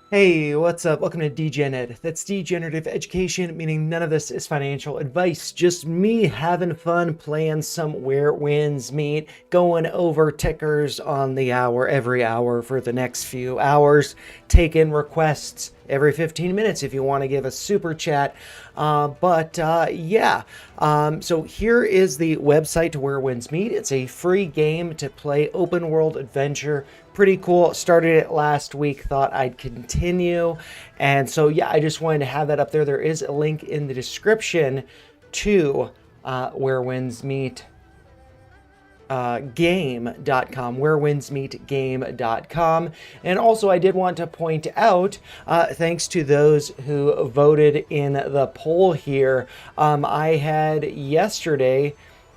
Hey, what's up? Welcome to DGenEd. That's degenerative education, meaning none of this is financial advice. Just me having fun playing some Where Winds Meet, going over tickers on the hour every hour for the next few hours, taking requests every 15 minutes if you want to give a super chat. So here is the website to Where Winds Meet. It's a free game to play, open world adventure. Pretty cool. Started it last week, thought I'd continue. And so, yeah, I just wanted to have that up there. There is a link in the description to Where Winds Meet game.com, wherewindsmeetgame.com. And also, I did want to point out, thanks to those who voted in the poll here, I had yesterday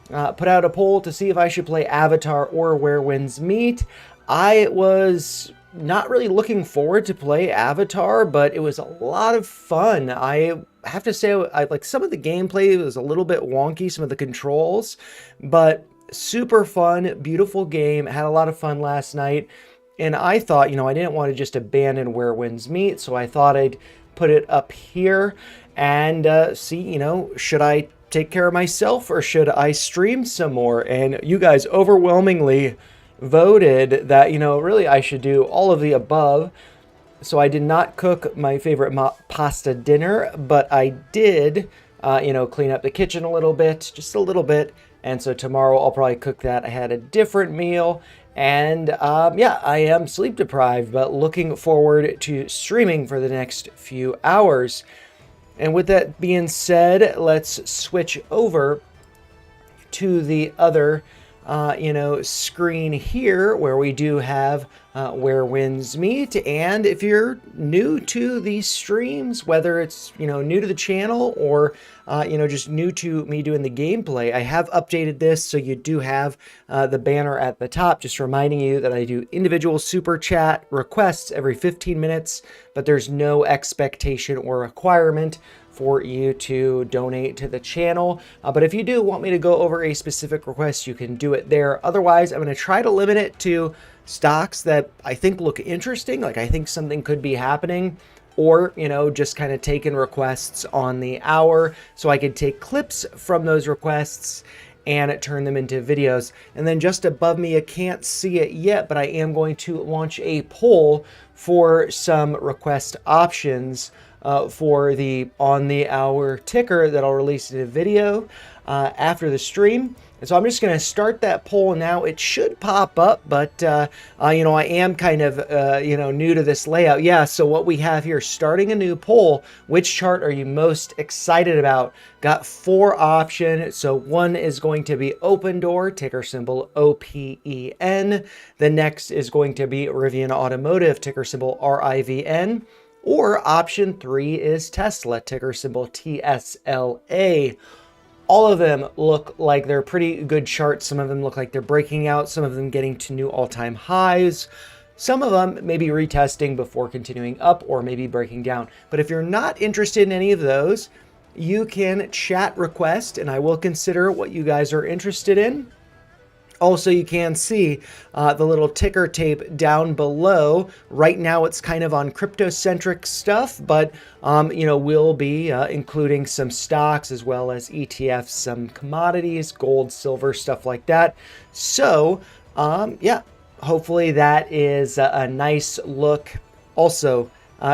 put out a poll to see if I should play Avatar or Where Winds Meet. I was not really looking forward to play Avatar, but it was a lot of fun. I have to say, I like some of the gameplay was a little bit wonky, some of the controls, but super fun, beautiful game. Had a lot of fun last night. And I thought, I didn't want to just abandon Where Winds Meet, so I thought I'd put it up here and see, should I take care of myself or should I stream some more? And you guys overwhelmingly voted that, really I should do all of the above. So I did not cook my favorite pasta dinner, but I did, clean up the kitchen a little bit, just a little bit. And so tomorrow I'll probably cook that. I had a different meal. And I am sleep deprived, but looking forward to streaming for the next few hours. And with that being said, let's switch over to the other screen here where we do have Where Winds Meet. And if you're new to these streams, whether it's, new to the channel or, just new to me doing the gameplay, I have updated this. So you do have the banner at the top, just reminding you that I do individual super chat requests every 15 minutes, but there's no expectation or requirement for you to donate to the channel. But if you do want me to go over a specific request, you can do it there. Otherwise, I'm going to try to limit it to stocks that I think look interesting, like I think something could be happening, or, just kind of taking requests on the hour so I could take clips from those requests and turn them into videos. And then just above me, you can't see it yet, but I am going to launch a poll for some request options for the on the hour ticker that I'll release in a video after the stream. And so I'm just going to start that poll now. It should pop up, but I am kind of new to this layout. Yeah, so what we have here, starting a new poll, which chart are you most excited about? Got 4 options. So one is going to be Open Door, ticker symbol OPEN. The next is going to be Rivian Automotive, ticker symbol RIVN. Or option 3 is Tesla, ticker symbol TSLA. All of them look like they're pretty good charts. Some of them look like they're breaking out. Some of them getting to new all-time highs. Some of them maybe retesting before continuing up or maybe breaking down. But if you're not interested in any of those, you can chat request and I will consider what you guys are interested in. Also, you can see the little ticker tape down below. Right now, it's kind of on crypto-centric stuff, but, we'll be including some stocks as well as ETFs, some commodities, gold, silver, stuff like that. So, hopefully that is a nice look. Also,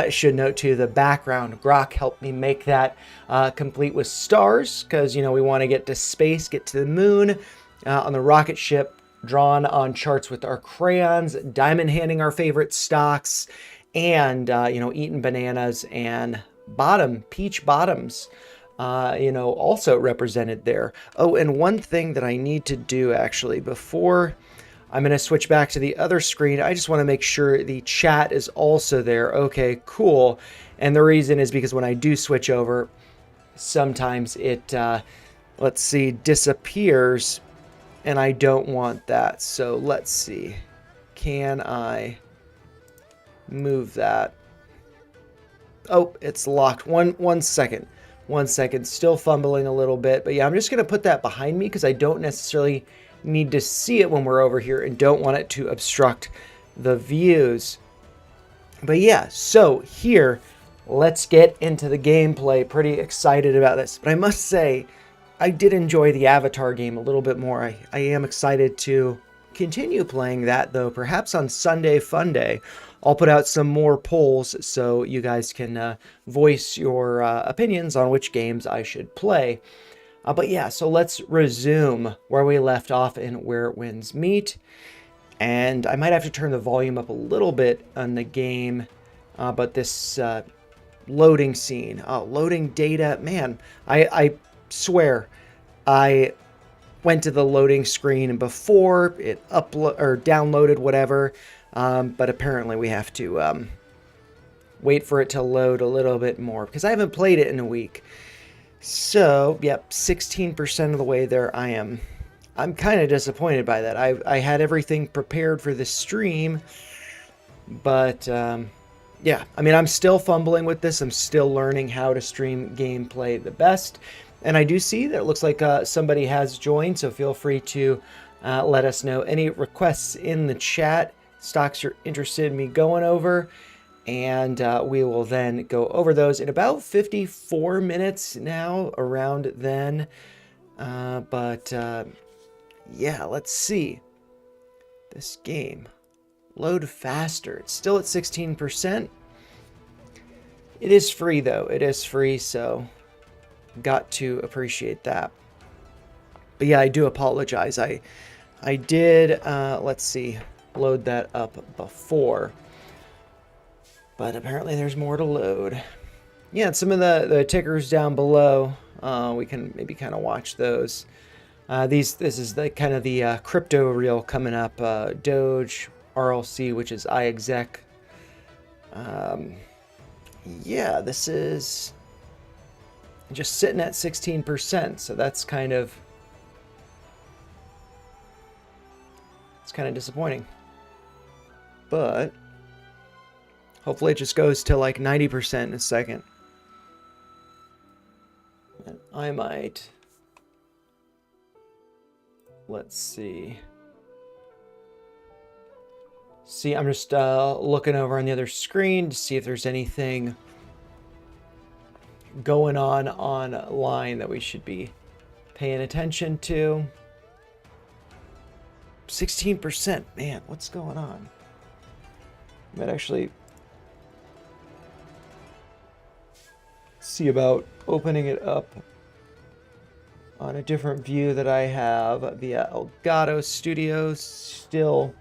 should note too, the background, Grok helped me make that complete with stars because, we want to get to space, get to the moon. On the rocket ship, drawn on charts with our crayons, diamond handing our favorite stocks, and, eating bananas and peach bottoms, also represented there. Oh, and one thing that I need to do actually before I'm going to switch back to the other screen, I just want to make sure the chat is also there. Okay, cool. And the reason is because when I do switch over, sometimes it, disappears. And I don't want that. So let's see. Can I move that? Oh, it's locked. One second. 1 second. Still fumbling a little bit. But yeah, I'm just going to put that behind me because I don't necessarily need to see it when we're over here and don't want it to obstruct the views. But yeah, so here, let's get into the gameplay. Pretty excited about this. But I must say, I did enjoy the Avatar game a little bit more. I am excited to continue playing that, though. Perhaps on Sunday Fun Day, I'll put out some more polls so you guys can voice your opinions on which games I should play. But yeah, so let's resume where we left off in Where Winds Meet. And I might have to turn the volume up a little bit on the game, but this loading scene, loading data, man, I swear I went to the loading screen before it downloaded whatever, but apparently we have to wait for it to load a little bit more because I haven't played it in a week. So, yep, 16% of the way there. I'm kind of disappointed by that. I had everything prepared for this stream, but yeah, I mean, I'm still fumbling with this. I'm still learning how to stream gameplay the best. And I do see that it looks like somebody has joined, so feel free to let us know any requests in the chat, stocks you're interested in me going over, and we will then go over those in about 54 minutes now, around then. Yeah, let's see. This game. Load faster. It's still at 16%. It is free, though. It is free, so got to appreciate that. But yeah, I do apologize. I did, let's see, load that up before. But apparently there's more to load. Yeah, and some of the tickers down below, we can maybe kind of watch those. This is the kind of the crypto reel coming up. Doge, RLC, which is iExec. Yeah, this is just sitting at 16%, so that's kind of disappointing. But hopefully it just goes to like 90% in a second. And I might, let's see. See, I'm just looking over on the other screen to see if there's anything going on online that we should be paying attention to. 16%, man, what's going on? I might actually see about opening it up on a different view that I have via Elgato Studios. Still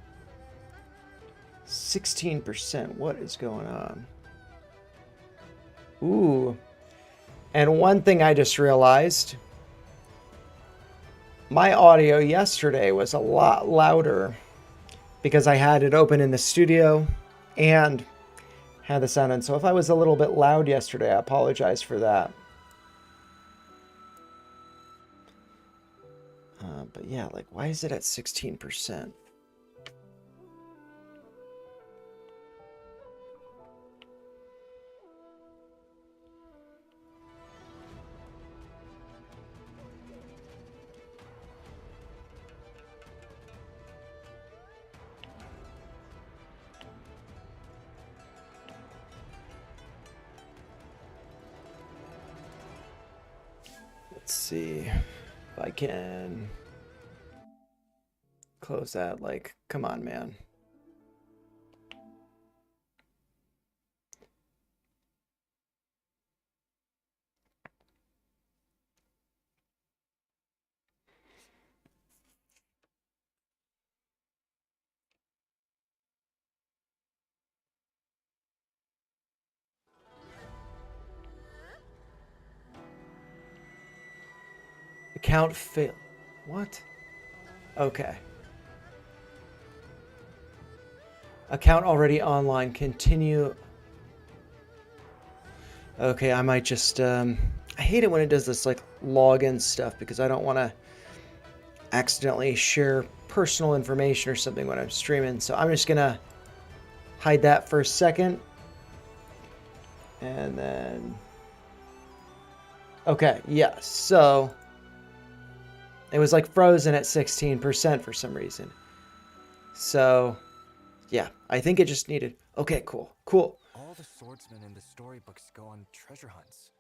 16%. What is going on? Ooh. And one thing I just realized, my audio yesterday was a lot louder because I had it open in the studio and had the sound on. So if I was a little bit loud yesterday, I apologize for that. But yeah, like, why is it at 16%? Let's see if I can close that. Like, come on, man. Account fail. What? Okay. Account already online. Continue. Okay, I might just, I hate it when it does this, like, login stuff because I don't want to accidentally share personal information or something when I'm streaming. So I'm just going to hide that for a second. And then, okay, yeah, so it was like frozen at 16% for some reason. So, yeah, I think it just needed Okay, cool, cool. All the swordsmen in the storybooks go on treasure hunts.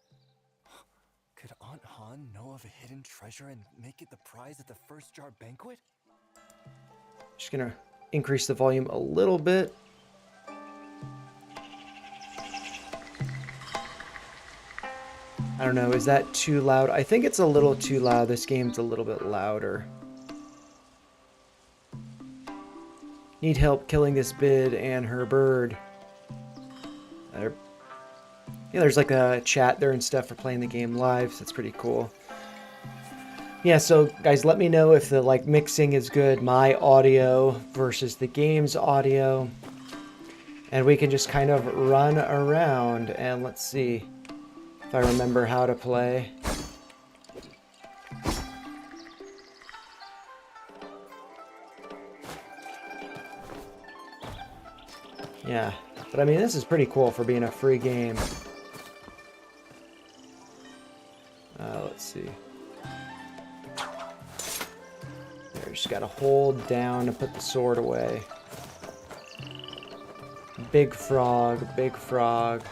Could Aunt Han know of a hidden treasure and make it the prize at the first jar banquet? Just gonna increase the volume a little bit. I don't know, is that too loud? I think it's a little too loud. This game's a little bit louder. Need help killing this bid and her bird. Yeah, there's like a chat there and stuff for playing the game live, so that's pretty cool. Yeah, so guys, let me know if the like mixing is good, my audio versus the game's audio. And we can just kind of run around and let's see if I remember how to play. Yeah, but I mean, this is pretty cool for being a free game. Let's see. There, just gotta hold down to put the sword away. Big frog, big frog.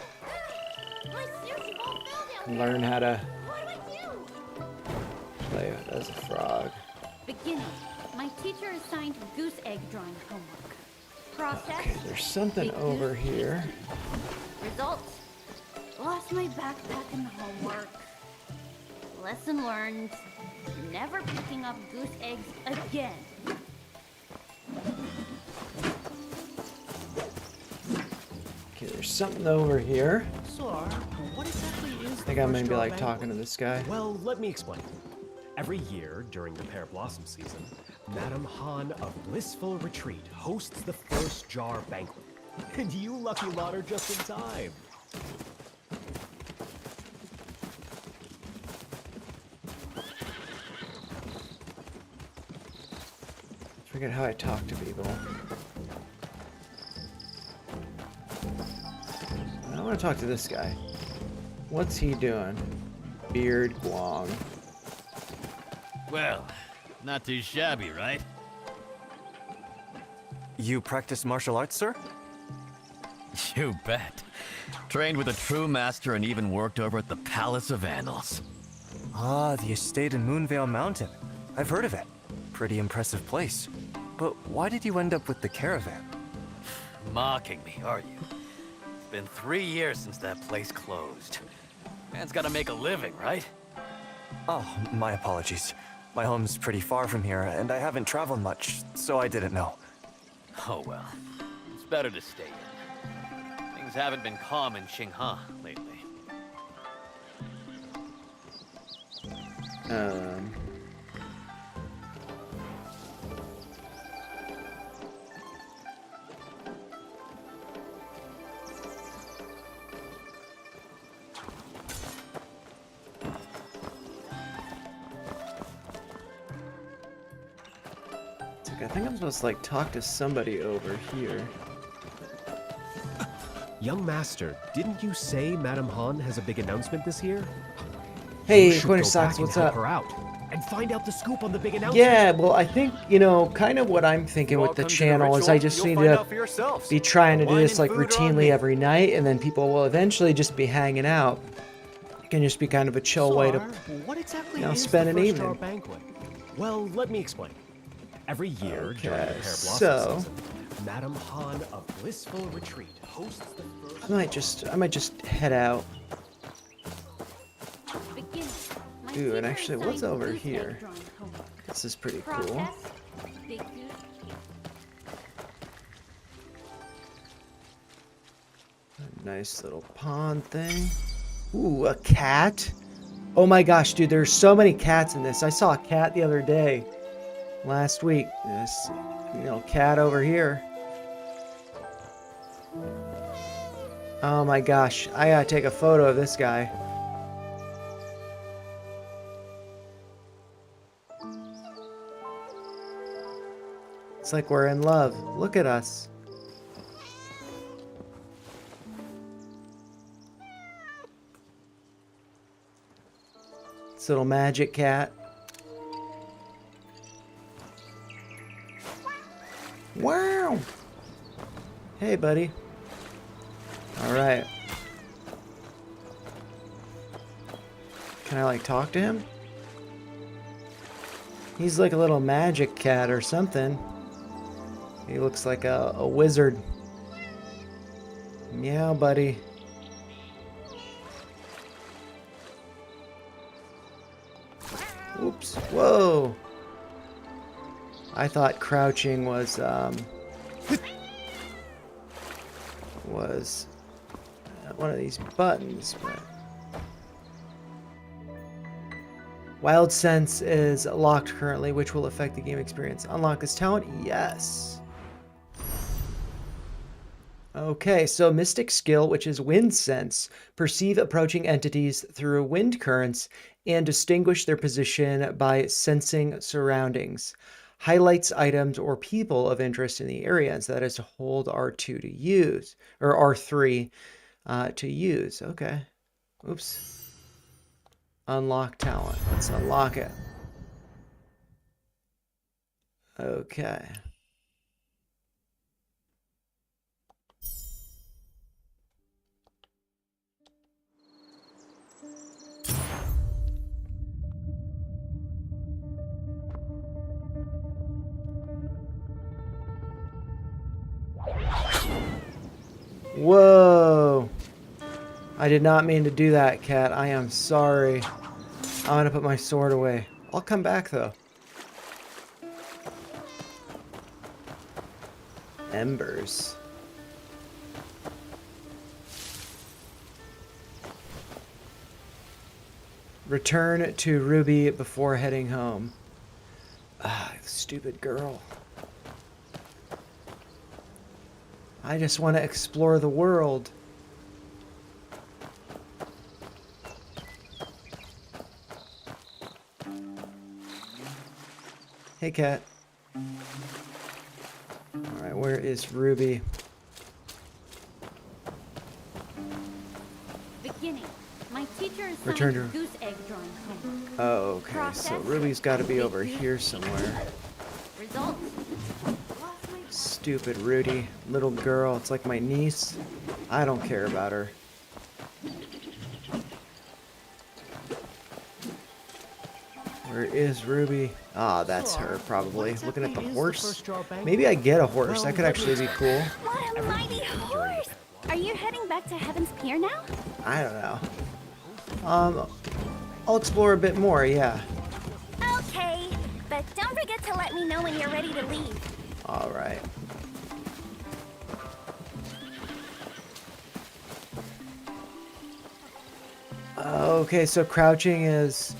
Learn how to play as a frog. Beginning. My teacher assigned goose egg drawing homework. Process. Okay, there's something over here. Result. Lost my backpack in the homework. Lesson learned. Never picking up goose eggs again. Okay, there's something over here. Sir, what exactly is I think I'm gonna be like talking to this guy. Well, let me explain. Every year during the pear blossom season, Madame Han of Blissful Retreat hosts the first jar banquet. And you lucky lot are just in time. Forget how I talk to people. I want to talk to this guy. What's he doing? Beard Guang. Well, not too shabby, right? You practice martial arts, sir? You bet. Trained with a true master and even worked over at the Palace of Annals. Ah, the estate in Moonvale Mountain. I've heard of it. Pretty impressive place. But why did you end up with the caravan? Mocking me, are you? It's been 3 years since that place closed. Man's gotta make a living, right? Oh, my apologies. My home's pretty far from here, and I haven't traveled much, so I didn't know. Oh well. It's better to stay in. Things haven't been calm in Xinghe lately. I think I'm supposed to like talk to somebody over here. Young master, didn't you say Madame Han has a big announcement this year? Hey, You should Corner go Socks, back and what's help up? her out and find out the scoop on the big announcement. Yeah, well, I think, you know, kind of what I'm thinking with the channel is I just need to be trying to do this like routinely every night, and then people will eventually just be hanging out. It can just be kind of a chill way to, what exactly you know, is spend the an first jar evening. banquet? Well, let me explain. Every year during the Okay, pear blossom so season, Madame Han of Blissful Retreat hosts the first. I might just head out. Beginning. My Ooh, and teacher actually, what's assigned over goose egg here? drawing homework. This is pretty cool. Process. Big goose. Nice little pond thing. Ooh, a cat. Oh my gosh, dude, there's so many cats in this. I saw a cat the other day. Last week. This, you know, cat over here. Oh my gosh, I gotta take a photo of this guy. It's like we're in love. Look at us. This little magic cat. Wow. Hey, buddy. All right. Can I like talk to him? He's like a little magic cat or something. He looks like a wizard. Meow, buddy. Oops. Whoa. I thought crouching was one of these buttons, but Wild Sense is locked currently, which will affect the game experience. Unlock this talent? Yes. Okay, so Mystic Skill, which is Wind Sense, perceive approaching entities through wind currents and distinguish their position by sensing surroundings. Highlights items or people of interest in the area, and so that is to hold R2 to use, or R3 to use. Okay. Oops. Unlock talent. Let's unlock it. Okay. Whoa. I did not mean to do that, cat. I am sorry. I'm gonna put my sword away. I'll come back, though. Embers. Return to Ruby before heading home. Ah, stupid girl. I just want to explore the world. Hey, cat. Alright, where is Ruby? Beginning. My teacher assigned Return to- goose egg drawing homework. Oh, okay. So Ruby's got to be over here somewhere. Results. Lost my Stupid Rudy. Little girl. It's like my niece. I don't care about her. Where is Ruby? Ah, that's her, probably. Looking at the horse. Maybe I get a horse. That could actually be cool. What a mighty horse! Are you heading back to Heaven's Pier now? I don't know. I'll explore a bit more, yeah. Okay, but don't forget to let me know when you're ready to leave. Alright. Okay, so crouching is...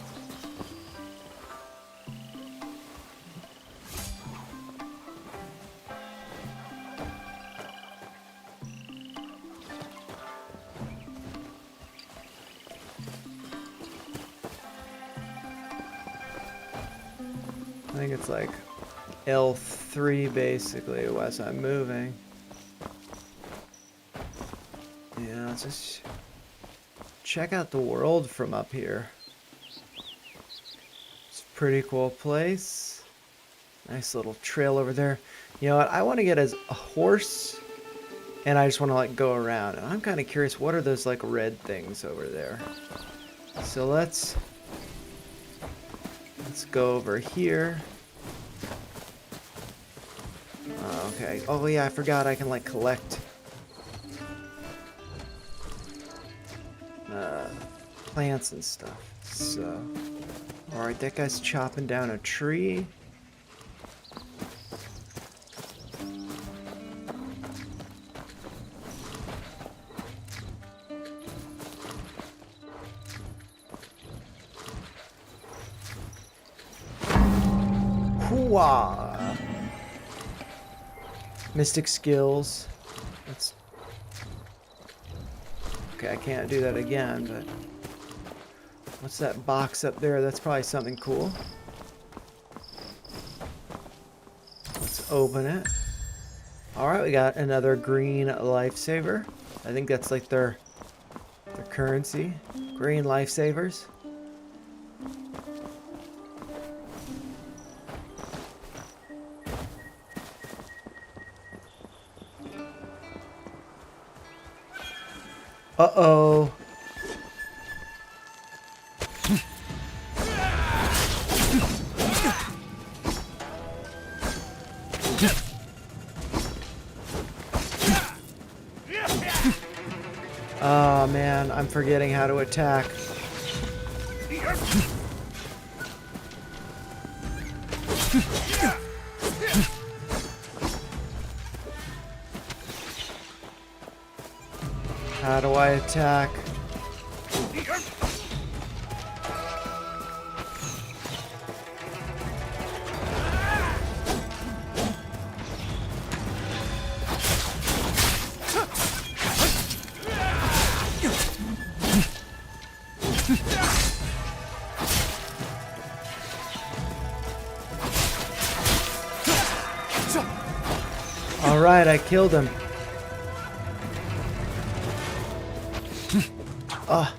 I think it's like L3 basically as I'm moving. Yeah, let's just check out the world from up here. It's a pretty cool place. Nice little trail over there. You know what? I want to get as a horse and I just want to like go around. And I'm kind of curious, what are those like red things over there? So let's go over here. Oh, okay. Oh yeah, I forgot I can like collect plants and stuff. So, alright, that guy's chopping down a tree. Hooah! Mystic skills. Let's... Okay, I can't do that again, but... What's that box up there? That's probably something cool. Let's open it. Alright, we got another green lifesaver. I think that's like their currency. Green lifesavers. Uh-oh. Oh man, I'm forgetting how to attack. How do I attack? All right, I killed him. Ah.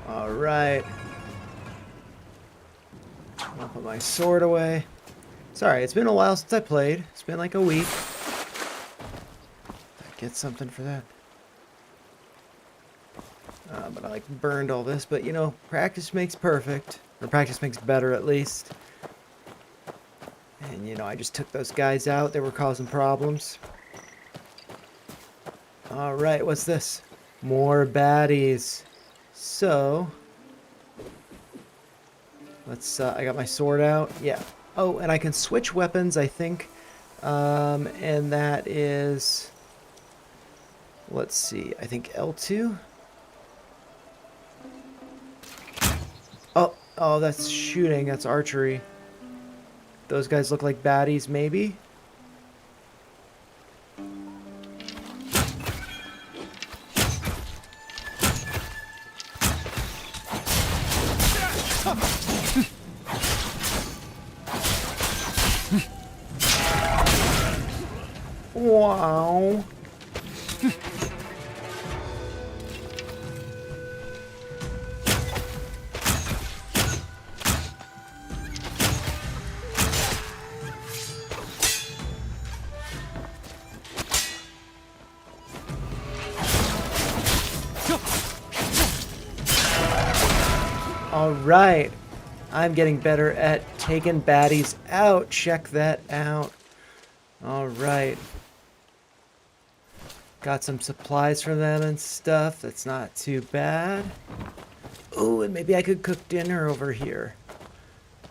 All right. I'll put my sword away. Sorry, it's been a while since I played. It's been like a week. I get something for that. But I like burned all this. But you know, practice makes perfect, or practice makes better at least. And you know, I just took those guys out. They were causing problems. All right, what's this? More baddies. So let's. I got my sword out. Yeah. Oh, and I can switch weapons, I think. And that is. Let's see. I think L2. Oh, that's shooting. That's archery. Those guys look like baddies, maybe? Wow. All right. I'm getting better at taking baddies out. Check that out. All right. Got some supplies for them and stuff. That's not too bad. Oh, and maybe I could cook dinner over here.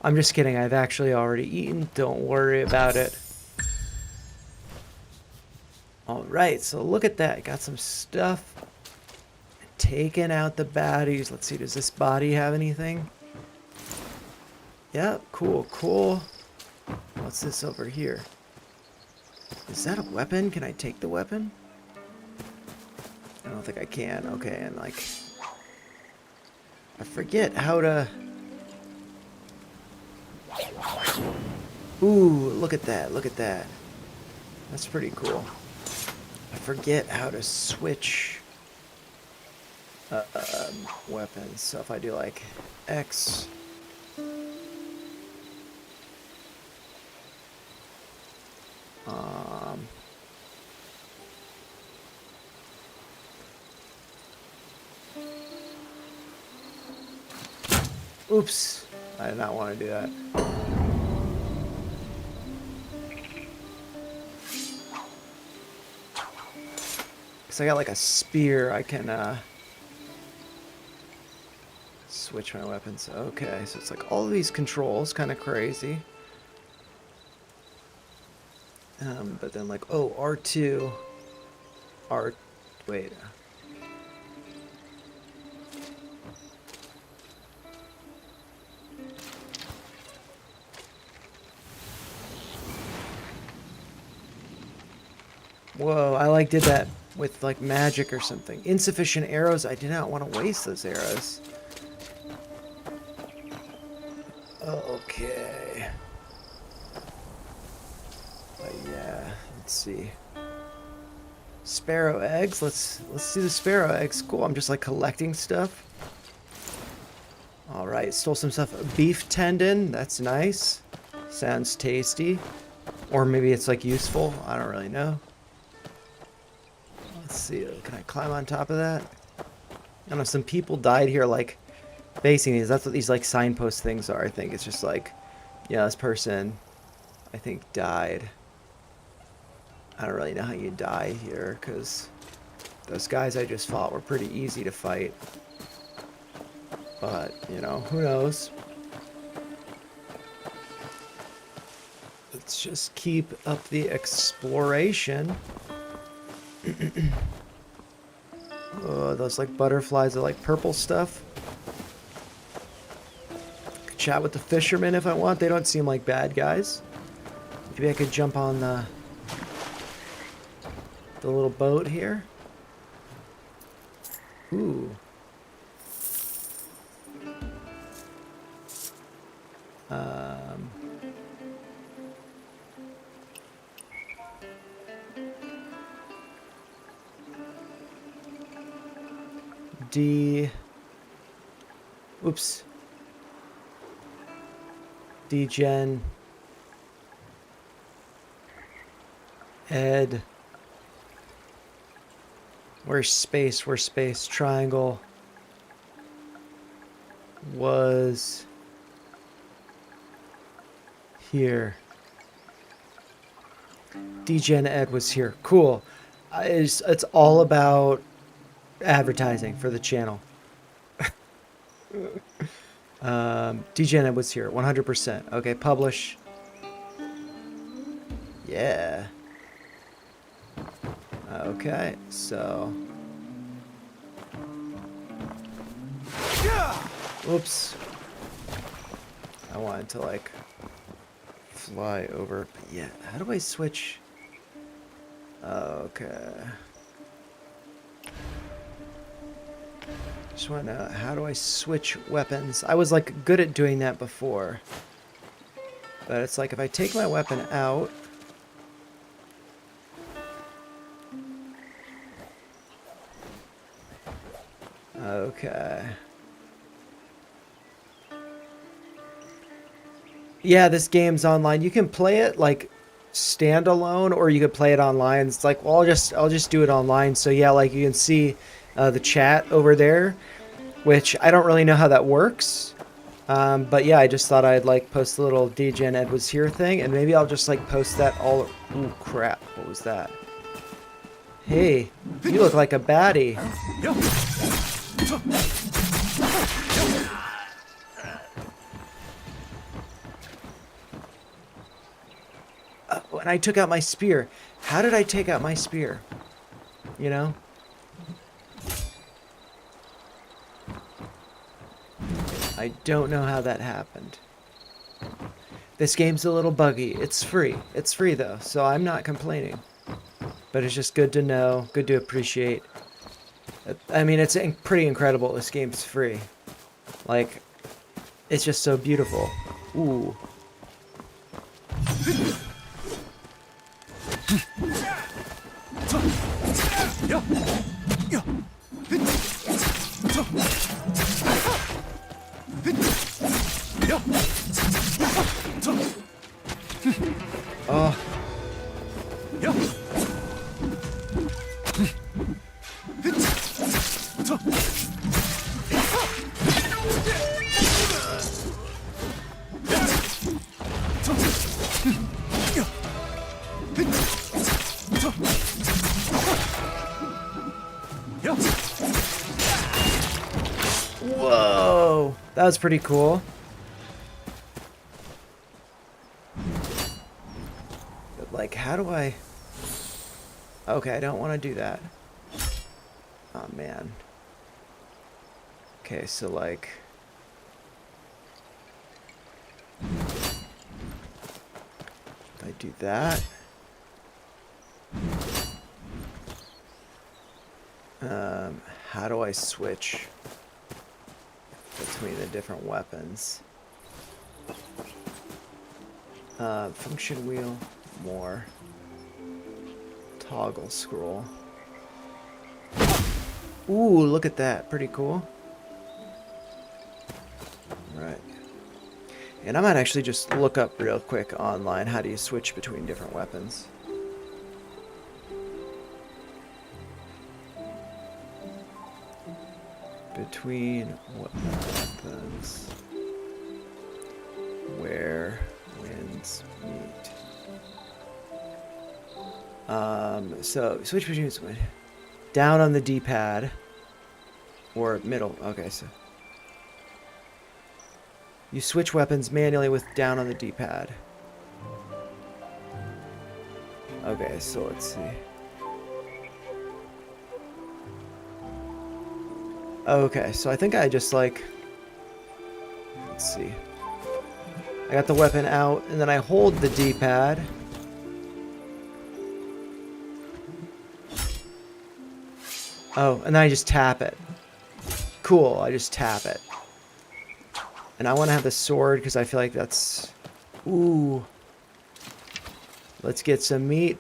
I'm just kidding. I've actually already eaten. Don't worry about it. All right. So look at that. Got some stuff. Taking out the baddies. Let's see. Does this body have anything? Yep. Cool. Cool. What's this over here? Is that a weapon? Can I take the weapon? I don't think I can. Okay, and like, I forget how to. Ooh, look at that. Look at that. That's pretty cool. I forget how to switch weapons. So if I do like X. Oops. I did not want to do that. Because I got like a spear, I can switch my weapons. Okay, so it's like all of these controls, kind of crazy. But then like, oh, R2. Wait. Whoa, I like did that with like magic or something. Insufficient arrows. I did not want to waste those arrows. Okay. But yeah, let's see. Sparrow eggs. Let's see the sparrow eggs. Cool. I'm just like collecting stuff. All right, stole some stuff. Beef tendon. That's nice. Sounds tasty. Or maybe it's like useful. I don't really know. Let's see. Can I climb on top of that? I don't know. Some people died here, like facing these. That's what these like signpost things are. I think it's just like, yeah, this person, I think, died. I don't really know how you die here, because those guys I just fought were pretty easy to fight. But, you know, who knows? Let's just keep up the exploration. Oh, those like butterflies are like purple stuff. Could chat with the fishermen if I want. They don't seem like bad guys. Maybe I could jump on the little boat here. Ooh. Oops. Degen. Ed. Where's space? Where's space? Triangle. Was here. Degen Ed was here. Cool. It's all about advertising for the channel. Degen Ed was here. 100%. Okay, publish. Yeah. Okay, so. Oops. I wanted to like fly over. But yeah, how do I switch? Okay. Just want to know, how do I switch weapons? I was like good at doing that before. But it's like if I take my weapon out. Okay. Yeah, this game's online. You can play it like standalone, or you could play it online. It's like, well, I'll just do it online. So yeah, like you can see the chat over there, which I don't really know how that works. But yeah, I just thought I'd like post a little Degen Ed was here thing, and maybe I'll just like post that all. Ooh, crap! What was that? Hey, you look like a baddie. And I took out my spear. How did I take out my spear? You know? I don't know how that happened. This game's a little buggy. It's free. It's free though, so I'm not complaining. But it's just good to know, good to appreciate. I mean, it's pretty incredible this game's free. Like, it's just so beautiful. Ooh. Oh. Whoa, that was pretty cool. But like, how do I... Okay, I don't want to do that. Oh, man. Okay, so like... If I do that... how do I switch between the different weapons? Function wheel, more. Toggle scroll. Ooh, look at that. Pretty cool. Right. And I might actually just look up real quick online how do you switch between different weapons. Between what weapons? Where winds meet. So switch between down on the D-pad or middle. Okay, so you switch weapons manually with down on the D-pad. Okay, so let's see. Okay, so I think I just like, let's see. I got the weapon out and then I hold the D-pad. Oh, and then I just tap it. Cool, I just tap it. And I want to have the sword because I feel like that's... Ooh. Let's get some meat.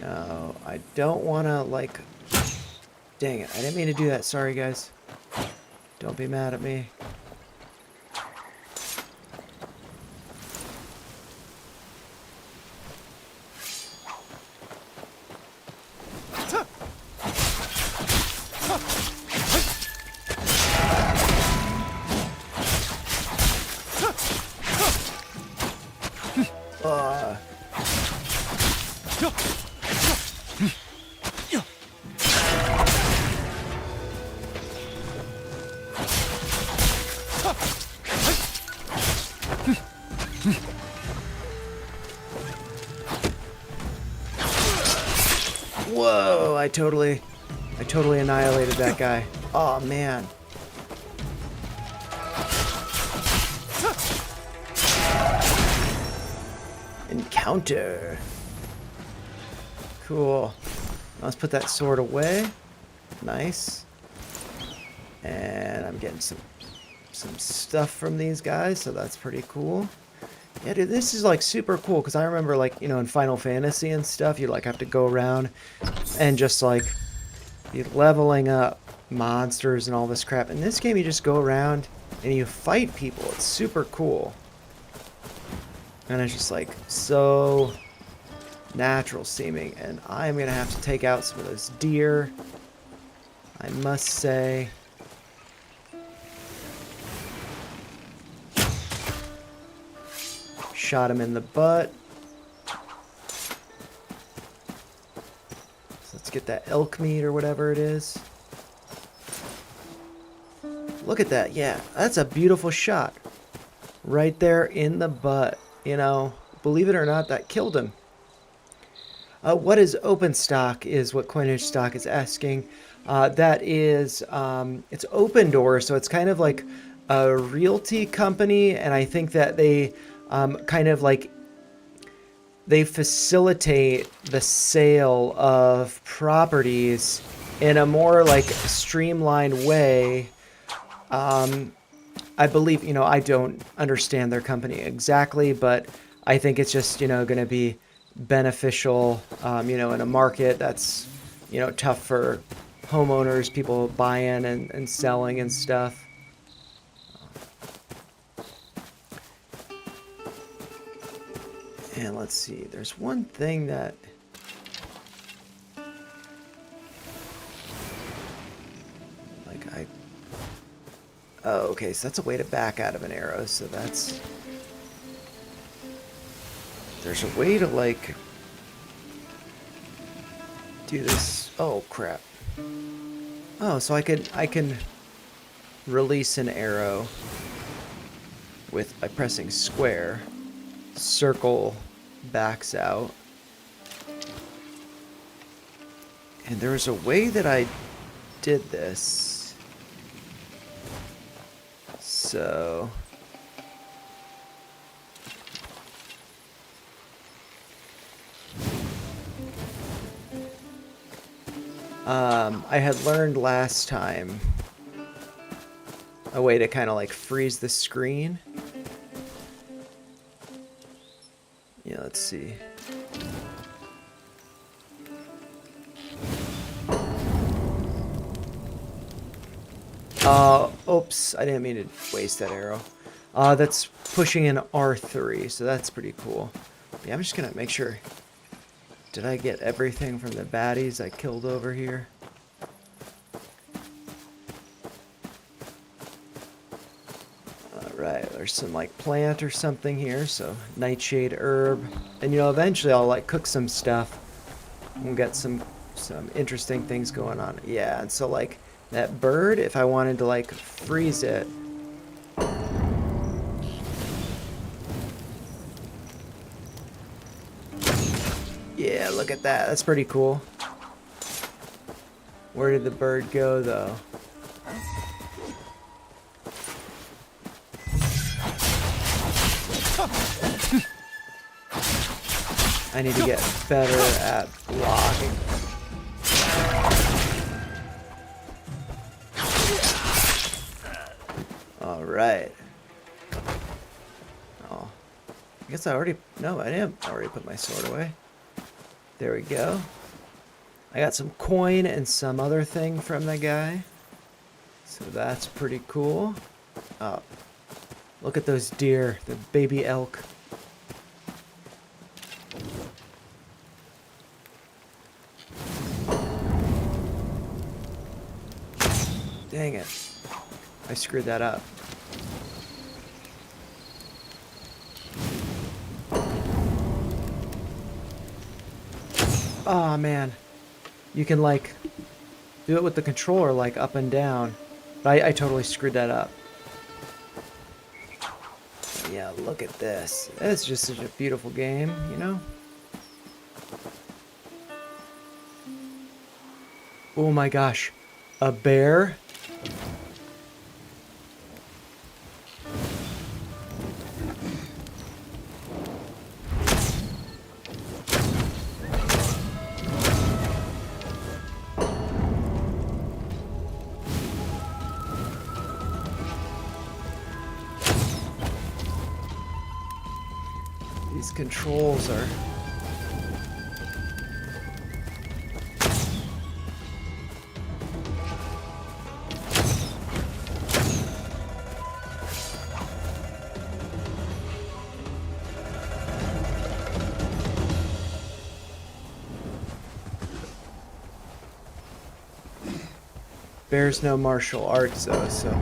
No, I don't want to, like... Dang it, I didn't mean to do that. Sorry, guys. Don't be mad at me. Whoa, I totally annihilated that guy. Oh man. Encounter. Cool. Let's put that sword away. Nice. And I'm getting some stuff from these guys, so that's pretty cool. Yeah, dude, this is like super cool because I remember, like, you know, in Final Fantasy and stuff, you like have to go around and just like be leveling up monsters and all this crap. In this game, you just go around and you fight people. It's super cool. And it's just like so natural seeming. And I'm gonna have to take out some of those deer, I must say. Shot him in the butt. So let's get that elk meat or whatever it is. Look at that. Yeah, that's a beautiful shot. Right there in the butt. You know, believe it or not, that killed him. What is open stock is what Coinage Stock is asking. That is, it's Open Door, so it's kind of like a realty company, and I think that they kind of like they facilitate the sale of properties in a more like streamlined way. I believe, you know, I don't understand their company exactly, but I think it's just, you know, going to be beneficial, you know, in a market that's, you know, tough for homeowners, people buying and selling and stuff. And let's see, there's one thing that... Oh, okay, so that's a way to back out of an arrow, so that's... There's a way to, like... do this... Oh, crap. Oh, so I can release an arrow by pressing square. Circle backs out. And there was a way that I did this. So I had learned last time a way to kind of like freeze the screen. Yeah, let's see. Oops, I didn't mean to waste that arrow. That's pushing an R3, so that's pretty cool. Yeah, I'm just gonna make sure. Did I get everything from the baddies I killed over here? Alright, there's some like plant or something here, so nightshade herb. And you know, eventually I'll like cook some stuff. We'll get some interesting things going on. Yeah, and so like that bird, if I wanted to like freeze it. Yeah, look at that. That's pretty cool. Where did the bird go though? I need to get better at blocking. Alright. Oh. I guess I already... No, I didn't already put my sword away. There we go. I got some coin and some other thing from the guy. So that's pretty cool. Oh. Look at those deer. The baby elk. Dang it. I screwed that up. Oh man. You can like do it with the controller like up and down. But I totally screwed that up. Yeah, look at this. It's just such a beautiful game, you know? Oh my gosh. A bear? These controls are... Bears no martial arts though, so...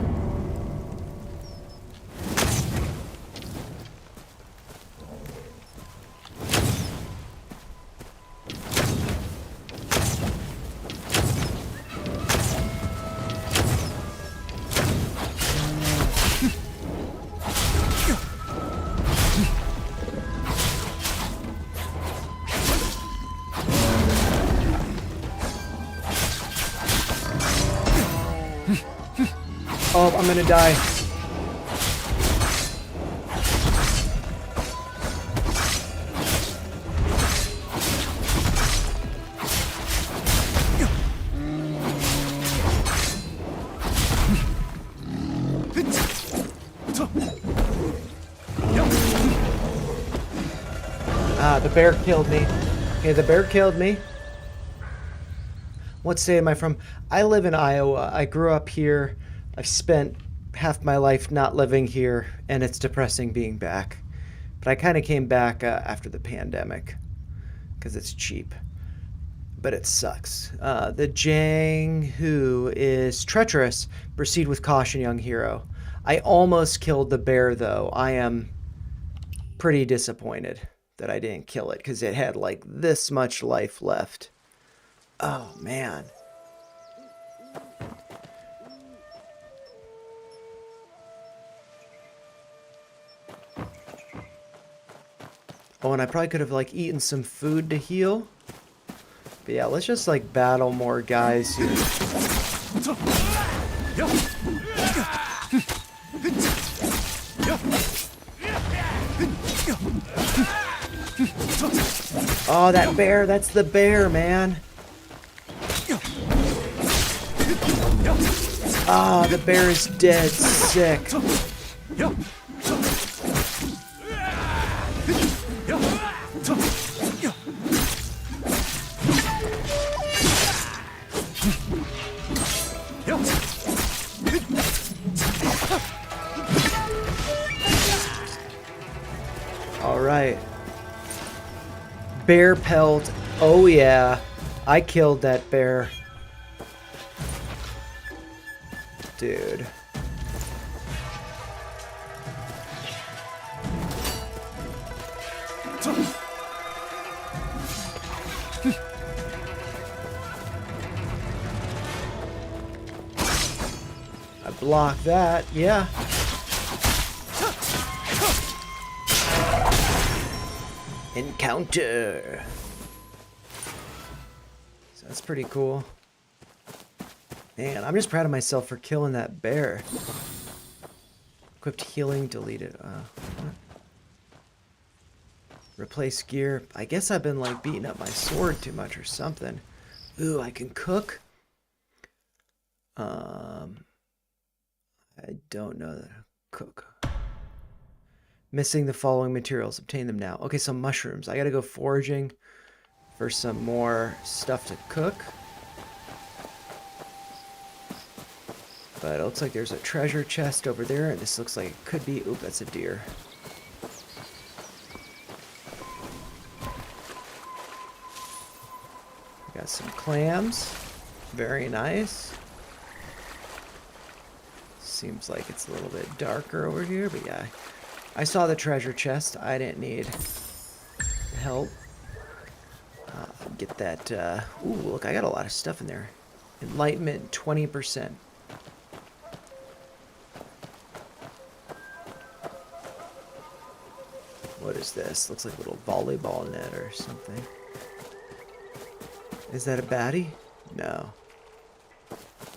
Oh, I'm gonna die. Ah, the bear killed me. Okay, the bear killed me. What state am I from? I live in Iowa. I grew up here. I've spent half my life not living here, and it's depressing being back. But I kind of came back after the pandemic, because it's cheap. But it sucks. The Jang who is treacherous. Proceed with caution, young hero. I almost killed the bear, though. I am pretty disappointed that I didn't kill it, because it had like this much life left. Oh, man. Oh, and I probably could have, like, eaten some food to heal. But yeah, let's just, like, battle more guys here. Oh, that bear, that's the bear, man. Ah, the bear is dead. Sick. All right. Bear pelt. Oh yeah. I killed that bear. Dude. I block that, yeah. Encounter. So that's pretty cool. Man, I'm just proud of myself for killing that bear. Equipped healing, deleted. What? Replace gear. I guess I've been like beating up my sword too much or something. Ooh, I can cook. I don't know that I cook. Missing the following materials. Obtain them now. Okay, so mushrooms. I gotta go foraging for some more stuff to cook. But it looks like there's a treasure chest over there, and this looks like it could be... Oop, that's a deer. Got some clams. Very nice. Seems like it's a little bit darker over here, but yeah. I saw the treasure chest. I didn't need help. Get that... Ooh, look, I got a lot of stuff in there. Enlightenment, 20%. What is this? Looks like a little volleyball net or something. Is that a baddie? No.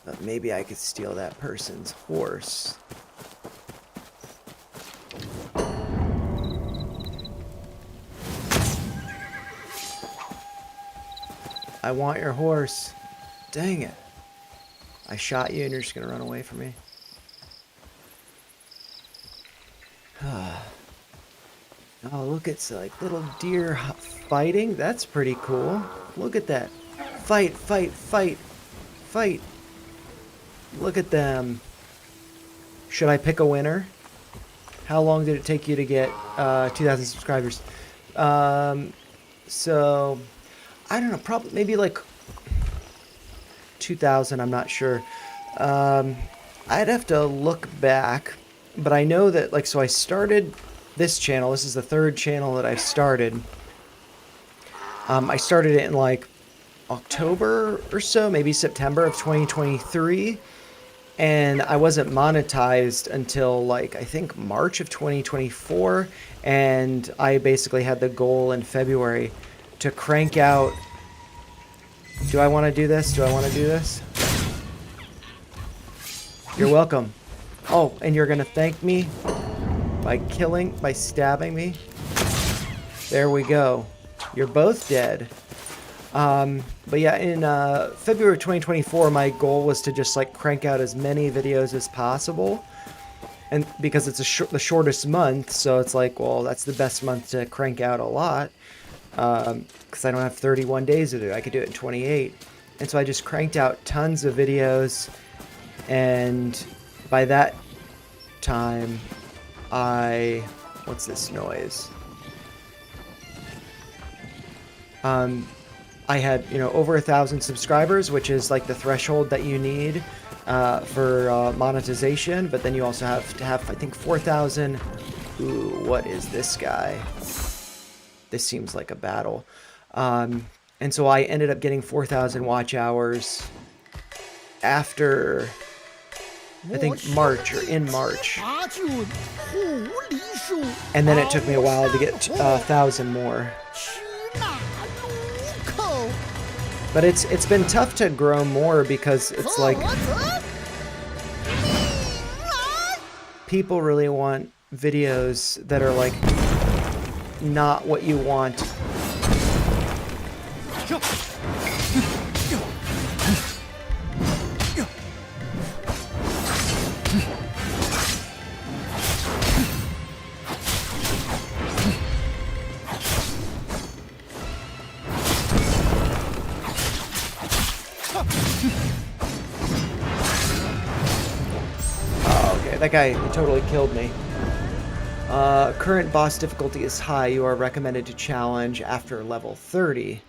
But maybe I could steal that person's horse. I want your horse. Dang it. I shot you and you're just gonna run away from me. Oh, look, it's like little deer fighting. That's pretty cool. Look at that. Fight, fight, fight, fight. Look at them. Should I pick a winner? How long did it take you to get 2,000 subscribers? So, I don't know, probably maybe like 2,000, I'm not sure. I'd have to look back, but I know that, like, so I started this channel. This is the third channel that I've started. I started it in like October or so, maybe September of 2023. And I wasn't monetized until like, I think March of 2024. And I basically had the goal in February to crank out. Do I want to do this? Do I want to do this? You're welcome. Oh, and you're going to thank me by stabbing me. There we go. You're both dead. But yeah, in February 2024, my goal was to just like crank out as many videos as possible. And because it's the shortest month, so it's like, well, that's the best month to crank out a lot. Because I don't have 31 days to do it. I could do it in 28. And so I just cranked out tons of videos. And by that time, what's this noise? I had, over 1,000 subscribers, which is like the threshold that you need for monetization. But then you also have to have, I think, 4,000. Ooh, what is this guy? This seems like a battle. And so I ended up getting 4,000 watch hours after, I think, March or in March. And then it took me a while to get 1,000 more. But it's been tough to grow more because it's like people really want videos that are like not what you want. That guy totally killed me. Current boss difficulty is high. You are recommended to challenge after level 30.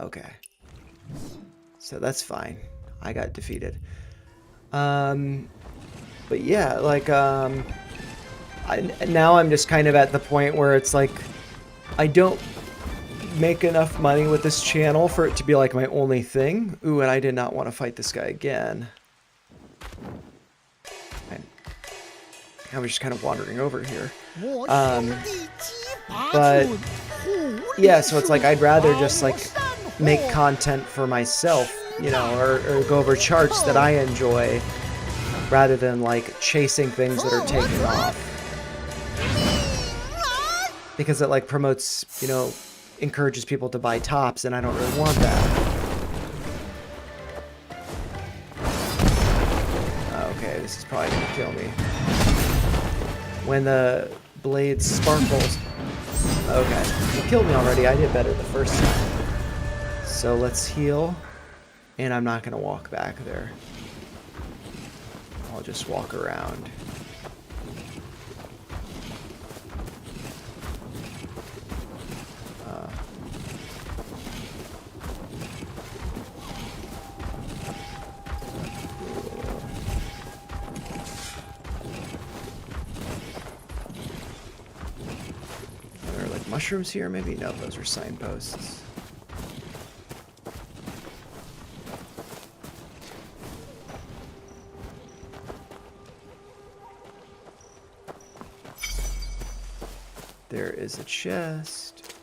Okay. So that's fine. I got defeated. But yeah, like, now I'm just kind of at the point where it's like, I don't make enough money with this channel for it to be like my only thing. Ooh, and I did not want to fight this guy again. I was just kind of wandering over here. But yeah, so it's like I'd rather just like make content for myself, you know, or go over charts that I enjoy rather than like chasing things that are taking off. Because it like promotes, you know, encourages people to buy tops, and I don't really want that. Okay, this is probably gonna kill me. When the blade sparkles. Okay, it killed me already. I did better the first time. So let's heal. And I'm not gonna walk back there. I'll just walk around. Are there like mushrooms here? Maybe? No, those are signposts. There is a chest.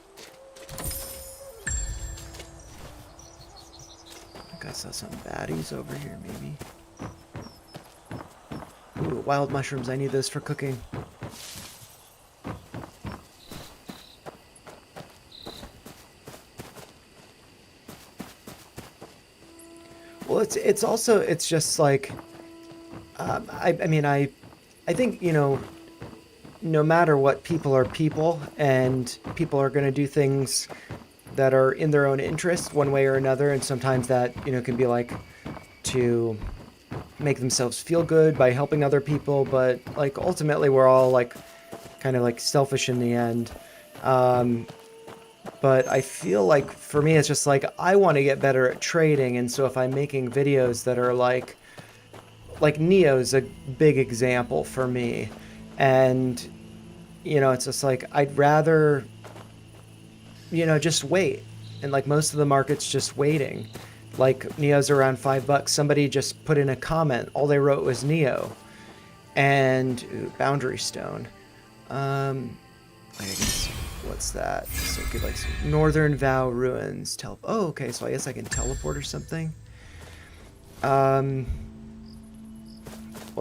I think I saw some baddies over here, maybe. Ooh, wild mushrooms. I need those for cooking. Well, it's also, it's just like, I mean, I think, you know, no matter what, people are people, and people are going to do things that are in their own interest one way or another, and sometimes that, you know, can be like to make themselves feel good by helping other people, but like ultimately we're all like kind of like selfish in the end. But I feel like for me it's just like I want to get better at trading, and so if I'm making videos that are like Neo's a big example for me. And, you know, it's just like, I'd rather, you know, just wait. And like most of the market's just waiting. Like Neo's around $5. Somebody just put in a comment. All they wrote was Neo. And ooh, boundary stone. I guess, what's that? So it could like some Northern Vow ruins. Oh, okay. So I guess I can teleport or something. What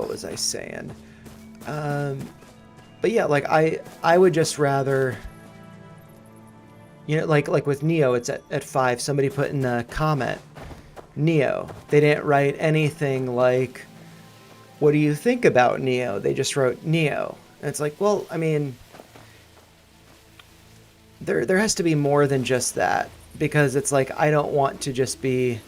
was I saying? But yeah, like I would just rather, you know, like with Neo, it's at 5. Somebody put in the comment, Neo. They didn't write anything like, what do you think about Neo? They just wrote Neo. And it's like, well, I mean, there has to be more than just that, because it's like, I don't want to just be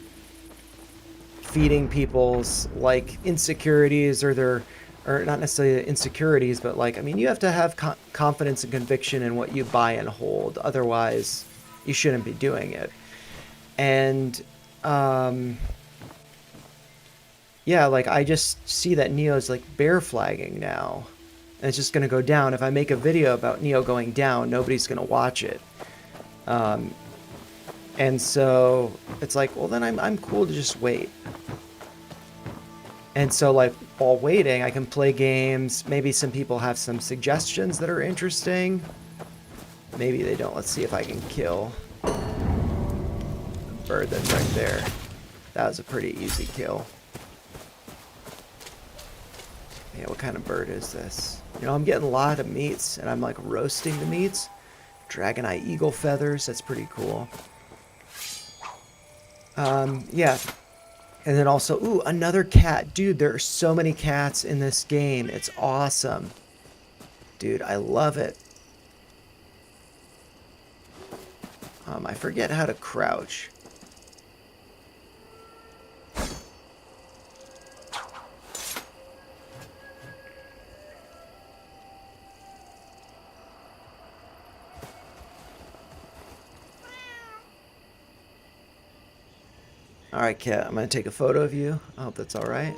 feeding people's like insecurities or not necessarily insecurities, but like, I mean, you have to have confidence and conviction in what you buy and hold. Otherwise, you shouldn't be doing it. And, yeah, like I just see that Neo's like bear flagging now. And it's just going to go down. If I make a video about Neo going down, nobody's going to watch it. And so it's like, well, then I'm cool to just wait. And so, like, while waiting, I can play games. Maybe some people have some suggestions that are interesting. Maybe they don't. Let's see if I can kill the bird that's right there. That was a pretty easy kill. Yeah, what kind of bird is this? You know, I'm getting a lot of meats, and I'm, like, roasting the meats. Dragonite eagle feathers. That's pretty cool. Yeah. And then also, ooh, another cat. Dude, there are so many cats in this game. It's awesome. Dude, I love it. I forget how to crouch. Alright, cat, I'm gonna take a photo of you. I hope that's alright.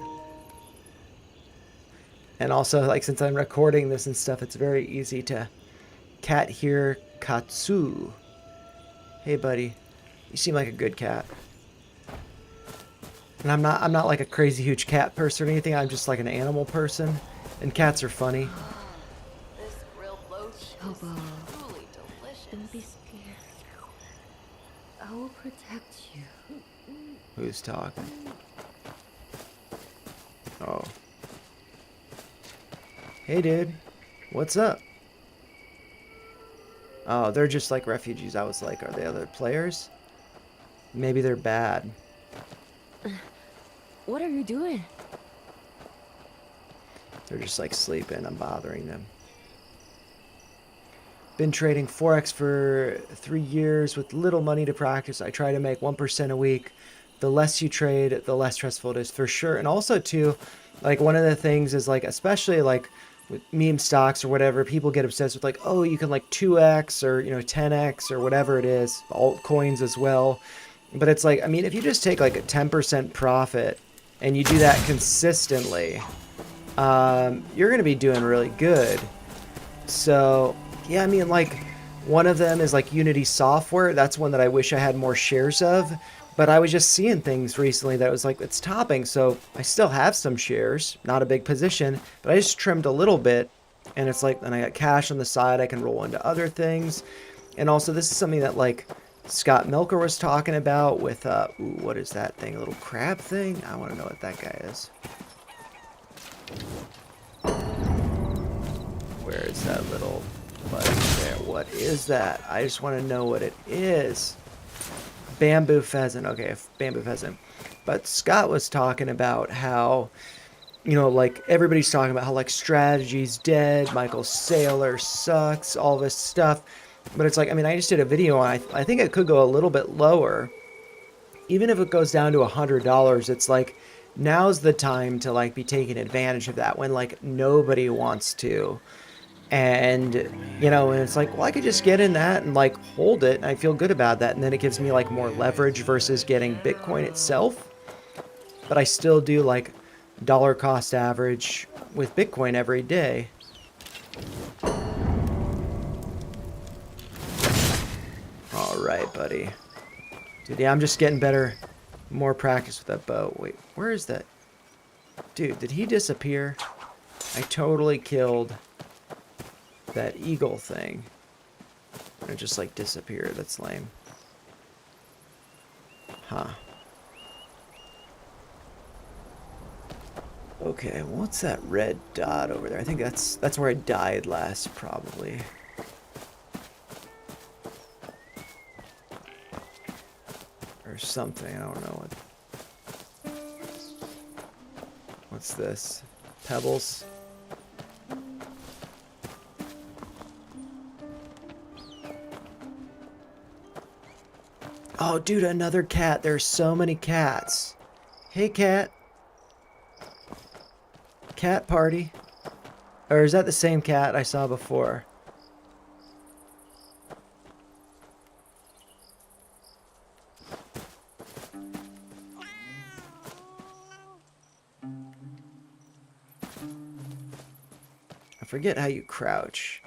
And also, like, since I'm recording this and stuff, it's very easy to cat hear Katsu. Hey, buddy. You seem like a good cat. And I'm not like a crazy huge cat person or anything. I'm just like an animal person. And cats are funny. This grilled loach is truly delicious. Don't be scared. I will protect you. Who's talking? Oh. Hey, dude. What's up? Oh, they're just like refugees. I was like, are they other players? Maybe they're bad. What are you doing? They're just like sleeping. I'm bothering them. Been trading Forex for 3 years with little money to practice. I try to make 1% a week. The less you trade, the less stressful it is for sure. And also too, like one of the things is like, especially like with meme stocks or whatever, people get obsessed with like, oh, you can like 2x or, 10x or whatever it is, altcoins as well. But it's like, I mean, if you just take like a 10% profit and you do that consistently, you're going to be doing really good. So, yeah, I mean, like, one of them is like Unity Software. That's one that I wish I had more shares of. But I was just seeing things recently that was like, it's topping. So I still have some shares, not a big position, but I just trimmed a little bit. And it's like, then I got cash on the side. I can roll into other things. And also, this is something that like Scott Milker was talking about with, ooh, what is that thing? A little crab thing? I want to know what that guy is. Where is that little button there? What is that? I just want to know what it is. Bamboo pheasant. Okay, bamboo pheasant. But Scott was talking about how, like everybody's talking about how like strategy's dead, Michael Saylor sucks, all this stuff. But it's like, I mean, I just did a video on, I think it could go a little bit lower. Even if it goes down to $100, it's like, now's the time to like be taking advantage of that when like nobody wants to. And, and it's like, well, I could just get in that and like hold it. And I feel good about that. And then it gives me like more leverage versus getting Bitcoin itself. But I still do like dollar cost average with Bitcoin every day. All right, buddy. Dude, yeah, I'm just getting better. More practice with that bow. Wait, where is that? Dude, did he disappear? I totally killed that eagle thing. And it just like disappeared. That's lame. Huh. Okay, what's that red dot over there? I think that's where I died last, probably. Or something, I don't know what. What's this? Pebbles? Oh, dude, another cat. There's so many cats. Hey, cat. Cat party. Or is that the same cat I saw before? I forget how you crouch.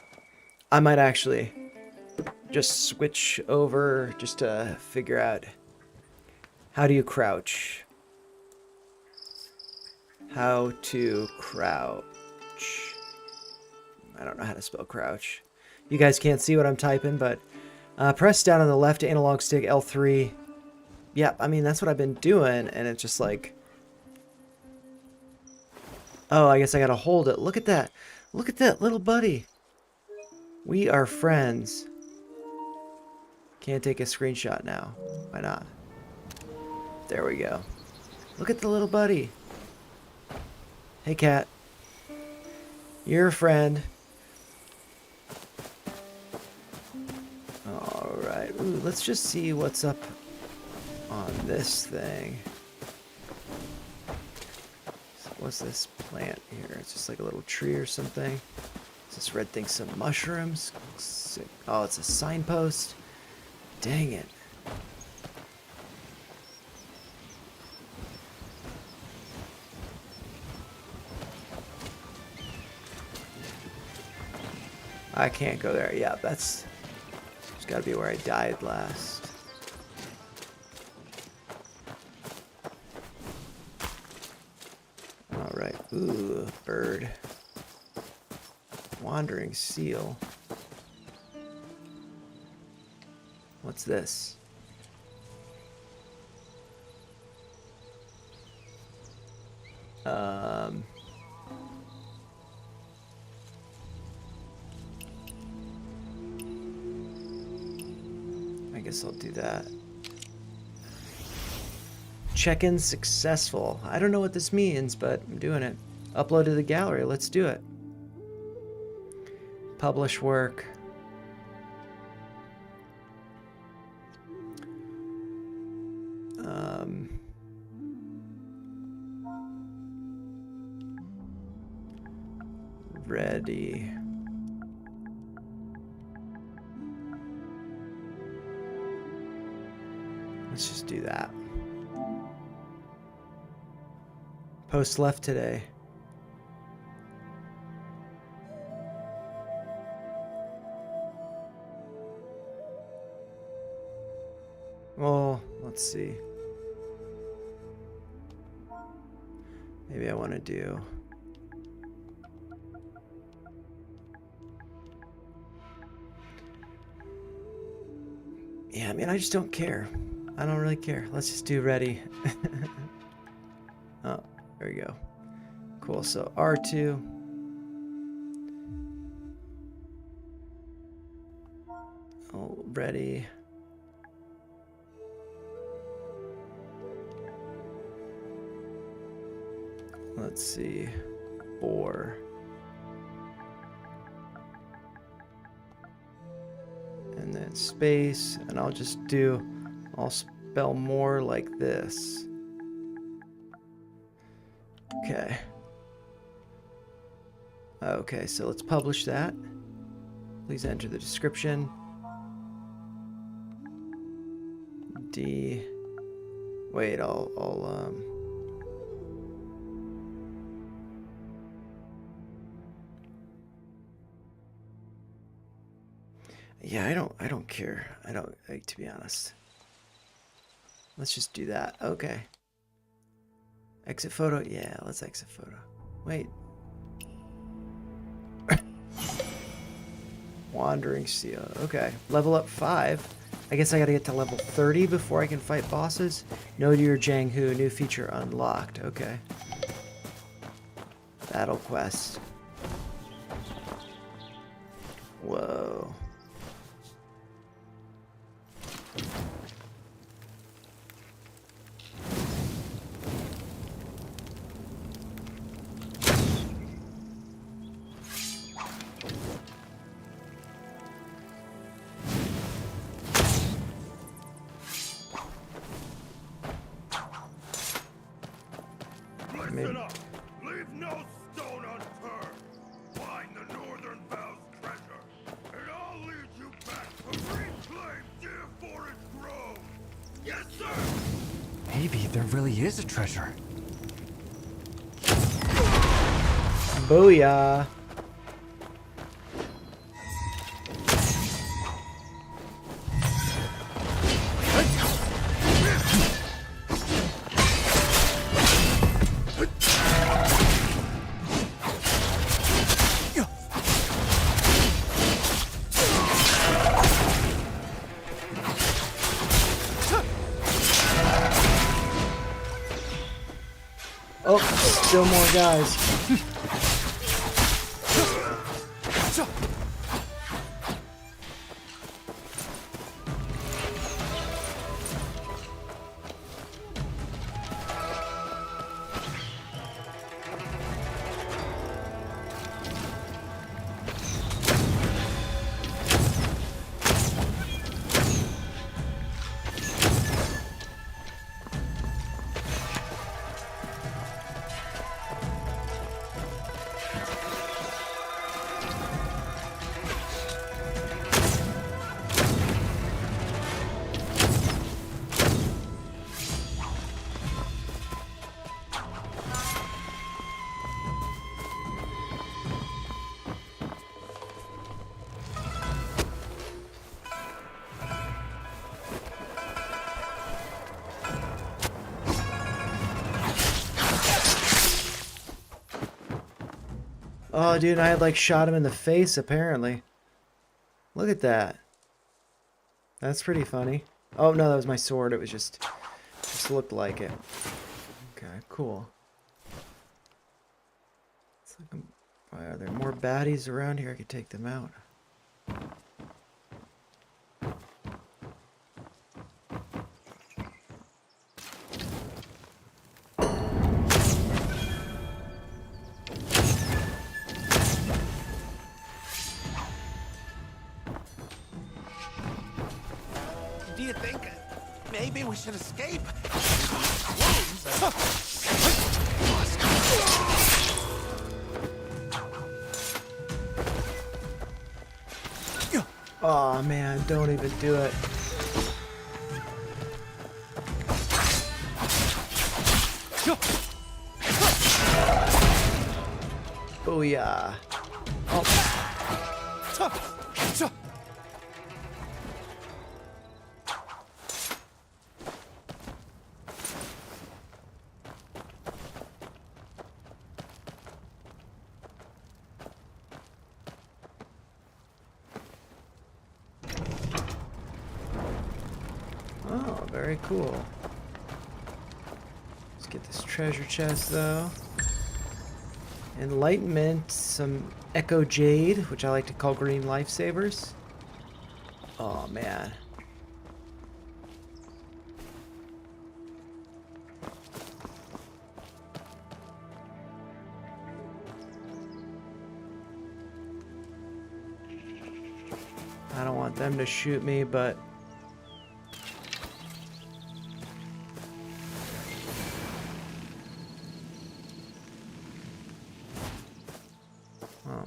I might actually just switch over just to figure out how do you crouch. How to crouch. I don't know how to spell crouch. You guys can't see what I'm typing, but press down on the left analog stick, L3. Yep, I mean, that's what I've been doing, and it's just like... Oh, I guess I gotta hold it. Look at that. Look at that little buddy. We are friends. Can't take a screenshot now. Why not? There we go. Look at the little buddy. Hey, cat. You're a friend. Alright. Ooh, let's just see what's up on this thing. What's this plant here? It's just like a little tree or something. Is this red thing some mushrooms? Oh, it's a signpost. Dang it. I can't go there. Yeah, that's got to be where I died last. All right. Ooh, bird. Wandering seal. What's this? I guess I'll do that. Check-in successful. I don't know what this means, but I'm doing it. Upload to the gallery. Let's do it. Publish work. Ready. Let's just do that. Post left today. Well, let's see. Maybe I want to do... Yeah, I mean, I just don't care. I don't really care. Let's just do ready. Oh, there we go. Cool, so R2. Oh, ready. Let's see. 4. And then space, and I'll spell more like this. Okay. Okay, so let's publish that. Please enter the description. D. Wait, yeah, I don't care. I don't, like, to be honest. Let's just do that. Okay. Exit photo? Yeah, let's exit photo. Wait. Wandering seal. Okay. Level up 5. I guess I gotta get to level 30 before I can fight bosses. No to your Janghu. New feature unlocked. Okay. Battle quest. Whoa. Listen up! Leave no stone unturned! Find the Northern Vale's treasure, and I'll lead you back to reclaim Deer Forest Grove! Yes, sir! Maybe there really is a treasure. Booyah. Oh, still more guys. Oh, dude, I had like shot him in the face, apparently. Look at that. That's pretty funny. Oh, no, that was my sword. It was just looked like it. Okay, cool. It's like are there more baddies around here? I could take them out. Do you think maybe we should escape? Oh man, don't even do it. Booyah. Oh, very cool. Let's get this treasure chest though. Enlightenment, some Echo Jade, which I like to call green lifesavers. Oh man. I don't want them to shoot me, but oh.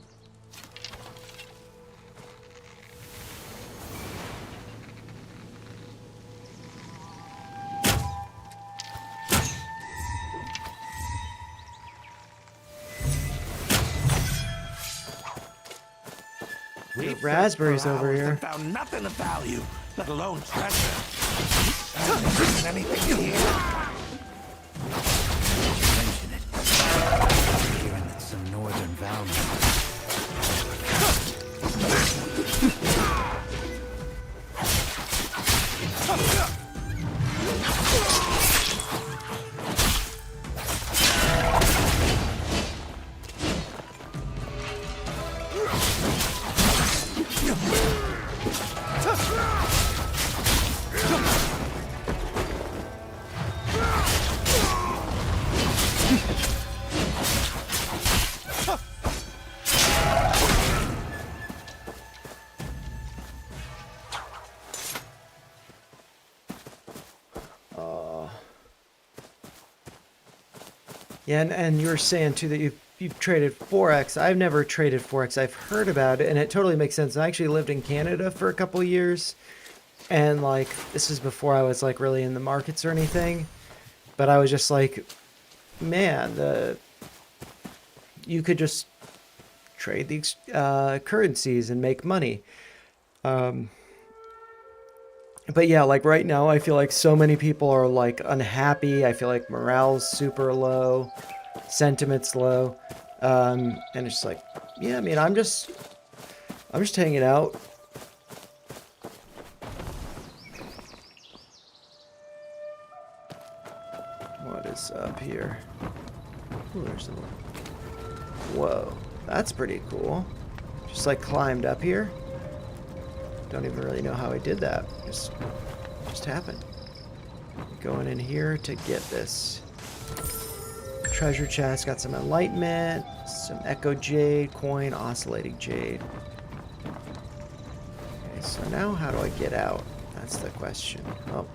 We've raspberries searched for over hours here. and found nothing of value, let alone treasure. Isn't anything here? Mention it. Hearing that some northern value. Yeah, and you were saying too that you've traded Forex. I've never traded Forex. I've heard about it, and it totally makes sense. I actually lived in Canada for a couple years, and like this is before I was like really in the markets or anything. But I was just like, man, you could just trade these currencies and make money. But yeah, like right now, I feel like so many people are like unhappy. I feel like morale's super low, sentiment's low, and it's just like, yeah, I mean, I'm just hanging out. What is up here? Ooh, there's a little... Whoa, that's pretty cool. Just like climbed up here. Don't even really know how I did that. Just happened. Going in here to get this treasure chest. Got some enlightenment, some echo jade, coin, oscillating jade. Okay, so now how do I get out? That's the question. Oh.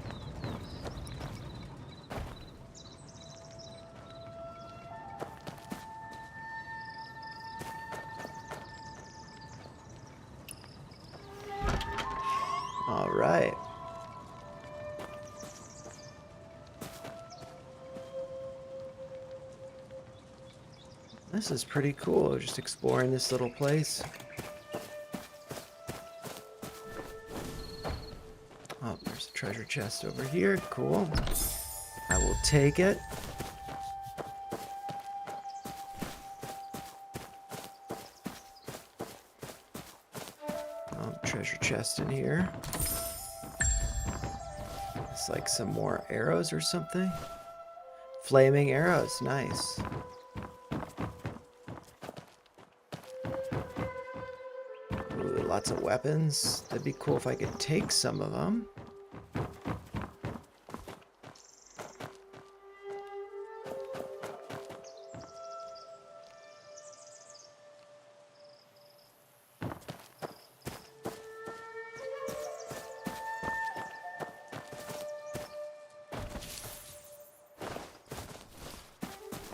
All right. This is pretty cool, just exploring this little place. Oh, there's a treasure chest over here. Cool. I will take it. treasure chest in here. It's like some more arrows or something. Flaming arrows, nice. Ooh, lots of weapons. That'd be cool if I could take some of them.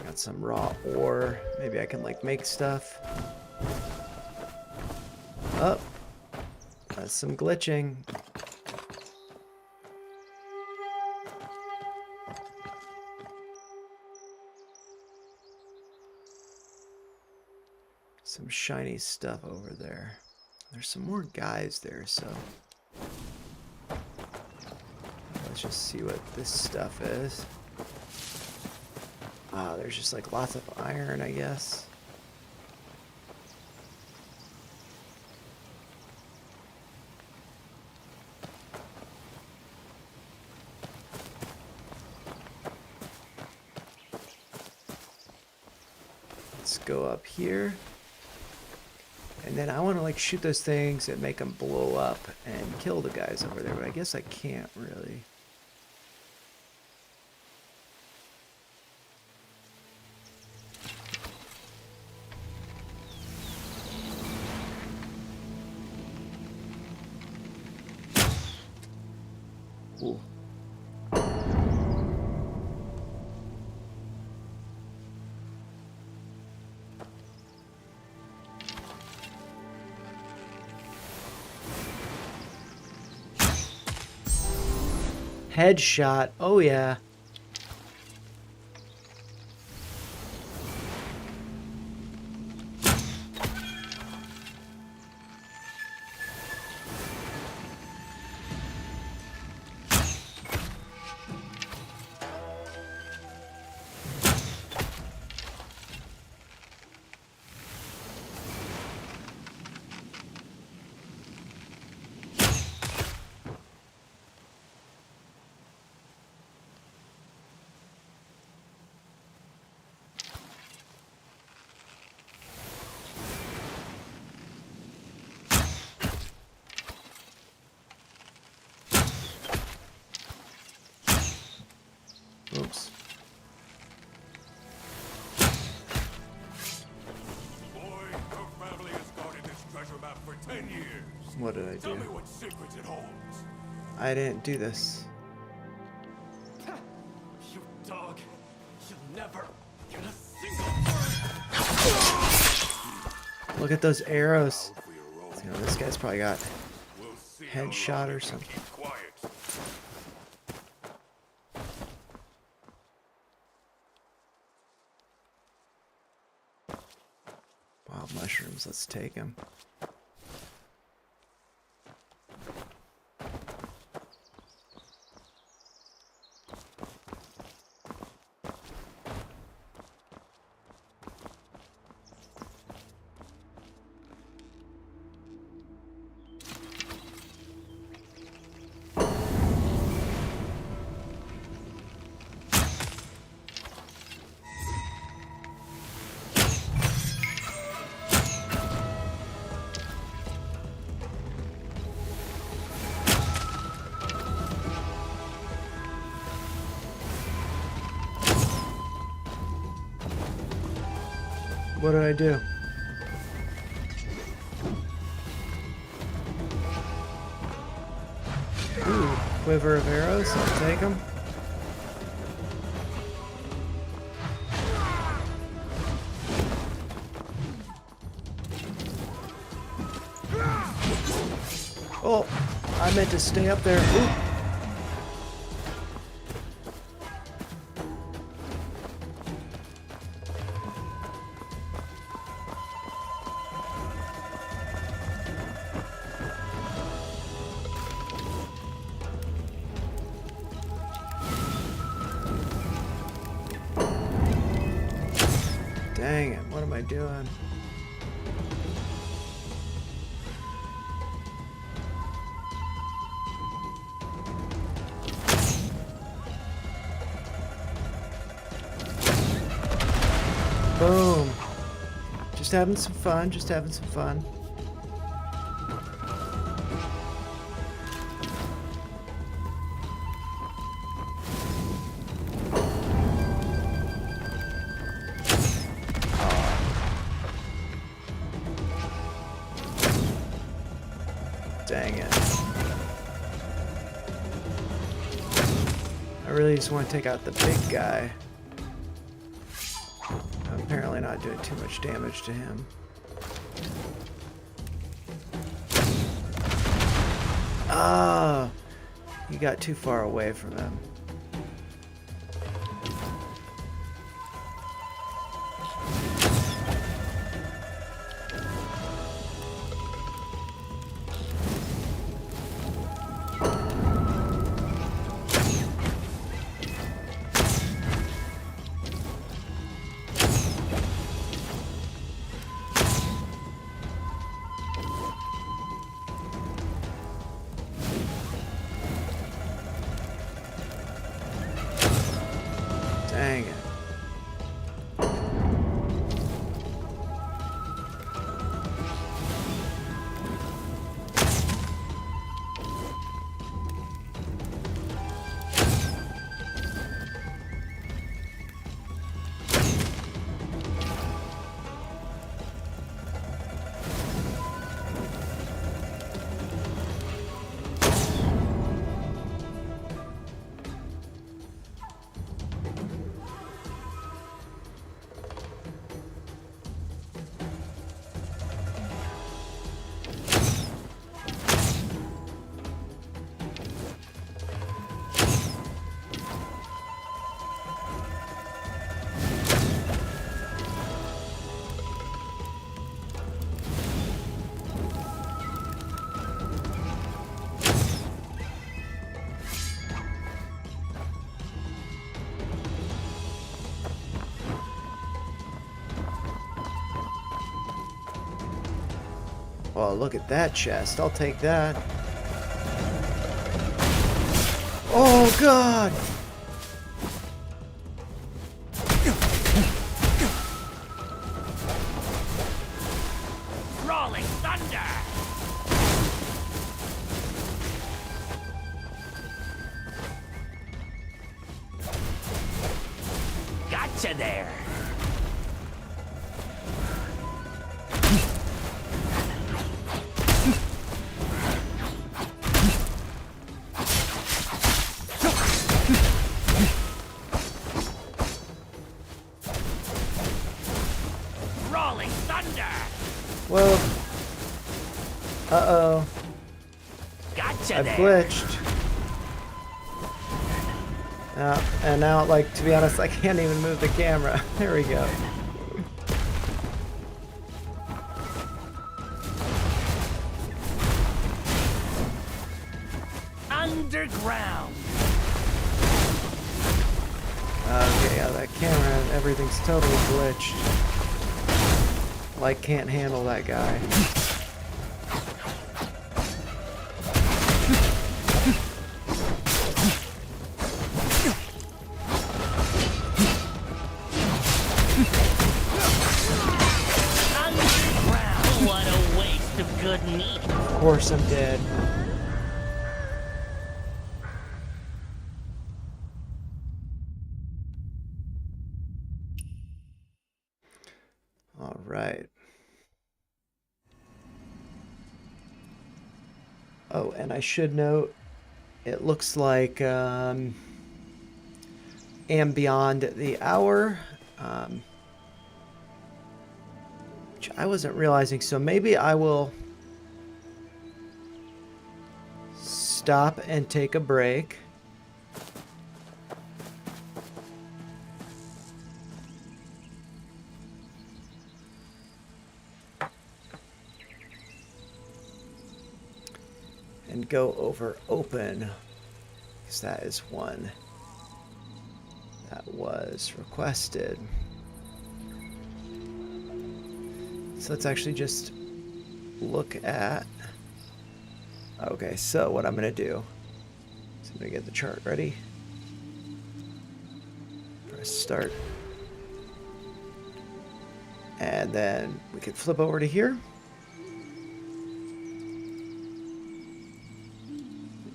Got some raw ore. Maybe I can like make stuff. Oh, that's some glitching. Some shiny stuff over there. There's some more guys there, so let's just see what this stuff is. Ah, there's just like lots of iron, I guess. Let's go up here. And then I want to like shoot those things and make them blow up and kill the guys over there, but I guess I can't really. Ooh. Headshot. Oh yeah. Oops. Boy, your family has guarded this treasure map for 10 years. What did I Tell me do? what secrets it holds. I didn't do this. You dog. You'll never get a single word. Look at those arrows. For your own, You know, this guy's probably got we'll see how headshot long or you can something. keep quiet. wild mushrooms. Let's take them. What did I do? Ooh, quiver of arrows. I'll take them. Oh, I meant to stay up there. Ooh. Dang it, what am I doing? Just having some fun, just having some fun. Dang it. I really just want to take out the big guy. I'm apparently not doing too much damage to him. Ah, he got too far away from him. Dang it. Oh, look at that chest. I'll take that. Oh, God! Rolling thunder! Gotcha there! Rolling thunder! Whoa. Uh-oh. Gotcha I there! glitched. And now, like, to be honest, I can't even move the camera. There we go. Underground! Okay, yeah, that camera, everything's totally glitched. Like, can't handle that guy. Underground! What a waste of good meat! Of course I'm dead. All right. Oh, and I should note, it looks like am beyond the hour, which I wasn't realizing. So maybe I will stop and take a break. And go over open, because that is one that was requested. So let's actually just look at, okay, so what I'm gonna do is I'm gonna get the chart ready. Press start. And then we can flip over to here.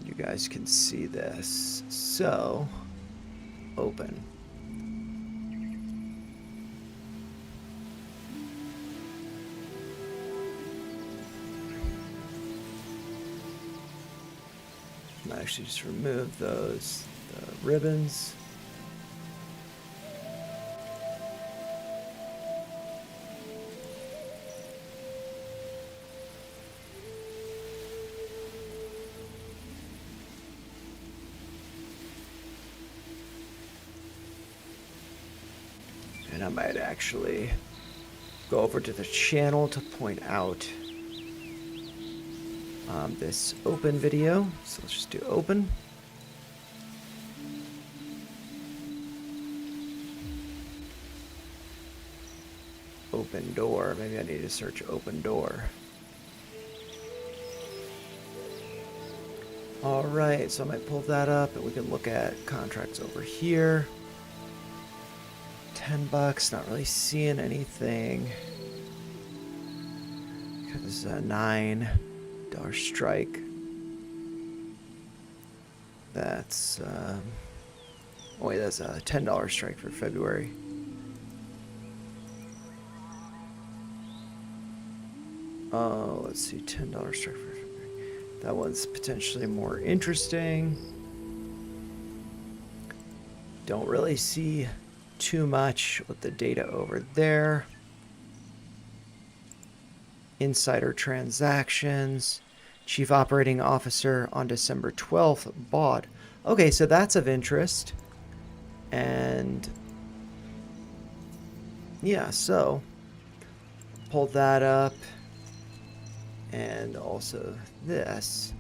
You guys can see this. So, open. I'm actually just remove those ribbons. And I might actually go over to the channel to point out this open video. So let's just do open. Open door. Maybe I need to search open door. All right, so I might pull that up and we can look at contracts over here. $10, not really seeing anything. This is a $9 strike. That's, oh wait, that's a $10 strike for February. Oh, let's see, $10 strike for February. That one's potentially more interesting. Don't really see too much with the data over there. Insider transactions. Chief Operating Officer on December 12th bought. Okay, so that's of interest. And yeah, so pull that up. And also this.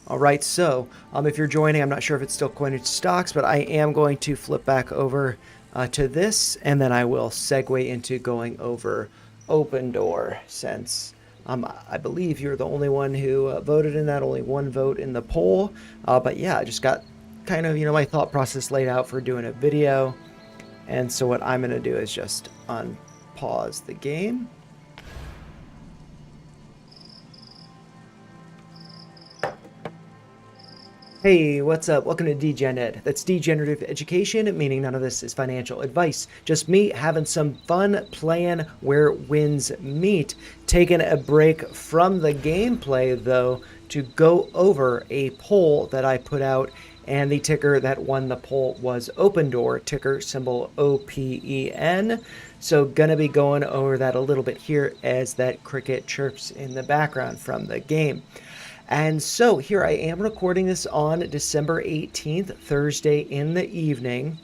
All right, so if you're joining, I'm not sure if it's still Coinage Stocks, but I am going to flip back over to this, and then I will segue into going over Open Door, since I believe you're the only one who voted in that, only one vote in the poll. But yeah, I just got kind of, my thought process laid out for doing a video. And so what I'm going to do is just unpause the game. Hey, what's up? Welcome to DGenEd. That's degenerative education, meaning none of this is financial advice. Just me having some fun playing where wins meet. Taking a break from the gameplay, though, to go over a poll that I put out, and the ticker that won the poll was Open Door, ticker symbol OPEN. So gonna be going over that a little bit here as that cricket chirps in the background from the game. And so here I am recording this on December 18th, Thursday in the evening.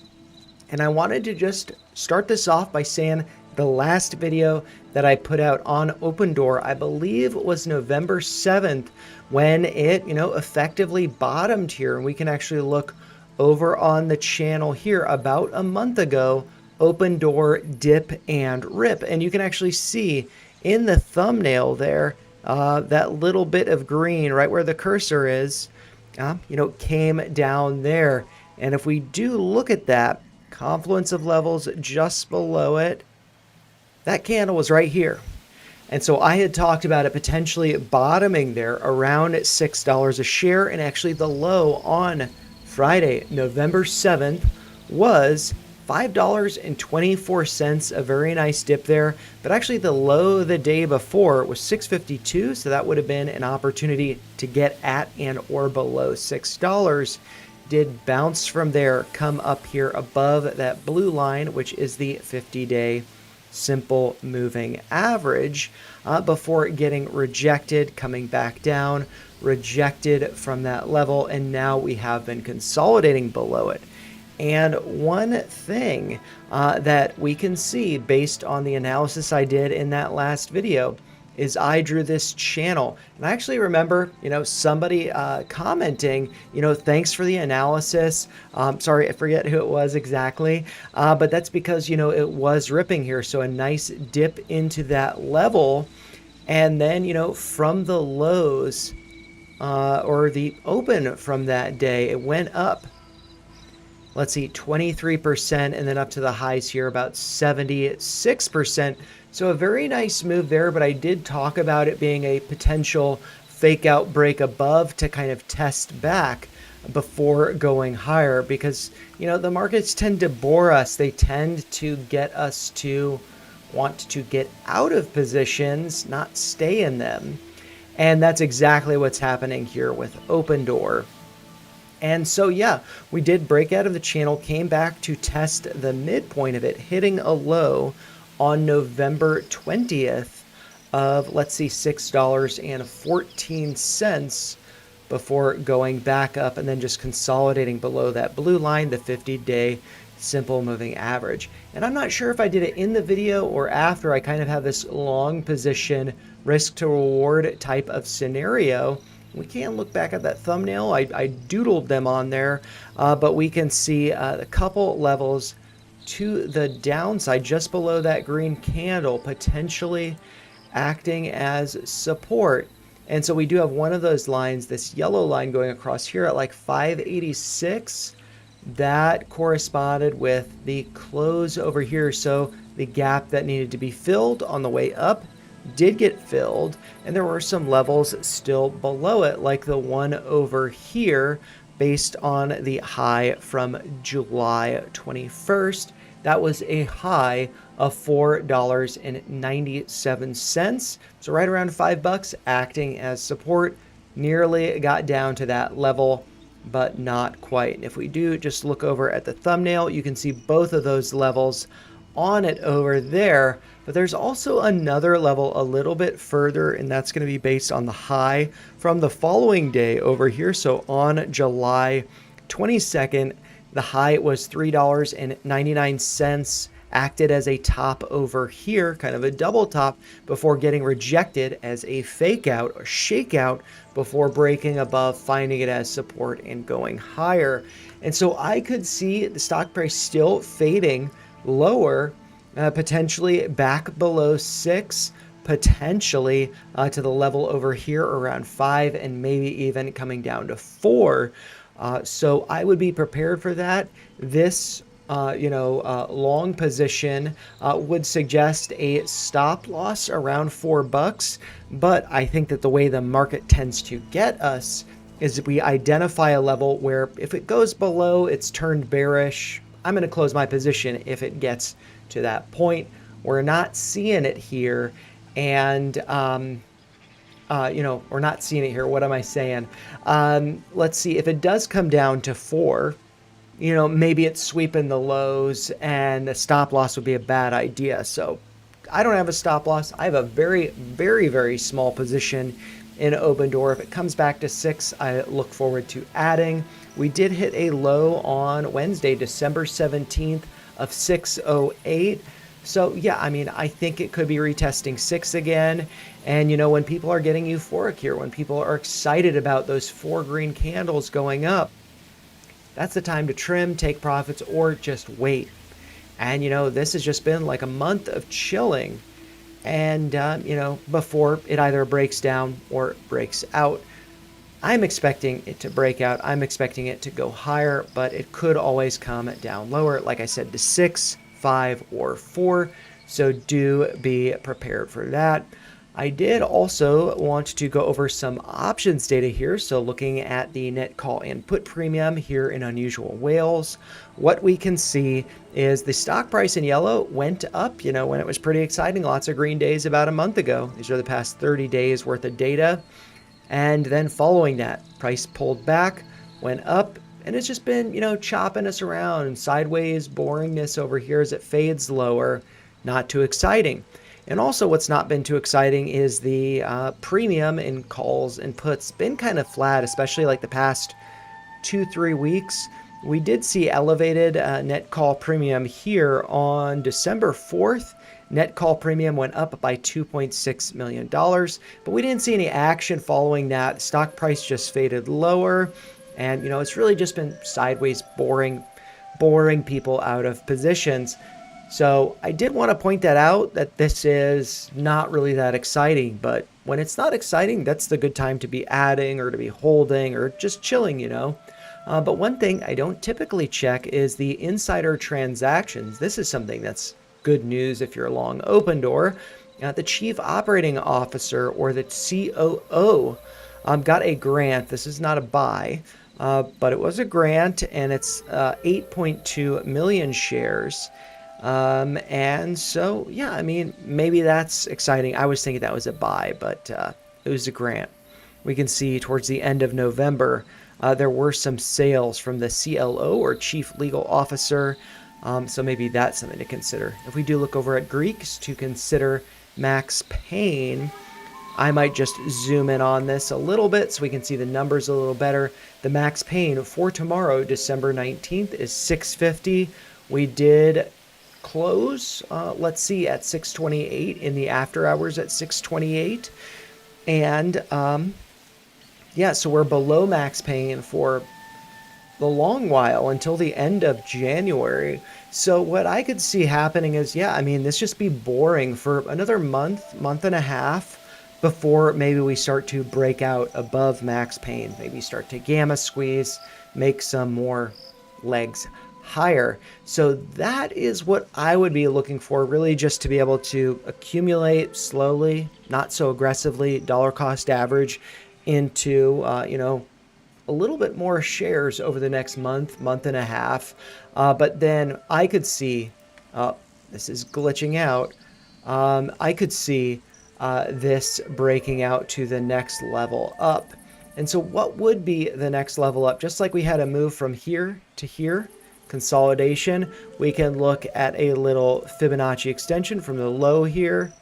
And I wanted to just start this off by saying the last video that I put out on Open Door, I believe was November 7th, when it, effectively bottomed here. And we can actually look over on the channel here about a month ago, Open Door, dip and rip. And you can actually see in the thumbnail there, that little bit of green right where the cursor is, came down there. And if we do look at that, confluence of levels just below it, that candle was right here. And so I had talked about it potentially bottoming there around $6 a share. And actually the low on Friday, November 7th, was $5.24, a very nice dip there. But actually the low the day before was $6.52, so that would have been an opportunity to get at and or below $6. Did bounce from there, come up here above that blue line, which is the 50-day simple moving average, before getting rejected, coming back down, rejected from that level, and now we have been consolidating below it. And one thing that we can see based on the analysis I did in that last video is I drew this channel. And I actually remember, somebody commenting, thanks for the analysis. Sorry, I forget who it was exactly. But that's because, it was ripping here. So a nice dip into that level. And then, from the lows or the open from that day, it went up. let's see, 23%, and then up to the highs here about 76%. So a very nice move there, but I did talk about it being a potential fake out break above to kind of test back before going higher, because, you know, the markets tend to bore us. They tend to get us to want to get out of positions, not stay in them. And that's exactly what's happening here with Open Door. And so, yeah, we did break out of the channel, came back to test the midpoint of it, hitting a low on November 20th of, let's see, $6.14 before going back up and then just consolidating below that blue line, the 50-day simple moving average. And I'm not sure if I did it in the video or after. I kind of have this long position risk to reward type of scenario. We can look back at that thumbnail. I doodled them on there, but we can see a couple levels to the downside just below that green candle, potentially acting as support. And so we do have one of those lines, this yellow line going across here at like 586. That corresponded with the close over here. So the gap that needed to be filled on the way up did get filled, and there were some levels still below it, like the one over here based on the high from July 21st. That was a high of $4.97. So right around $5, acting as support. Nearly got down to that level, but not quite. And if we do just look over at the thumbnail, you can see both of those levels on it over there. But there's also another level a little bit further, and that's going to be based on the high from the following day over here. So on July 22nd, the high was $3.99, acted as a top over here, kind of a double top, before getting rejected as a fake out or shakeout before breaking above, finding it as support and going higher. And so I could see the stock price still fading lower, potentially back below 6, potentially to the level over here around 5, and maybe even coming down to 4. So I would be prepared for that. This long position would suggest a stop loss around $4, but I think that the way the market tends to get us is we identify a level where if it goes below, it's turned bearish. I'm going to close my position if it gets to that point. We're not seeing it here, and we're not seeing it here. What am I saying? Let's see, if it does come down to 4, maybe it's sweeping the lows, and a stop loss would be a bad idea. So I don't have a stop loss. I have a very, very, very small position in Open Door. If it comes back to 6, I look forward to adding. We did hit a low on Wednesday, December 17th of 608. So yeah, I mean, I think it could be retesting 6 again. And when people are getting euphoric here, when people are excited about those 4 green candles going up, that's the time to trim, take profits, or just wait. And this has just been like a month of chilling. And before it either breaks down or breaks out. I'm expecting it to break out. I'm expecting it to go higher, but it could always come down lower, like I said, to 6, 5, or 4. So do be prepared for that. I did also want to go over some options data here. So looking at the net call and put premium here in Unusual Whales, what we can see is the stock price in yellow went up, when it was pretty exciting. Lots of green days about a month ago. These are the past 30 days worth of data. And then following that, price pulled back, went up, and it's just been, chopping us around, sideways boringness over here as it fades lower. Not too exciting. And also what's not been too exciting is the premium in calls and puts. Been kind of flat, especially like the past 2-3 weeks. We did see elevated net call premium here on December 4th. Net call premium went up by $2.6 million, but we didn't see any action following that. Stock price just faded lower, and it's really just been sideways boring people out of positions. So I did want to point that out, that this is not really that exciting, but when it's not exciting, that's the good time to be adding or to be holding or just chilling, But one thing I don't typically check is the insider transactions. This is something that's good news if you're long open door. The chief operating officer, or the COO, got a grant. This is not a buy, but it was a grant, and it's 8.2 million shares. And so, yeah, I mean, maybe that's exciting. I was thinking that was a buy, but it was a grant. We can see towards the end of November, there were some sales from the CLO, or Chief Legal Officer. So maybe that's something to consider. If we do look over at Greeks to consider Max Payne, I might just zoom in on this a little bit so we can see the numbers a little better. The Max Payne for tomorrow, December 19th, is 650. We did close, let's see, at 628 in the after hours at 628. And yeah, so we're below Max Payne for the long while until the end of January. So what I could see happening is, yeah, I mean, this just be boring for another month, month and a half before maybe we start to break out above Max Payne. Maybe start to gamma squeeze, make some more legs higher. So that is what I would be looking for, really, just to be able to accumulate slowly, not so aggressively, dollar cost average into, you know, a little bit more shares over the next month, month and a half. But then I could see, this is glitching out, I could see this breaking out to the next level up. And so what would be the next level up? Just like we had a move from here to here, consolidation, we can look at a little Fibonacci extension from the low here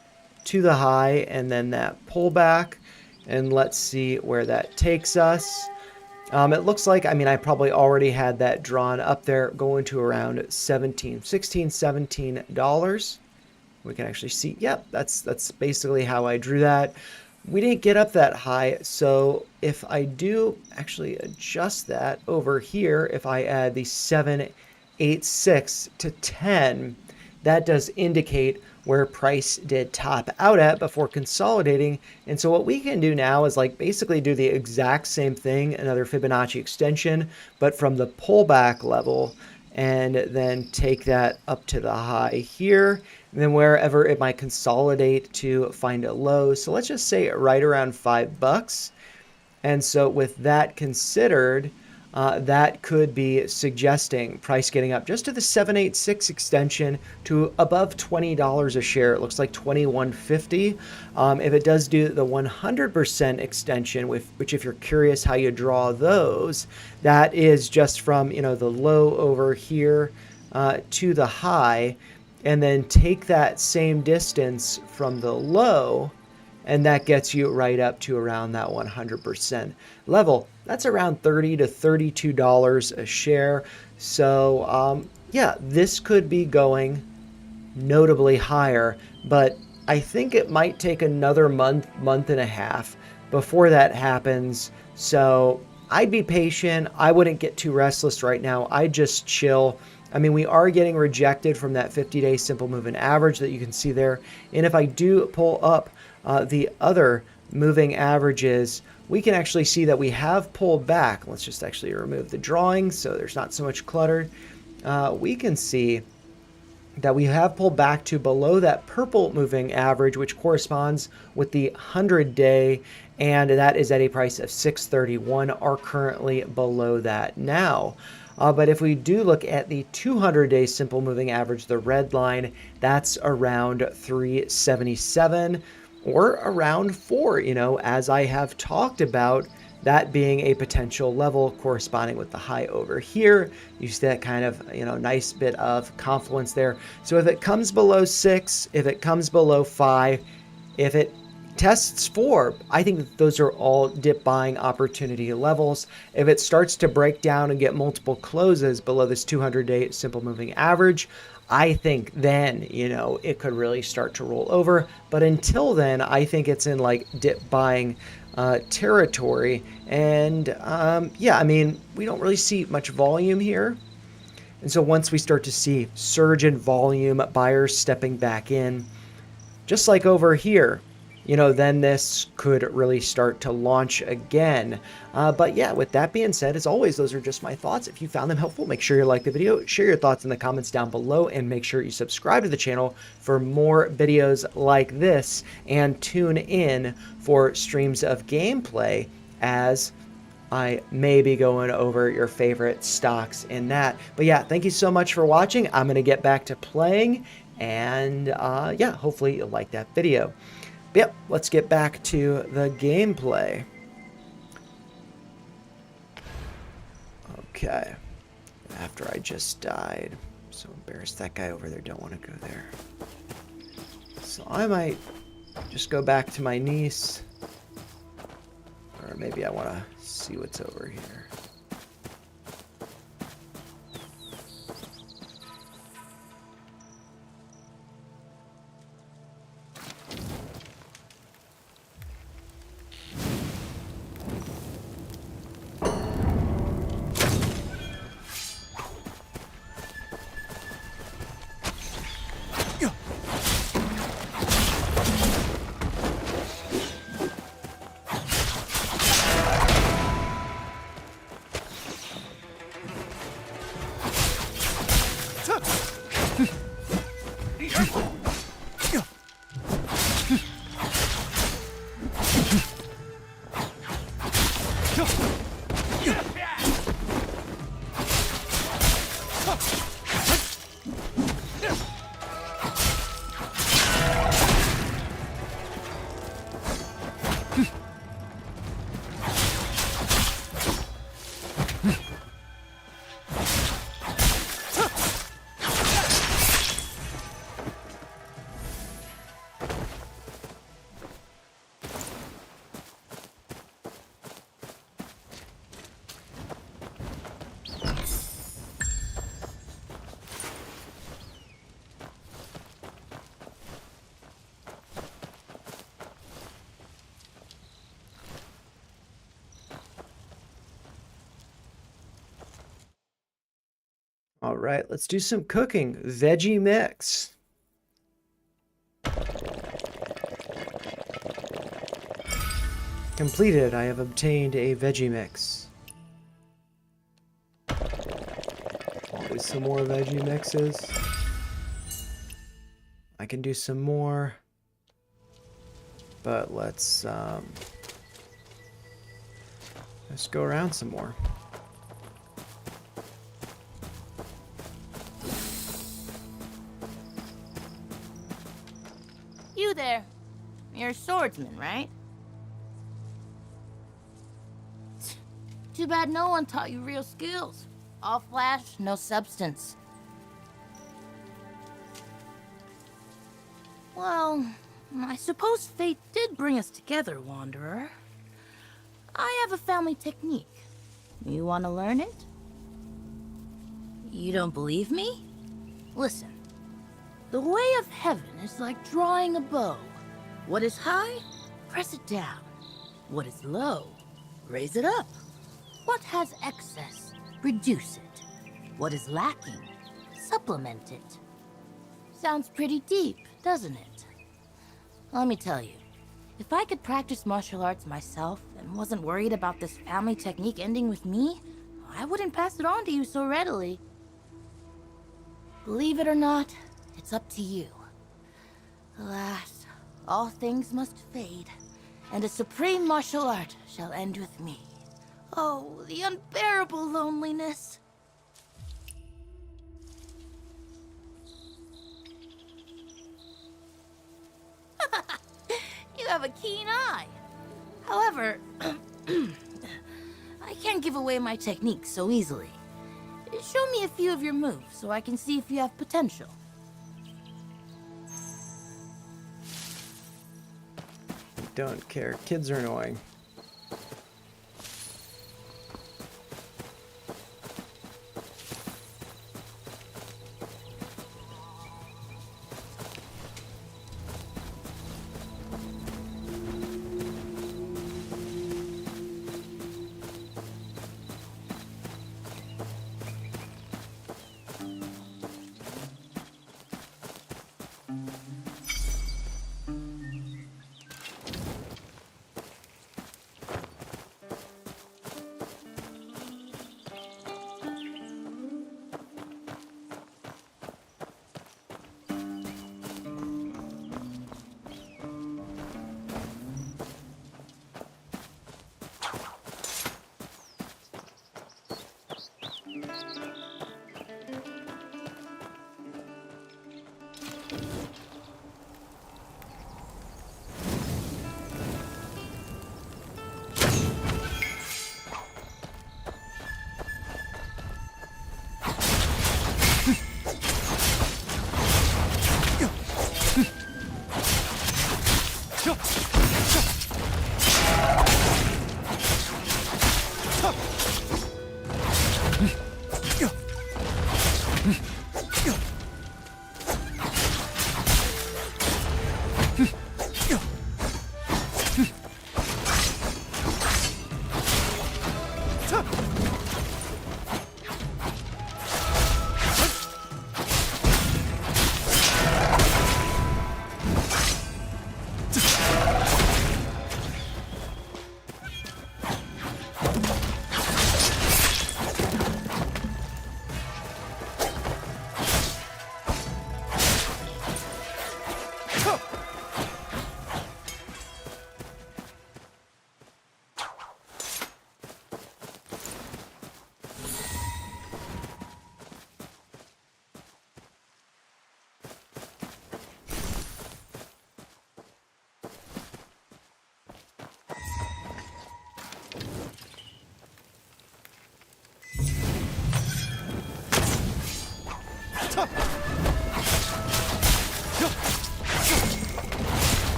to the high, and then that pullback. And let's see where that takes us. It looks like, I mean, I probably already had that drawn up there, going to around $17. We can actually see, yep, that's basically how I drew that. We didn't get up that high, so if I do actually adjust that over here, if I add the 786 to 10, that does indicate where price did top out at before consolidating. And so what we can do now is like basically do the exact same thing, another Fibonacci extension, but from the pullback level, and then take that up to the high here, and then wherever it might consolidate to find a low. So let's just say right around $5. And so with that considered, that could be suggesting price getting up just to the 786 extension to above $20 a share. It looks like $21.50. If it does do the 100% extension, which if you're curious how you draw those, that is just from, you know, the low over here to the high, and then take that same distance from the low, and that gets you right up to around that 100% level. That's around $30 to $32 a share. So yeah, this could be going notably higher, but I think it might take another month, month and a half before that happens. So I'd be patient. I wouldn't get too restless right now. I'd just chill. I mean, we are getting rejected from that 50-day simple moving average that you can see there. And if I do pull up the other moving averages, we can actually see that we have pulled back. Let's just actually remove the drawing so there's not so much clutter. We can see that we have pulled back to below that purple moving average, which corresponds with the 100-day, and that is at a price of $631, are currently below that now. But if we do look at the 200-day simple moving average, the red line, that's around 377 or around 4, you know, as I have talked about, that being a potential level corresponding with the high over here. You see that kind of, you know, nice bit of confluence there. So if it comes below 6, if it comes below 5, if it tests 4, I think that those are all dip buying opportunity levels. If it starts to break down and get multiple closes below this 200-day simple moving average, I think then, you know, it could really start to roll over. But until then, I think it's in like dip buying territory. And yeah, I mean, we don't really see much volume here. And so once we start to see surge in volume, buyers stepping back in, just like over here, then this could really start to launch again. But yeah, with that being said, as always, those are just my thoughts. If you found them helpful, make sure you like the video, share your thoughts in the comments down below, and make sure you subscribe to the channel for more videos like this, and tune in for streams of gameplay as I may be going over your favorite stocks in that. But yeah, thank you so much for watching. I'm going to get back to playing, and yeah, hopefully you'll like that video. But yep, let's get back to the gameplay. Okay, after I just died. I'm so embarrassed. That guy over there, don't want to go there. So I might just go back to my niece. Or maybe I want to see what's over here. All right, let's do some cooking. Veggie mix. Completed. I have obtained a veggie mix. Always some more veggie mixes. I can do some more. But let's go around some more. You there. You're a swordsman, right? Too bad no one taught you real skills. All flash, no substance. Well, I suppose fate did bring us together, Wanderer. I have a family technique. You want to learn it? You don't believe me? Listen. The way of heaven is like drawing a bow. What is high, press it down. What is low, raise it up. What has excess, reduce it. What is lacking, supplement it. Sounds pretty deep, doesn't it? Let me tell you, if I could practice martial arts myself and wasn't worried about this family technique ending with me, I wouldn't pass it on to you so readily. Believe it or not, it's up to you. Alas, all things must fade, and a supreme martial art shall end with me. Oh, the unbearable loneliness. You have a keen eye. However, I can't give away my technique so easily. Show me a few of your moves so I can see if you have potential. Don't care. Kids are annoying.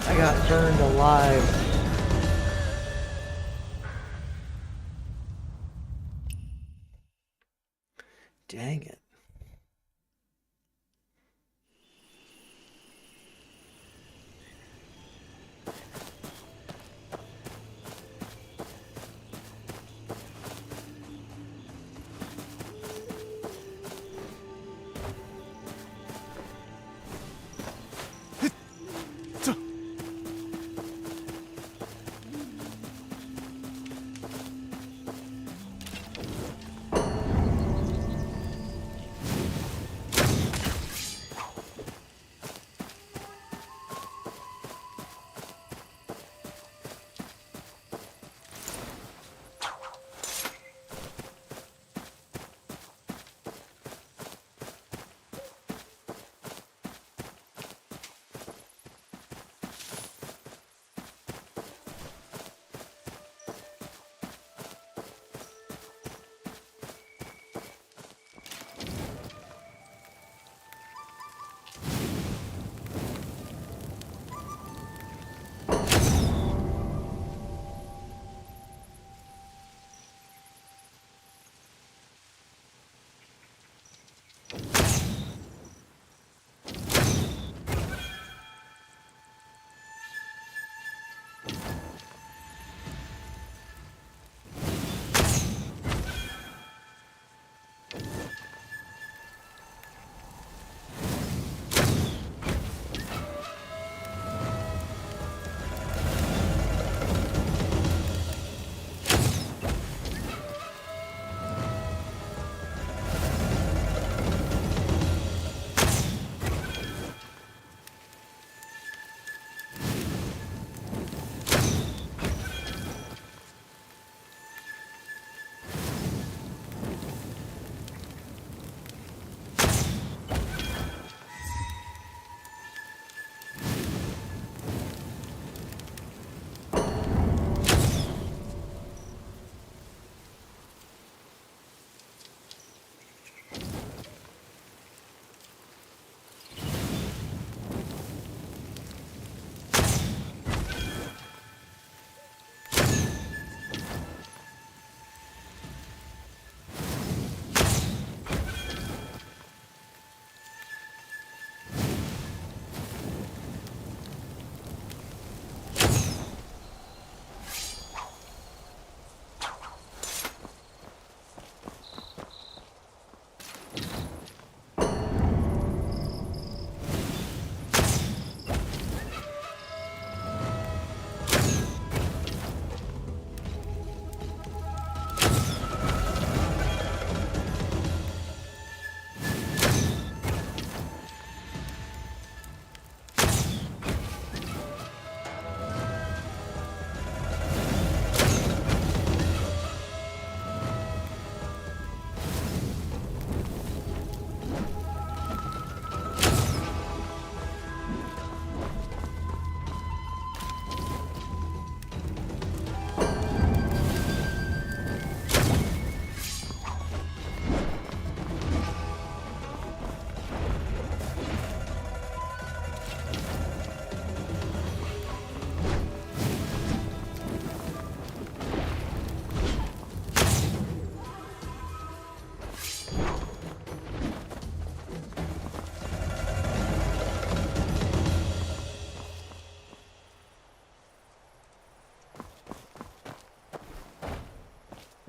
I got burned alive. Dang it.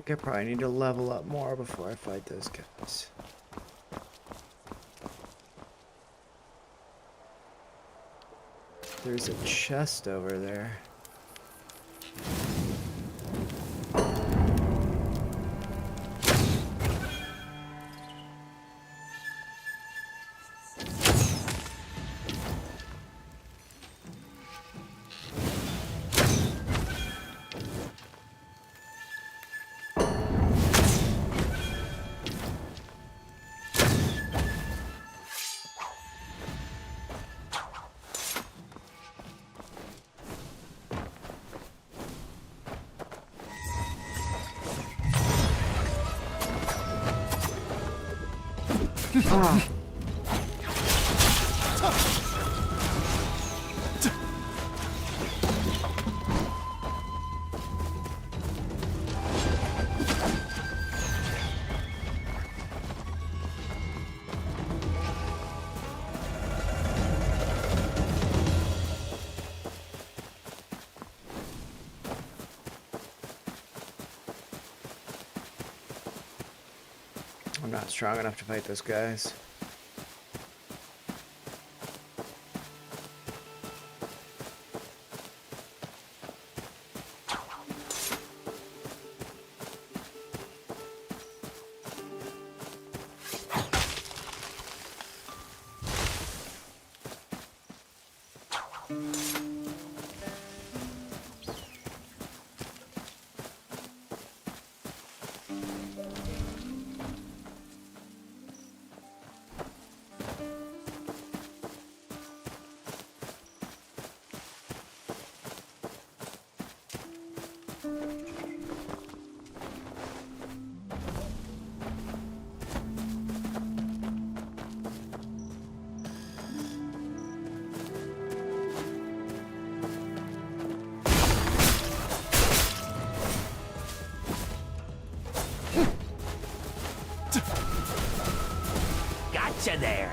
think I probably need to level up more before I fight those guys. There's a chest over there. I'm not strong enough to fight those guys. Gotcha there.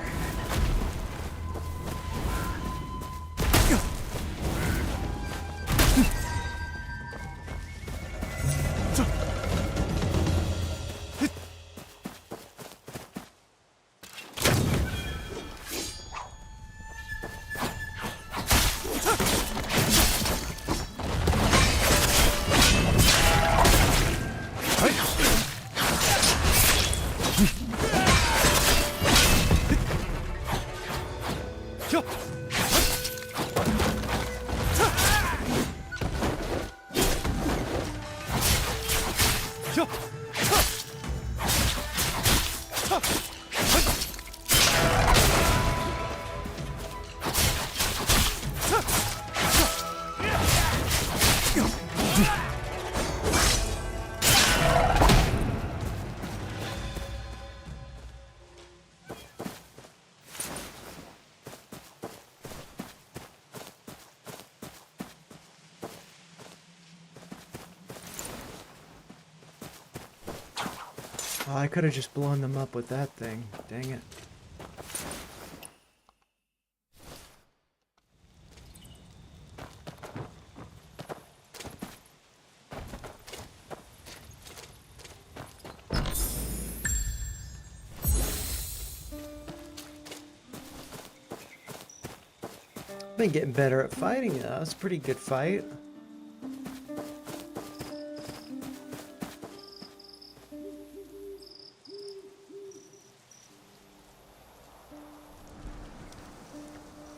Oh, I could have just blown them up with that thing. Dang it. Been getting better at fighting though. It's a pretty good fight.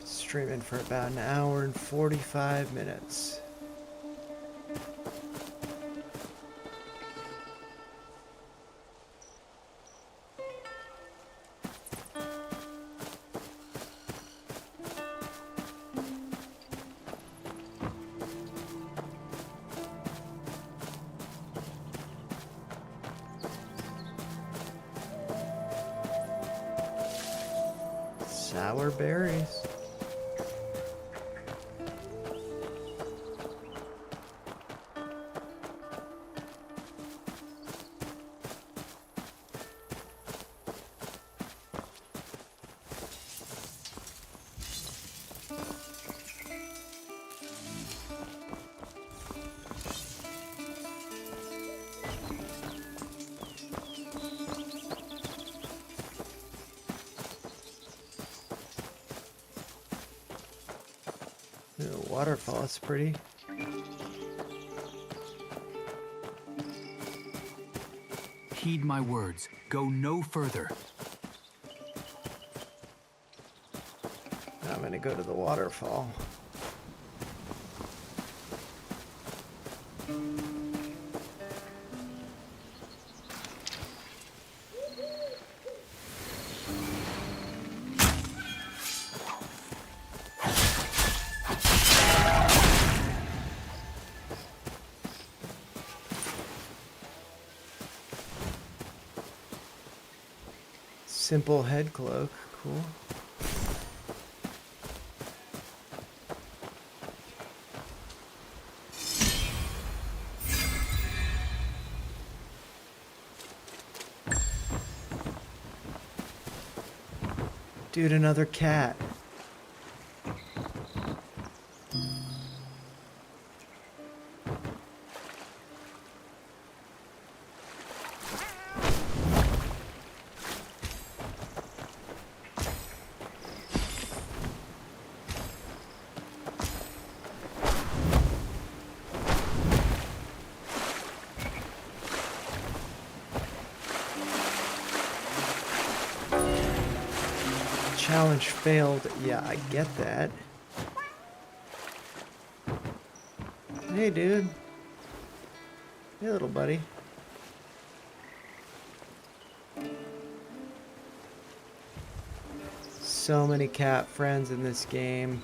Streaming for about an hour and 45 minutes. Sour berries. waterfall. It's pretty. Heed my words. Go no further. I'm gonna go to the waterfall. Simple head cloak, cool. Dude, another cat. Challenge failed. Yeah, I get that. Hey, dude. Hey, little buddy. So many cat friends in this game.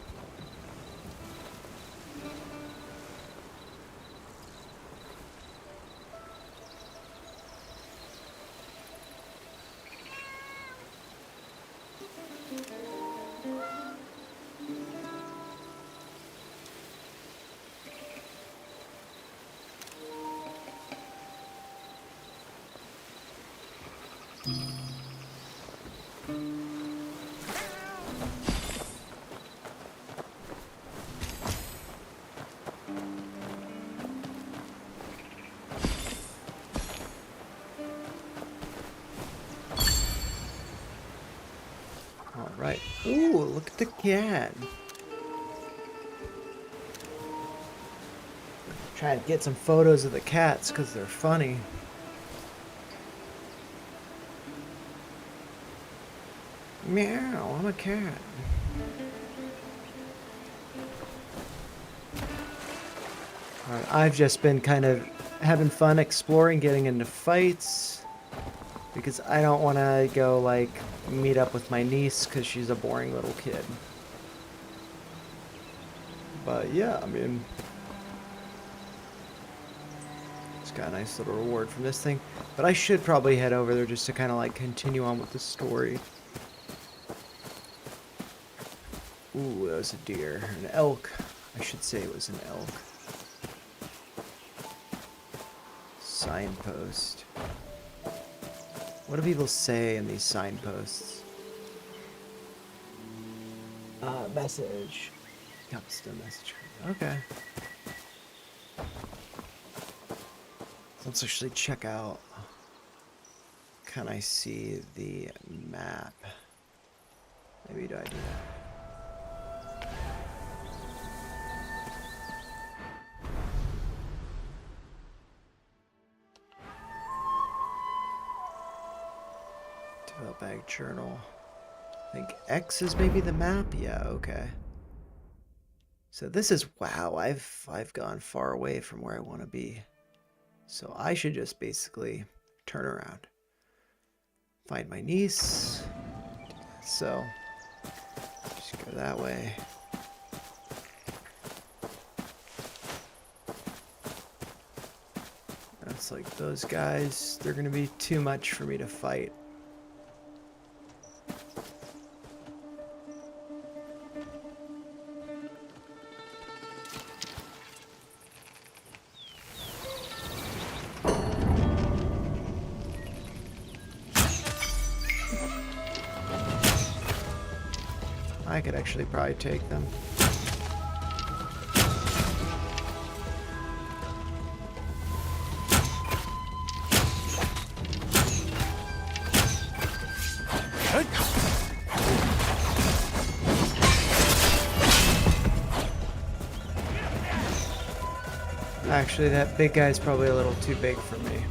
All right. Ooh, look at the cat. Trying to get some photos of the cats because they're funny. Meow, I'm a cat. Alright, I've just been kind of having fun exploring, getting into fights. Because I don't want to go, like, meet up with my niece because she's a boring little kid. But yeah, I mean, it's got a nice little reward from this thing. But I should probably head over there just to kind of, like, continue on with the story. Ooh, that was a deer. An elk. I should say it was an elk. Signpost. What do people say in these signposts? Message. Custom message. Okay. Let's actually check out. Can I see the map? Maybe do I do that? Develop bag journal. I think X is maybe the map. Yeah, okay. So this is, wow, I've gone far away from where I want to be. So I should just basically turn around. Find my niece. So just go that way. That's like those guys, they're gonna be too much for me to fight. I could actually probably take them. Actually, that big guy's probably a little too big for me.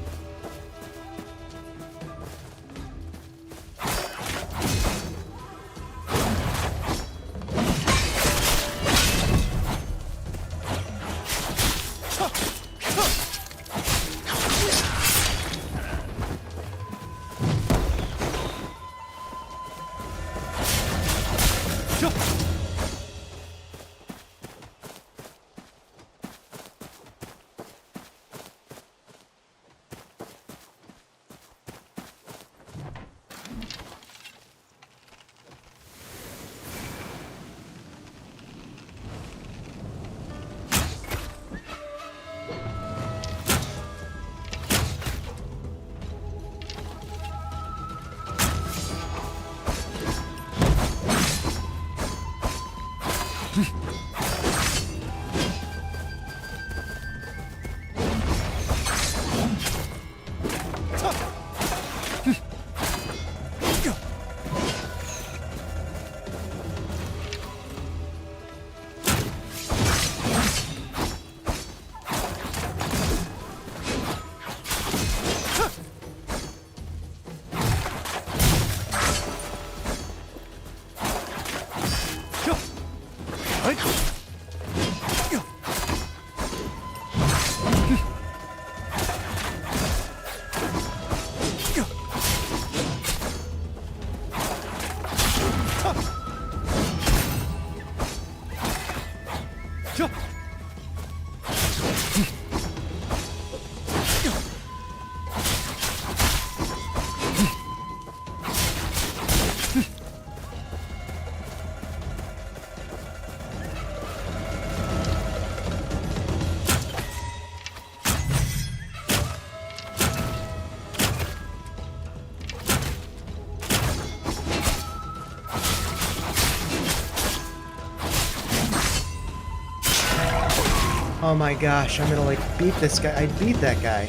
Oh my gosh, I'm gonna like beat this guy. I beat that guy.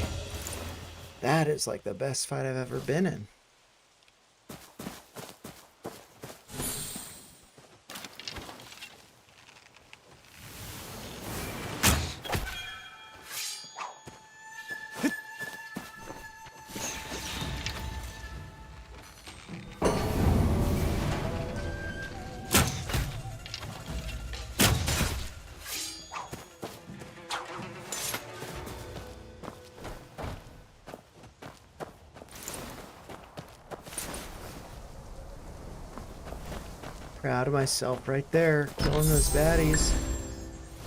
That is like the best fight I've ever been in. Proud of myself right there, killing those baddies.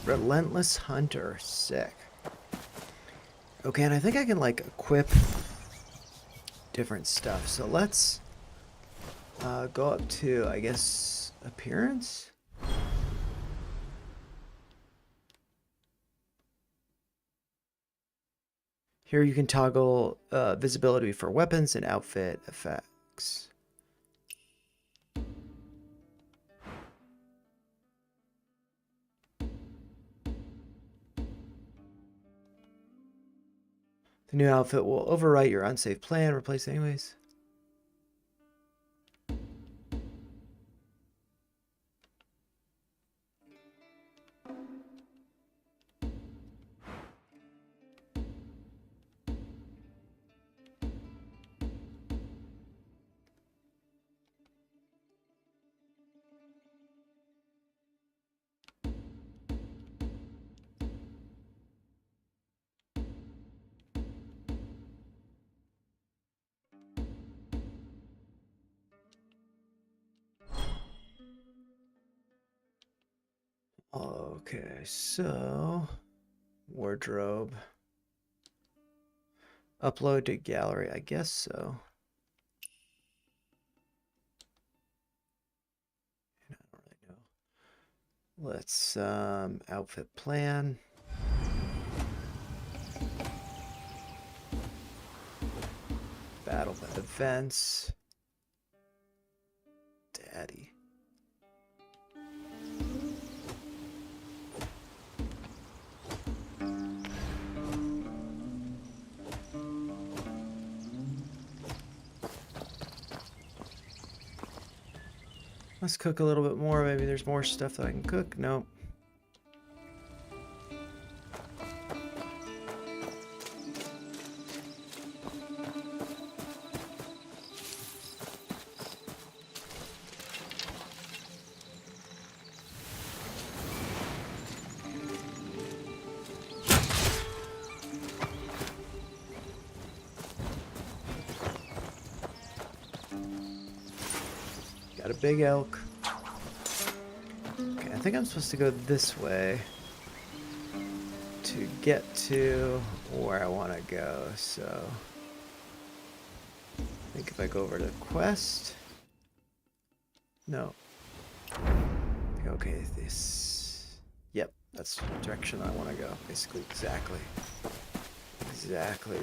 Relentless Hunter, sick. Okay, and I think I can like equip different stuff. So let's go up to, I guess, appearance. Here you can toggle visibility for weapons and outfit effects. The new outfit will overwrite your unsafe plan, replace anyways. Okay, so wardrobe. Upload to gallery, I guess so. I don't really know. Let's outfit plan. Battle events. Daddy. Let's cook a little bit more. Maybe there's more stuff that I can cook. Nope. Got a big elk. Okay, I think I'm supposed to go this way to get to where I want to go, so I think if I go over to quest, no, okay, this, yep, that's the direction I want to go, basically exactly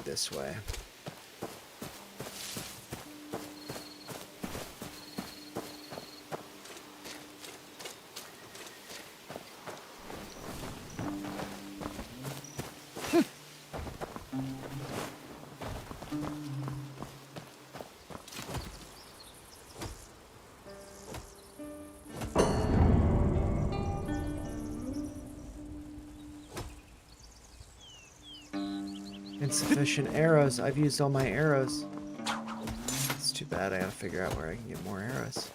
this way. Insufficient arrows. I've used all my arrows. It's too bad. I gotta figure out where I can get more arrows.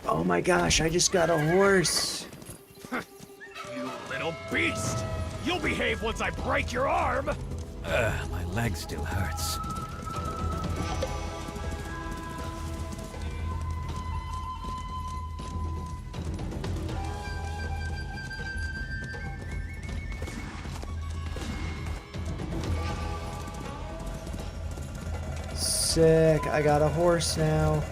Oh my gosh, I just got a horse. You little beast! You'll behave once I break your arm! My leg still hurts. Sick, I got a horse now.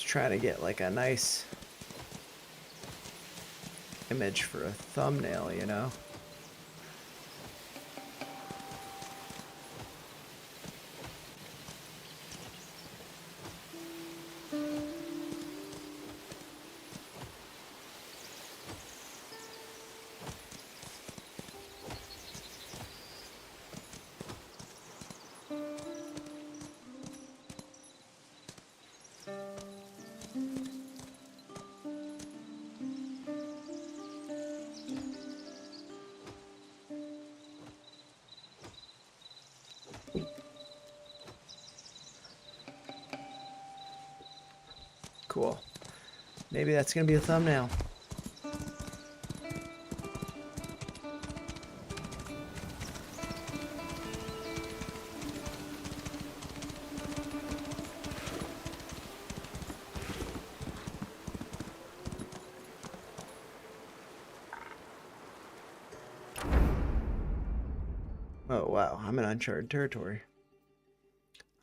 Trying to get like a nice image for a thumbnail, you know? Cool. Maybe that's gonna be a thumbnail. Oh wow, I'm in uncharted territory.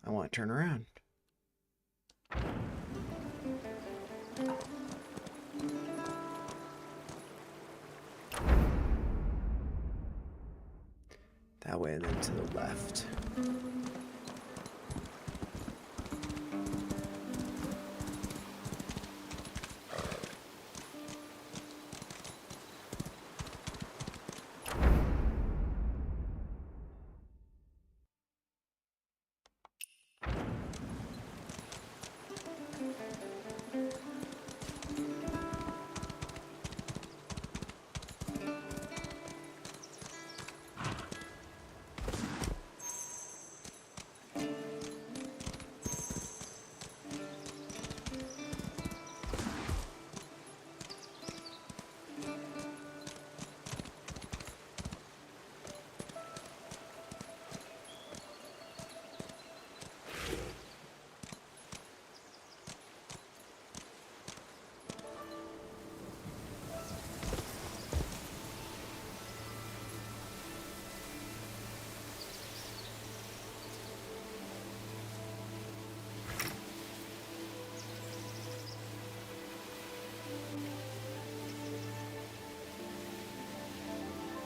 I want to turn around. That way and then to the left.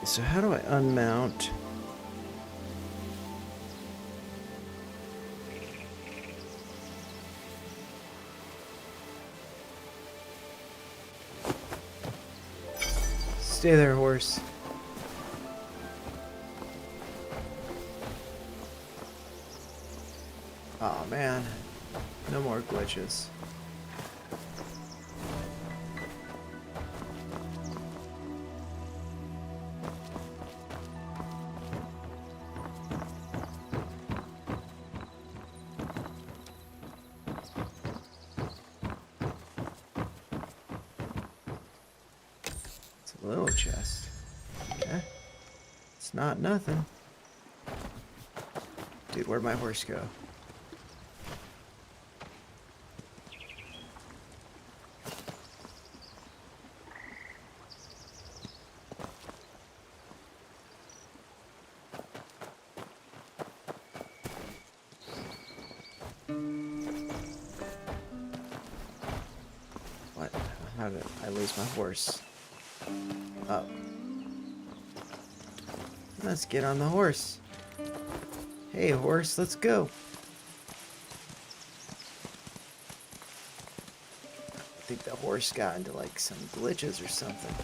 So how do I unmount? Stay there, horse. man. No more glitches. It's a little chest. Okay. It's not nothing. Dude, where'd my horse go? What? How did I lose my horse? Oh. Let's get on the horse. Hey, horse, let's go. I think the horse got into like some glitches or something.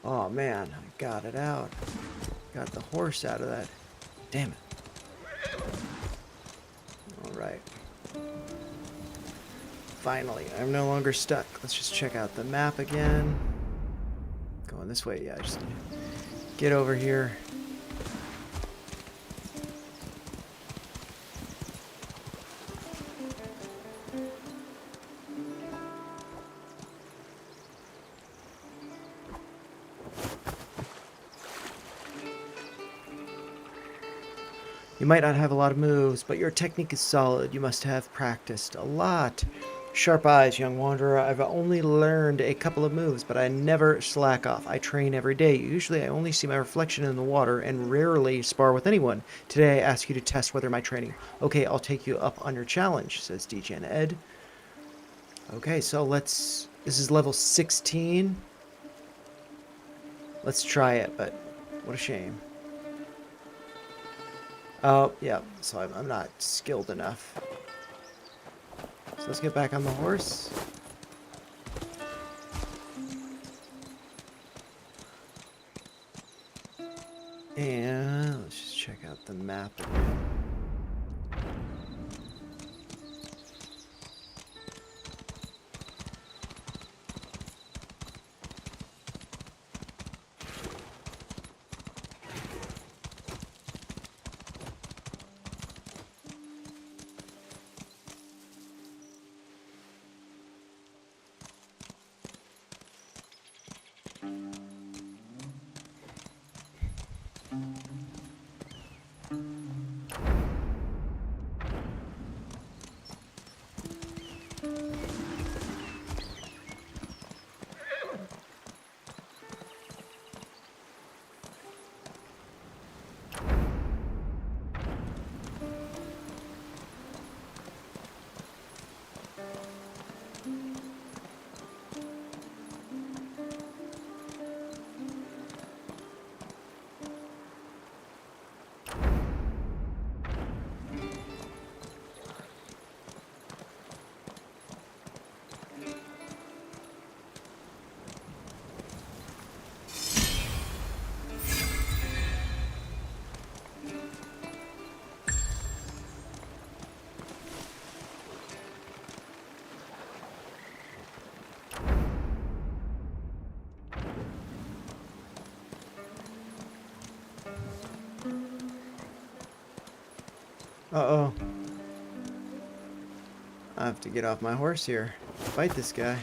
Oh man, I got it out. Got the horse out of that. Damn it. Alright. Finally, I'm no longer stuck. Let's just check out the map again. Going this way, yeah, just get over here. You might not have a lot of moves, but your technique is solid. You must have practiced a lot. Sharp eyes, young wanderer. I've only learned a couple of moves, but I never slack off. I train every day. Usually I only see my reflection in the water and rarely spar with anyone. Today I ask you to test whether my training. Okay, I'll take you up on your challenge, says DJ Ed. Okay, so let's... This is level 16. Let's try it, but what a shame. Oh, yeah, so I'm not skilled enough. So let's get back on the horse. And let's just check out the map again. Uh-oh. I have to get off my horse here. Fight this guy.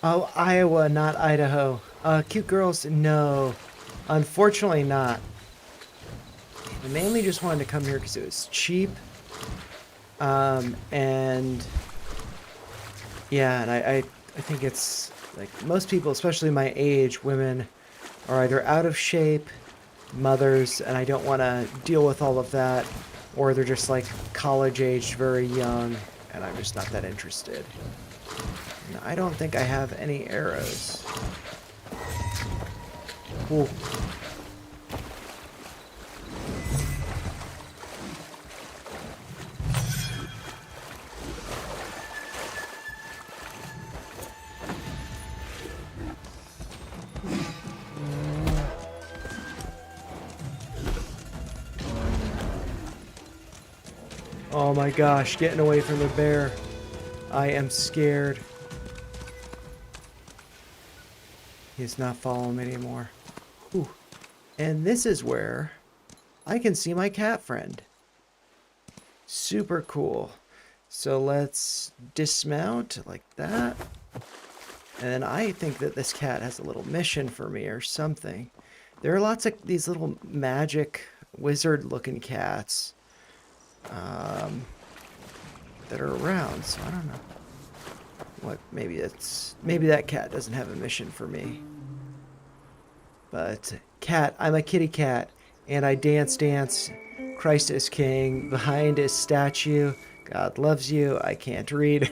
Oh, Iowa, not Idaho. Cute girls? No. Unfortunately not. I mainly just wanted to come here because it was cheap. And yeah, and I think it's like most people, especially my age, women are either out of shape, mothers, and I don't want to deal with all of that, or they're just like college aged, very young, and I'm just not that interested. And I don't think I have any arrows. Cool. Oh my gosh, getting away from the bear. I am scared. He's not following me anymore. Ooh. And this is where I can see my cat friend. Super cool. So let's dismount like that. And then I think that this cat has a little mission for me or something. There are lots of these little magic wizard looking cats that are around, so I don't know. What, maybe that cat doesn't have a mission for me. But cat, I'm a kitty cat, and I dance, Christ is king, behind his statue, God loves you, I can't read.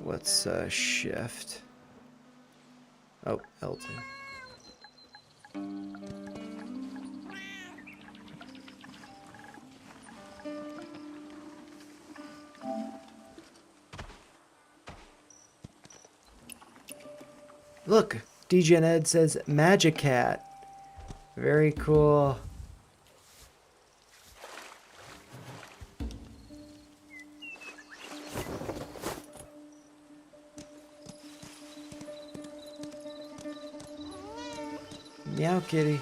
What's shift? Oh, L2. Look, DJ and Ed says Magic Cat. Very cool. Meow kitty.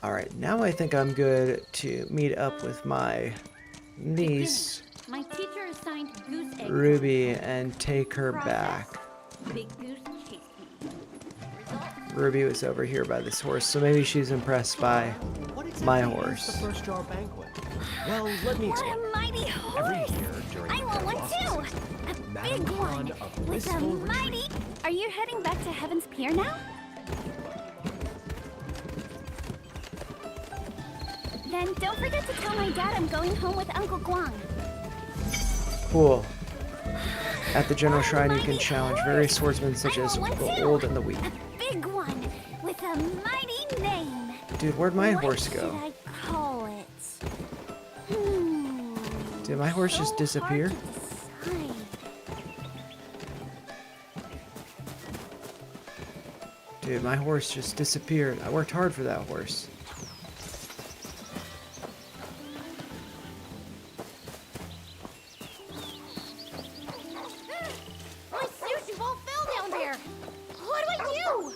Alright, now I think I'm good to meet up with my niece, My teacher assigned goose egg. Ruby, and take her back. Big goose chased me. Ruby was over here by this horse, so maybe she's impressed by What my exactly is horse. the first jar banquet? Well, let me What explain. a mighty Every horse! year during I the want one Blossom too! season, A Madame big Han one! of With a Blissful mighty... Retreat. Are you heading back to Heaven's Pier now? Then don't forget to tell my dad I'm going home with Uncle Guang. Cool. At the General Shrine, you can Mighty challenge horse! various swordsmen such I as want one the too! old and the weak. A big one with a mighty name. Dude, where'd my horse What go? should I call it? Did my horse just So disappear? hard to decide. Dude, my horse just disappeared. I worked hard for that horse. My sushi ball fell down there. What do I do?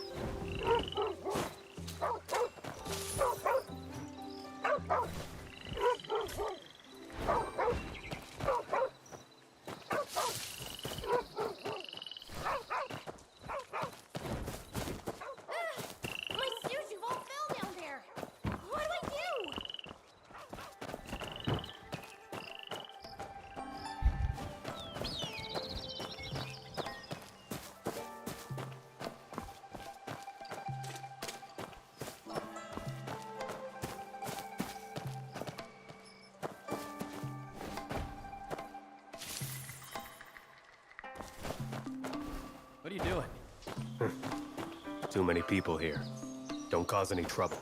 are you doing? Too many people here. Don't cause any trouble.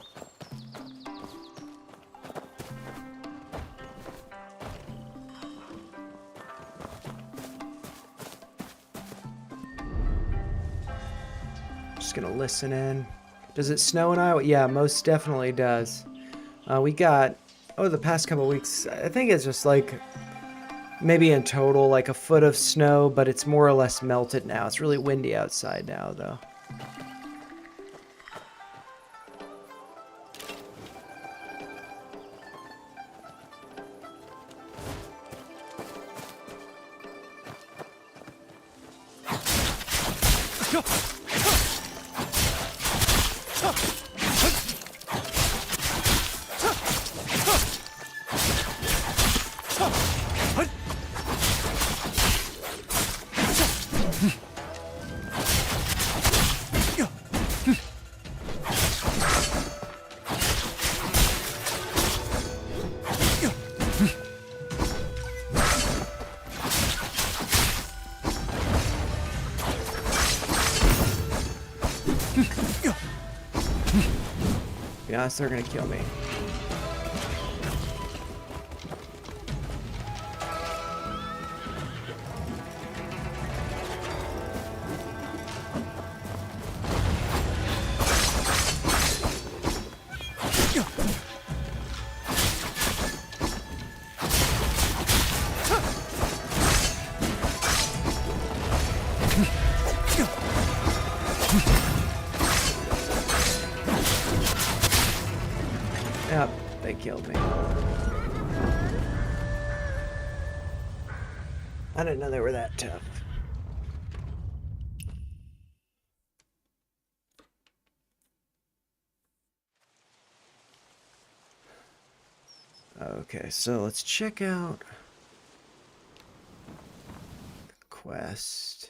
Just gonna listen in. Does it snow in Iowa? Yeah, most definitely does. We got, the past couple weeks, I think it's just like, maybe in total, like a foot of snow, but it's more or less melted now. It's really windy outside now, though. Be honest, they're gonna kill me. Yep, they killed me. I didn't know they were that tough. Okay, so let's check out the quest.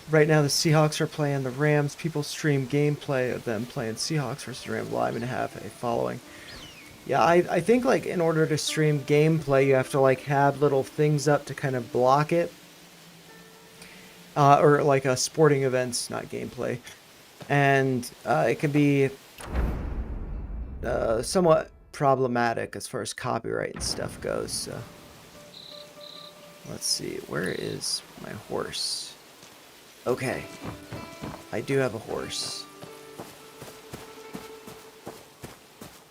Right now the Seahawks are playing the Rams. People stream gameplay of them playing Seahawks versus Rams live and have a following. Yeah, I think like in order to stream gameplay you have to like have little things up to kind of block it. Or like sporting events, not gameplay. And it can be somewhat problematic as far as copyright and stuff goes. So let's see, where is my horse? Okay, I do have a horse.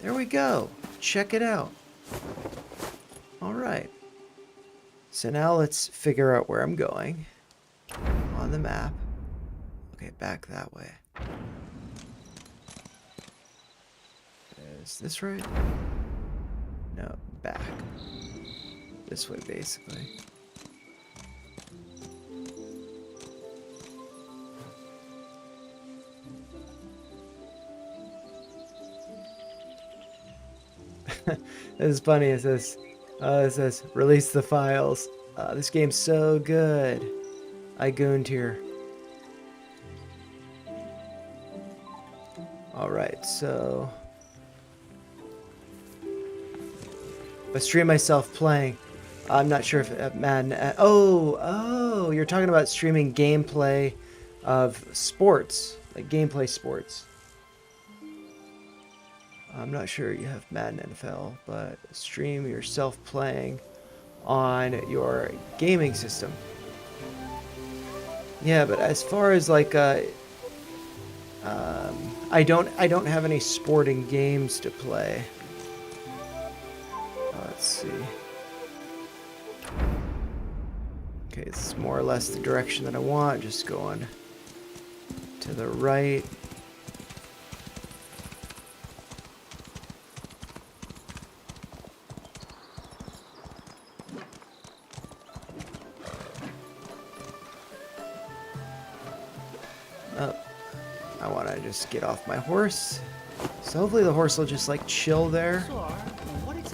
There we go. Check it out. All right. So now let's figure out where I'm going on the map. Okay, back that way. Is this right? No, back. This way, basically. It's funny. It says release the files. This game's so good. I gooned here. All right, so I stream myself playing. I'm not sure if Madden. Oh, you're talking about streaming gameplay of sports, like gameplay sports. I'm not sure you have Madden NFL, but stream yourself playing on your gaming system. Yeah, but as far as like I don't have any sporting games to play. Let's see. Okay, this is more or less the direction that I want. Just going to the right. I want to just get off my horse. So hopefully the horse will just like chill there.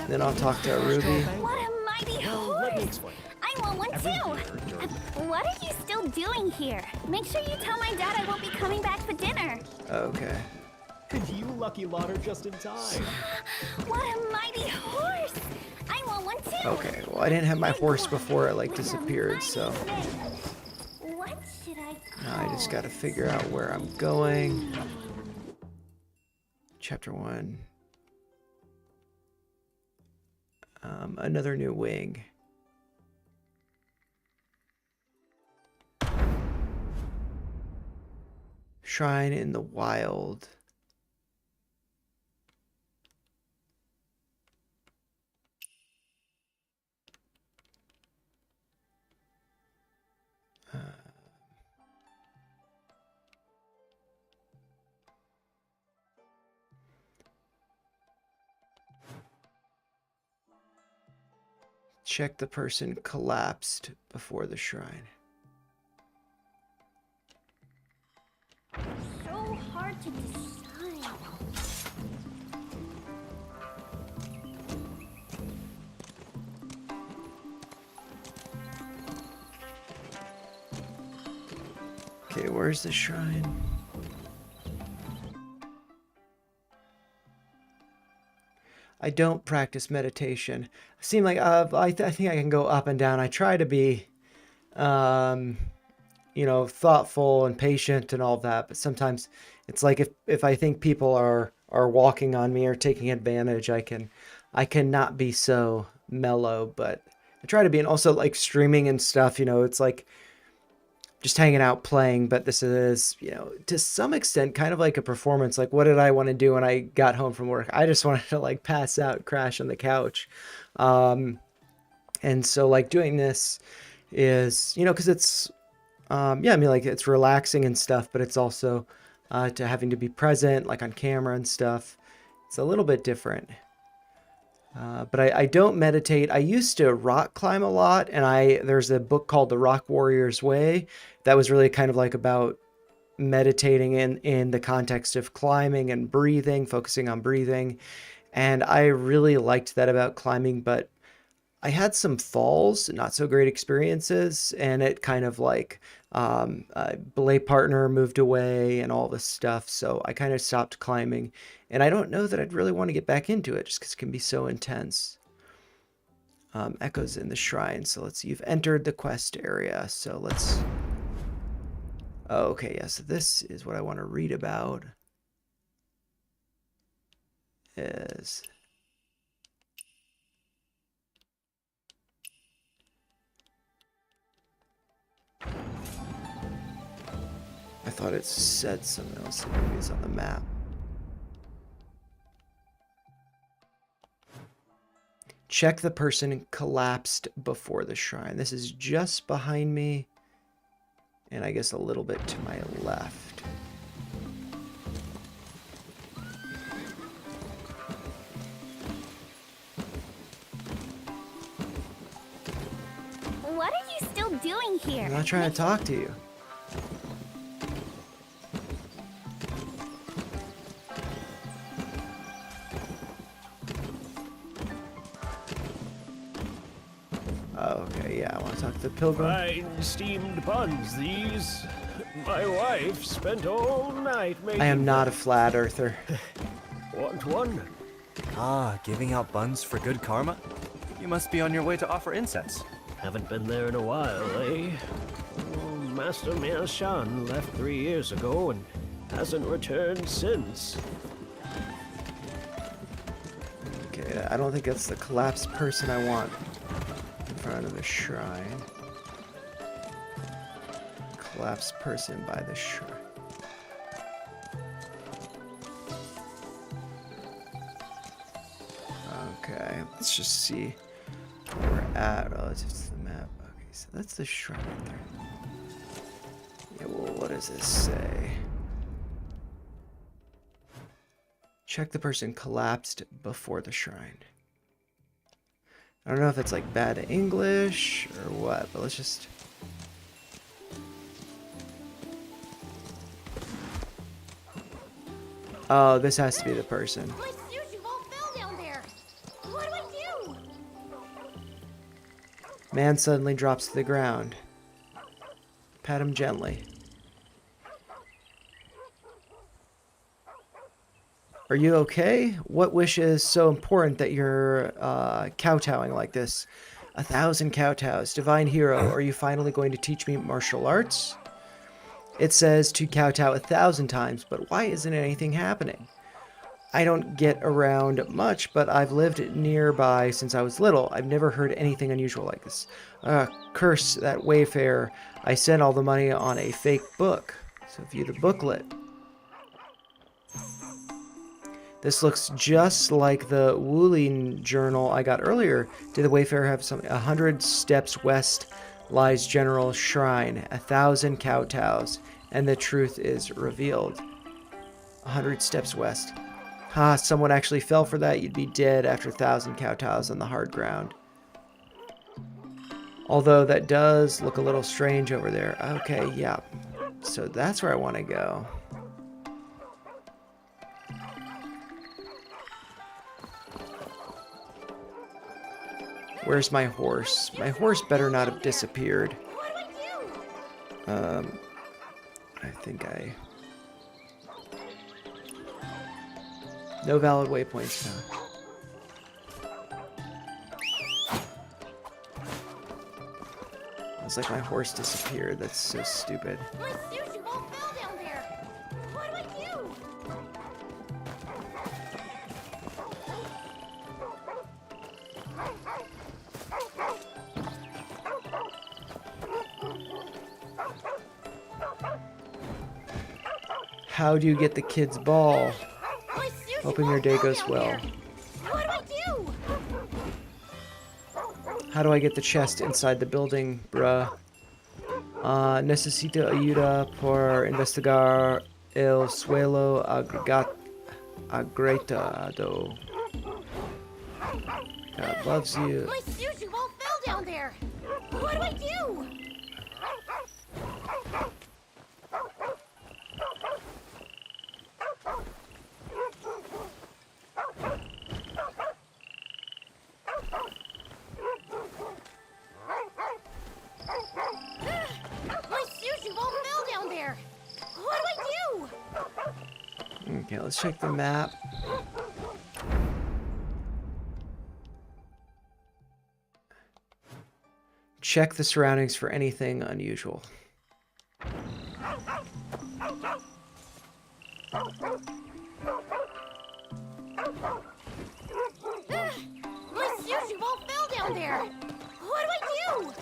Then I'll talk to Ruby. What a mighty horse! I want one too! What are you still doing here? Make sure you tell my dad I won't be coming back for dinner. Okay. And you lucky lot are just in time. What a mighty horse! I want one too. Okay, well, I didn't have my horse before it, like, disappeared, so... What should I Now call I just gotta figure out where I'm going. Chapter 1. Another new wing. Shrine in the Wild. Check the person collapsed before the shrine. So hard to decide. Okay, where's the shrine? I don't practice meditation. I seem like I think I can go up and down. I try to be, you know, thoughtful and patient and all that. But sometimes it's like if I think people are walking on me or taking advantage, I cannot be so mellow. But I try to be, and also like streaming and stuff. You know, it's like just hanging out playing, but this is, you know, to some extent kind of like a performance. Like, what did I want to do when I got home from work? I just wanted to like pass out, crash on the couch. And so like doing this is, you know, because it's yeah, I mean, like, it's relaxing and stuff, but it's also to having to be present, like on camera and stuff. It's a little bit different. But I don't meditate. I used to rock climb a lot, and there's a book called The Rock Warrior's Way that was really kind of like about meditating in the context of climbing and breathing, focusing on breathing. And I really liked that about climbing, but I had some falls, not so great experiences, and it kind of like a belay partner moved away and all this stuff, so I kind of stopped climbing. And I don't know that I'd really want to get back into it just because it can be so intense. Echoes in the shrine. So let's see. You've entered the quest area. So let's... Oh, okay, yeah. So this is what I want to read about. Is... I thought it said something else. Maybe it's on the map. Check the person collapsed before the shrine. This is just behind me, and I guess a little bit to my left. What are you still doing here? I'm not trying to talk to you. Okay, yeah, I want to talk to the pilgrim. Fine steamed buns, these. My wife spent all night making... I am not a flat earther. Want one? Ah, giving out buns for good karma? You must be on your way to offer incense. Haven't been there in a while, eh? Oh, Master Miao Shan left 3 years ago and hasn't returned since. Okay, I don't think that's the collapsed person I want in front of the shrine. Collapsed person by the shrine. Okay, let's just see where we're at. Oh, it's just the map. Okay, so that's the shrine right there. Yeah, well, what does this say? Check the person collapsed before the shrine. I don't know if it's like bad English or what, but let's just... Oh, this has to be the person. My sushi all fell down there. What do I do? Man suddenly drops to the ground. Pat him gently. Are you okay? What wish is so important that you're kowtowing like this? 1,000 kowtows. Divine hero, are you finally going to teach me martial arts? It says to kowtow 1,000 times, but why isn't anything happening? I don't get around much, but I've lived nearby since I was little. I've never heard anything unusual like this. Curse that wayfarer. I sent all the money on a fake book. So view the booklet. This looks just like the Wooling journal I got earlier. Did the wayfarer have something? 100 steps west lies General Shrine. 1,000 kowtows. And the truth is revealed. 100 steps west. Ha, someone actually fell for that. You'd be dead after 1,000 kowtows on the hard ground. Although that does look a little strange over there. Okay, yeah. So that's where I want to go. Where's my horse? My horse better not have disappeared. I think I... No valid waypoints found. It's like my horse disappeared. That's so stupid. My sushi won't fall down there. What do I do? How do you get the kid's ball? My sushi Hoping your won't day fall goes down well. there. What do I do? How do I get the chest inside the building, bruh? Necesito ayuda por investigar el suelo agrietado. God loves you. My sushi won't fall down there. What do I do? My sushi won't fall down there. What do I do? Okay, let's check the map. Check the surroundings for anything unusual. My sushi won't fall down there. What do I do?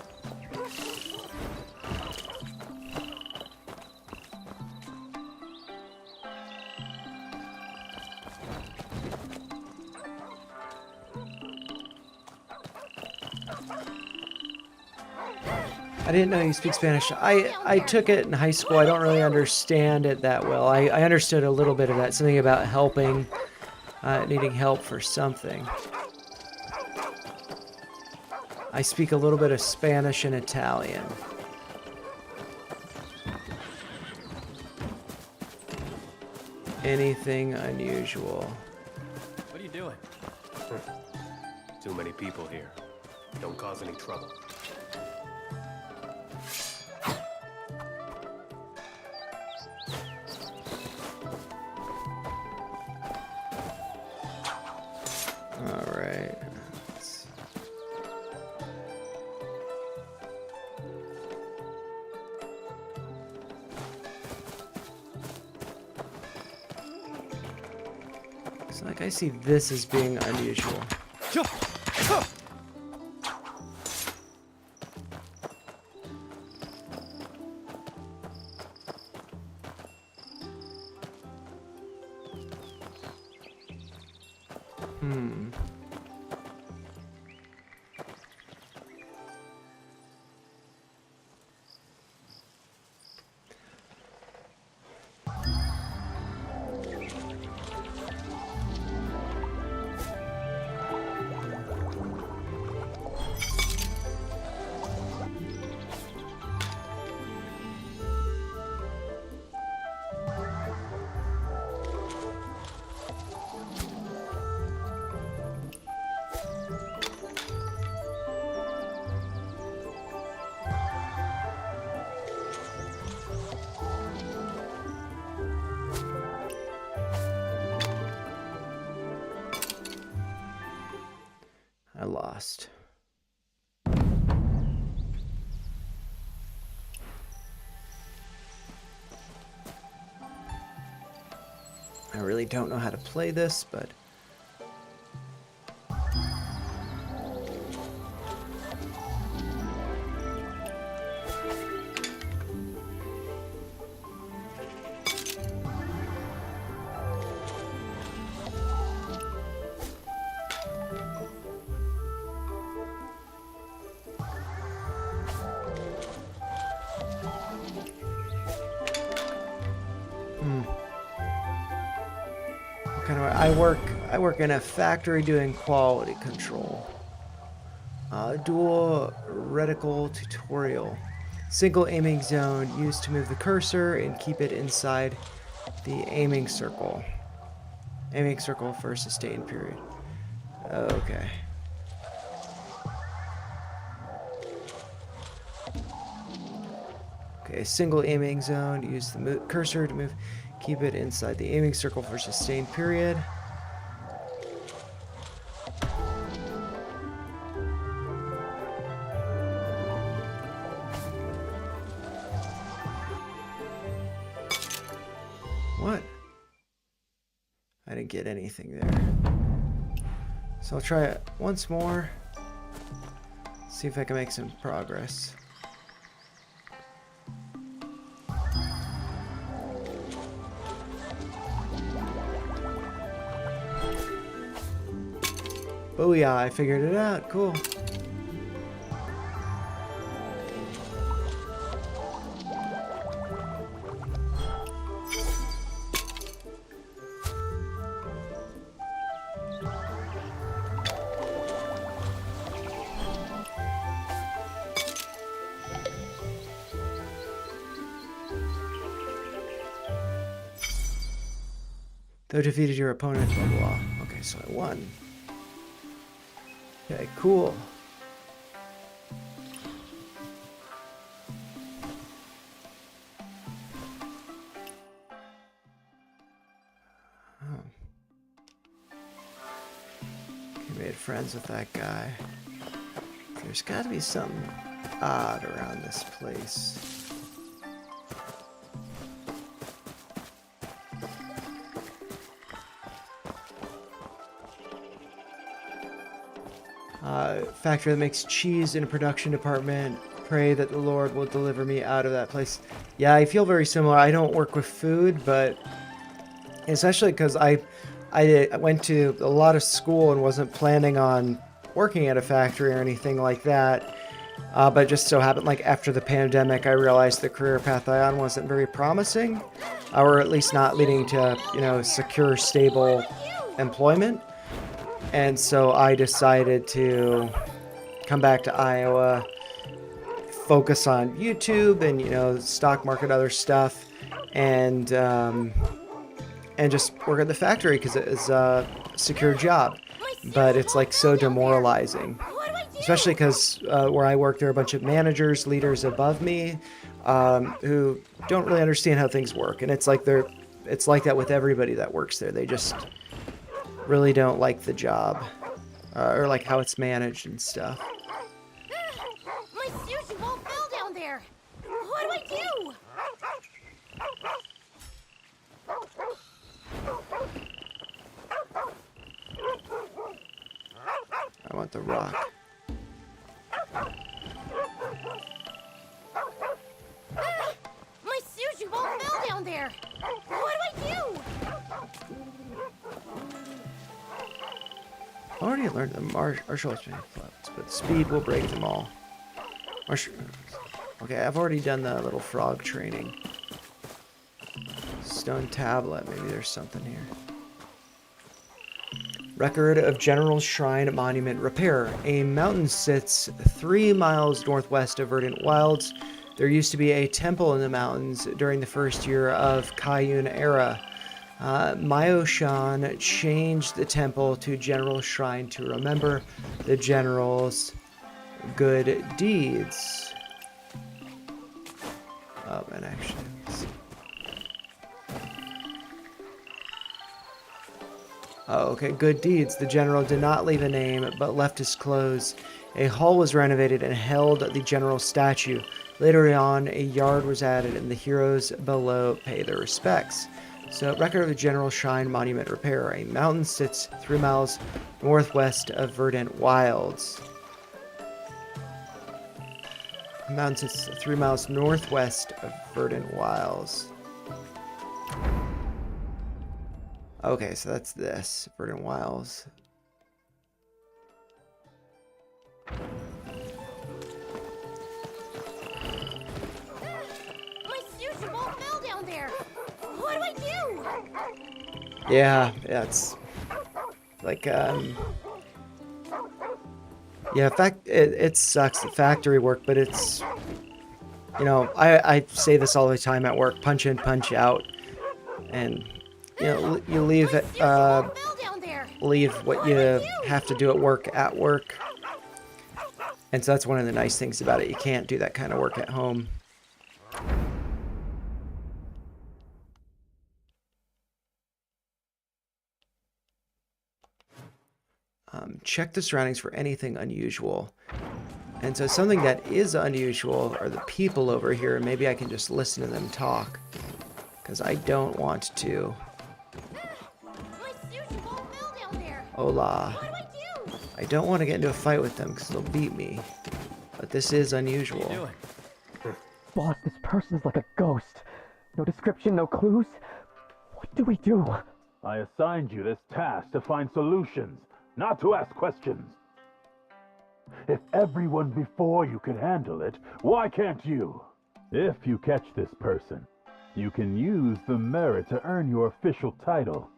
I didn't know you speak Spanish. I took it in high school. I don't really understand it that well. I understood a little bit of that. Something about helping, needing help for something. I speak a little bit of Spanish and Italian. Anything unusual? What are you doing? Too many people here. Don't cause any trouble. All right. It's like I see this as being unusual. lost. I really don't know how to play this, but... I work in a factory doing quality control. Dual reticle tutorial. Single aiming zone used to move the cursor and keep it inside the aiming circle. Aiming circle for a sustained period. Okay. Okay, single aiming zone. Use the cursor to move. Keep it inside the aiming circle for a sustained period. What? I didn't get anything there. So I'll try it once more. See if I can make some progress. Booyah, I figured it out. Cool. Though defeated your opponent, blah blah. Okay, so I won. Okay, cool. Oh. Okay, made friends with that guy. There's got to be something odd around this place. Factory that makes cheese in a production department. Pray that the Lord will deliver me out of that place. Yeah, I feel very similar. I don't work with food, but especially because I went to a lot of school and wasn't planning on working at a factory or anything like that. But it just so happened, like after the pandemic, I realized the career path I on wasn't very promising, or at least not leading to, you know, secure, stable employment. And so I decided to come back to Iowa, focus on YouTube and, you know, stock market, other stuff, and just work at the factory because it is a secure job. But it's like so demoralizing, especially because where I work, there are a bunch of managers, leaders above me who don't really understand how things work, and it's like that with everybody that works there. They just really don't like the job or like how it's managed and stuff. My sushi ball fell down there. What do I do? I want the rock. My sushi ball fell down there. What do I do? I already learned the martial arts, but speed will break them all. Okay, I've already done the little frog training. Stone tablet, maybe there's something here. Record of General Shrine Monument repair. A mountain sits 3 miles northwest of Verdant Wilds. There used to be a temple in the mountains during the first year of Kaiyun era. Myoshan changed the temple to General Shrine to remember the general's good deeds. Oh, and actually, let's see. Oh, okay. Good deeds. The general did not leave a name, but left his clothes. A hall was renovated and held the general's statue. Later on, a yard was added, and the heroes below pay their respects. So, record of the General Shrine Monument repair. A mountain sits 3 miles northwest of Verdant Wilds. A mountain sits 3 miles northwest of Verdant Wilds. Okay, so that's this. Verdant Wilds. My sushi bowl fell down there. What do I do? Yeah, it's like yeah, it sucks the factory work, but it's, you know, I say this all the time at work: punch in, punch out, and you know, you leave leave what you have to do at work, and so that's one of the nice things about it. You can't do that kind of work at home. Check the surroundings for anything unusual. And so something that is unusual are the people over here. Maybe I can just listen to them talk, because I don't want to. My sushi bowl fell down there. Hola. What do? I don't want to get into a fight with them because they'll beat me. But this is unusual. What are you doing? Boss, this person's like a ghost. No description, no clues. What do we do? I assigned you this task to find solutions, not to ask questions. If everyone before you could handle it, why can't you? If you catch this person, you can use the merit to earn your official title.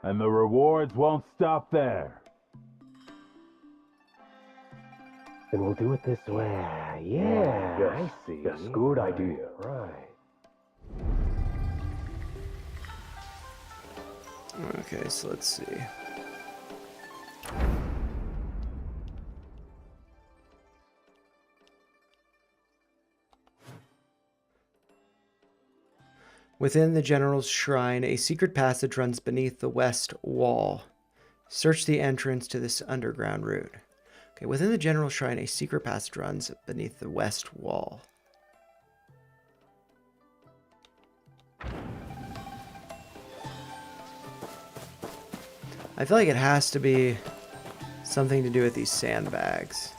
And the rewards won't stop there. Then we'll do it this way. Yeah, Yes, I see. yes, good idea. Right. Okay, so let's see. Within the general's shrine, a secret passage runs beneath the west wall. Search the entrance to this underground route. Okay, within the general's shrine, a secret passage runs beneath the west wall. I feel like it has to be something to do with these sandbags.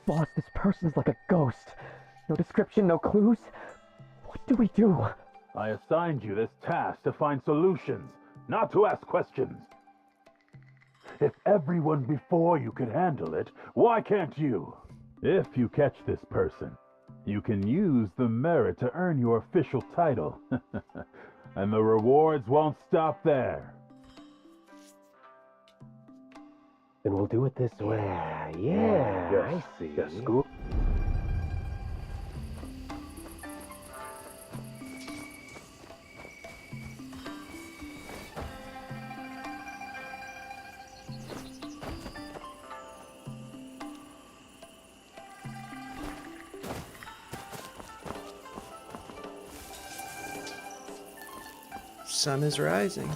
Boss, this person's like a ghost. No description, no clues. What do we do? I assigned you this task to find solutions, not to ask questions. If everyone before you could handle it, why can't you? If you catch this person, you can use the merit to earn your official title. And the rewards won't stop there. Then we'll do it this way. Yeah, Yes, I see. yes, good. Sun is rising.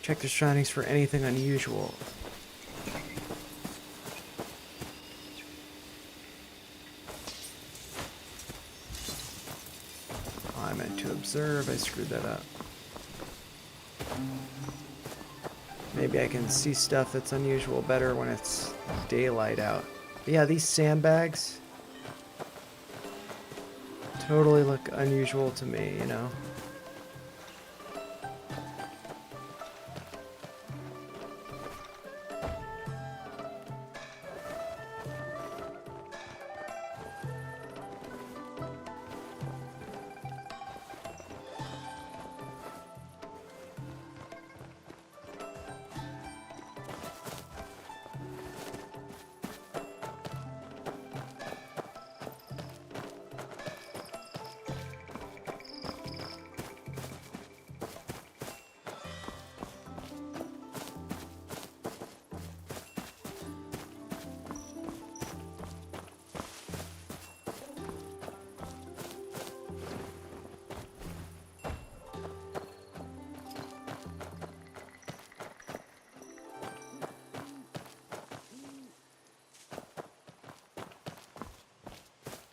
Check the surroundings for anything unusual. I meant to observe. I screwed that up. Maybe I can see stuff that's unusual better when it's daylight out. But yeah, these sandbags totally look unusual to me, you know?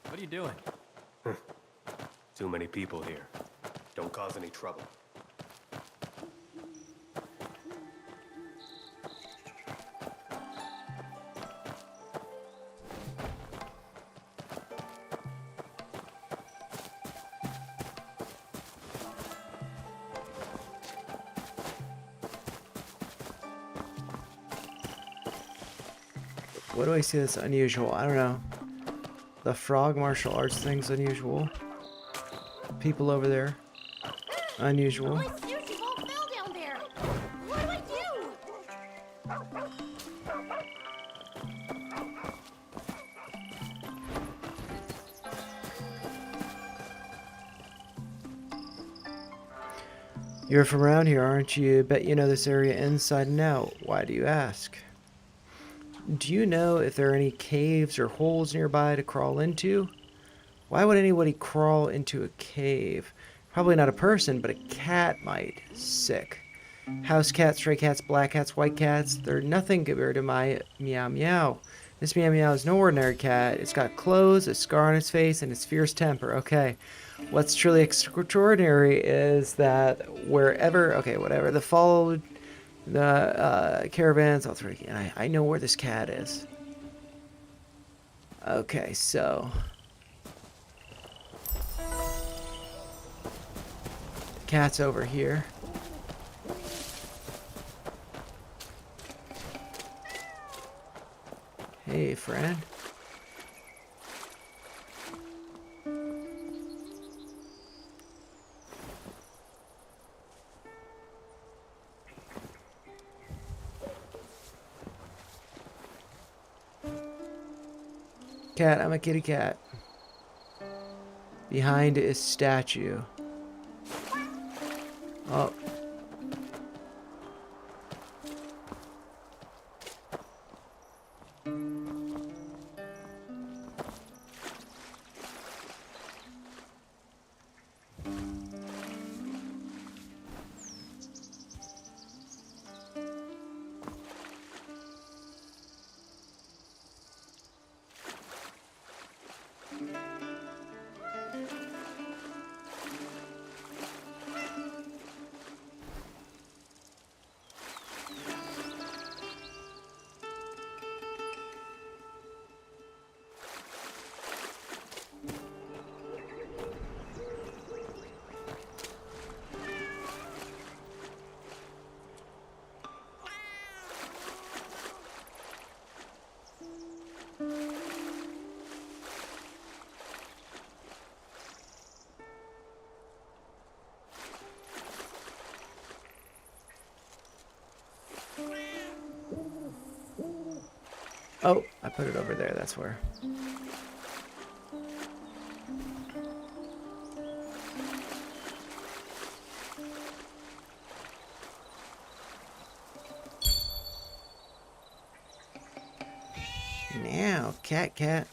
What are you doing? Too many people here. Don't cause any trouble. What do I see that's unusual? I don't know. The frog martial arts thing's unusual. People over there. Unusual. My sushi bowl fell down there. What do I do? You're from around here, aren't you? Bet you know this area inside and out. Why do you ask? Do you know if there are any caves or holes nearby to crawl into? Why would anybody crawl into a cave? Probably not a person, but a cat might. Sick. House cats, stray cats, black cats, white cats, they're nothing compared to my meow meow. This meow meow is no ordinary cat. It's got clothes, a scar on its face, and its fierce temper. Okay. What's truly extraordinary is that wherever, okay, whatever, the followed the caravans, all three, and I know where this cat is. Okay, so the cat's over here. Hey, friend. Cat, I'm a kitty cat. Behind is statue. Oh. Oh, I put it over there, that's where. Now, cat.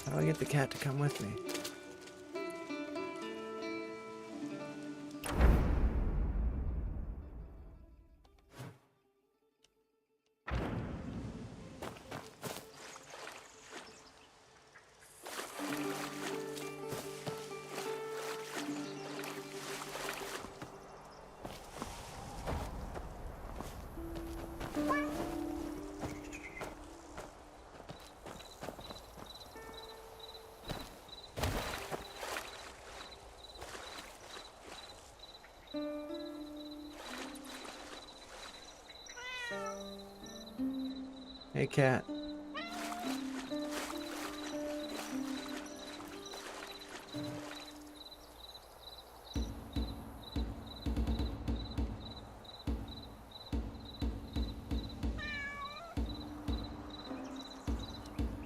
How do I get the cat to come with me? Hey, cat.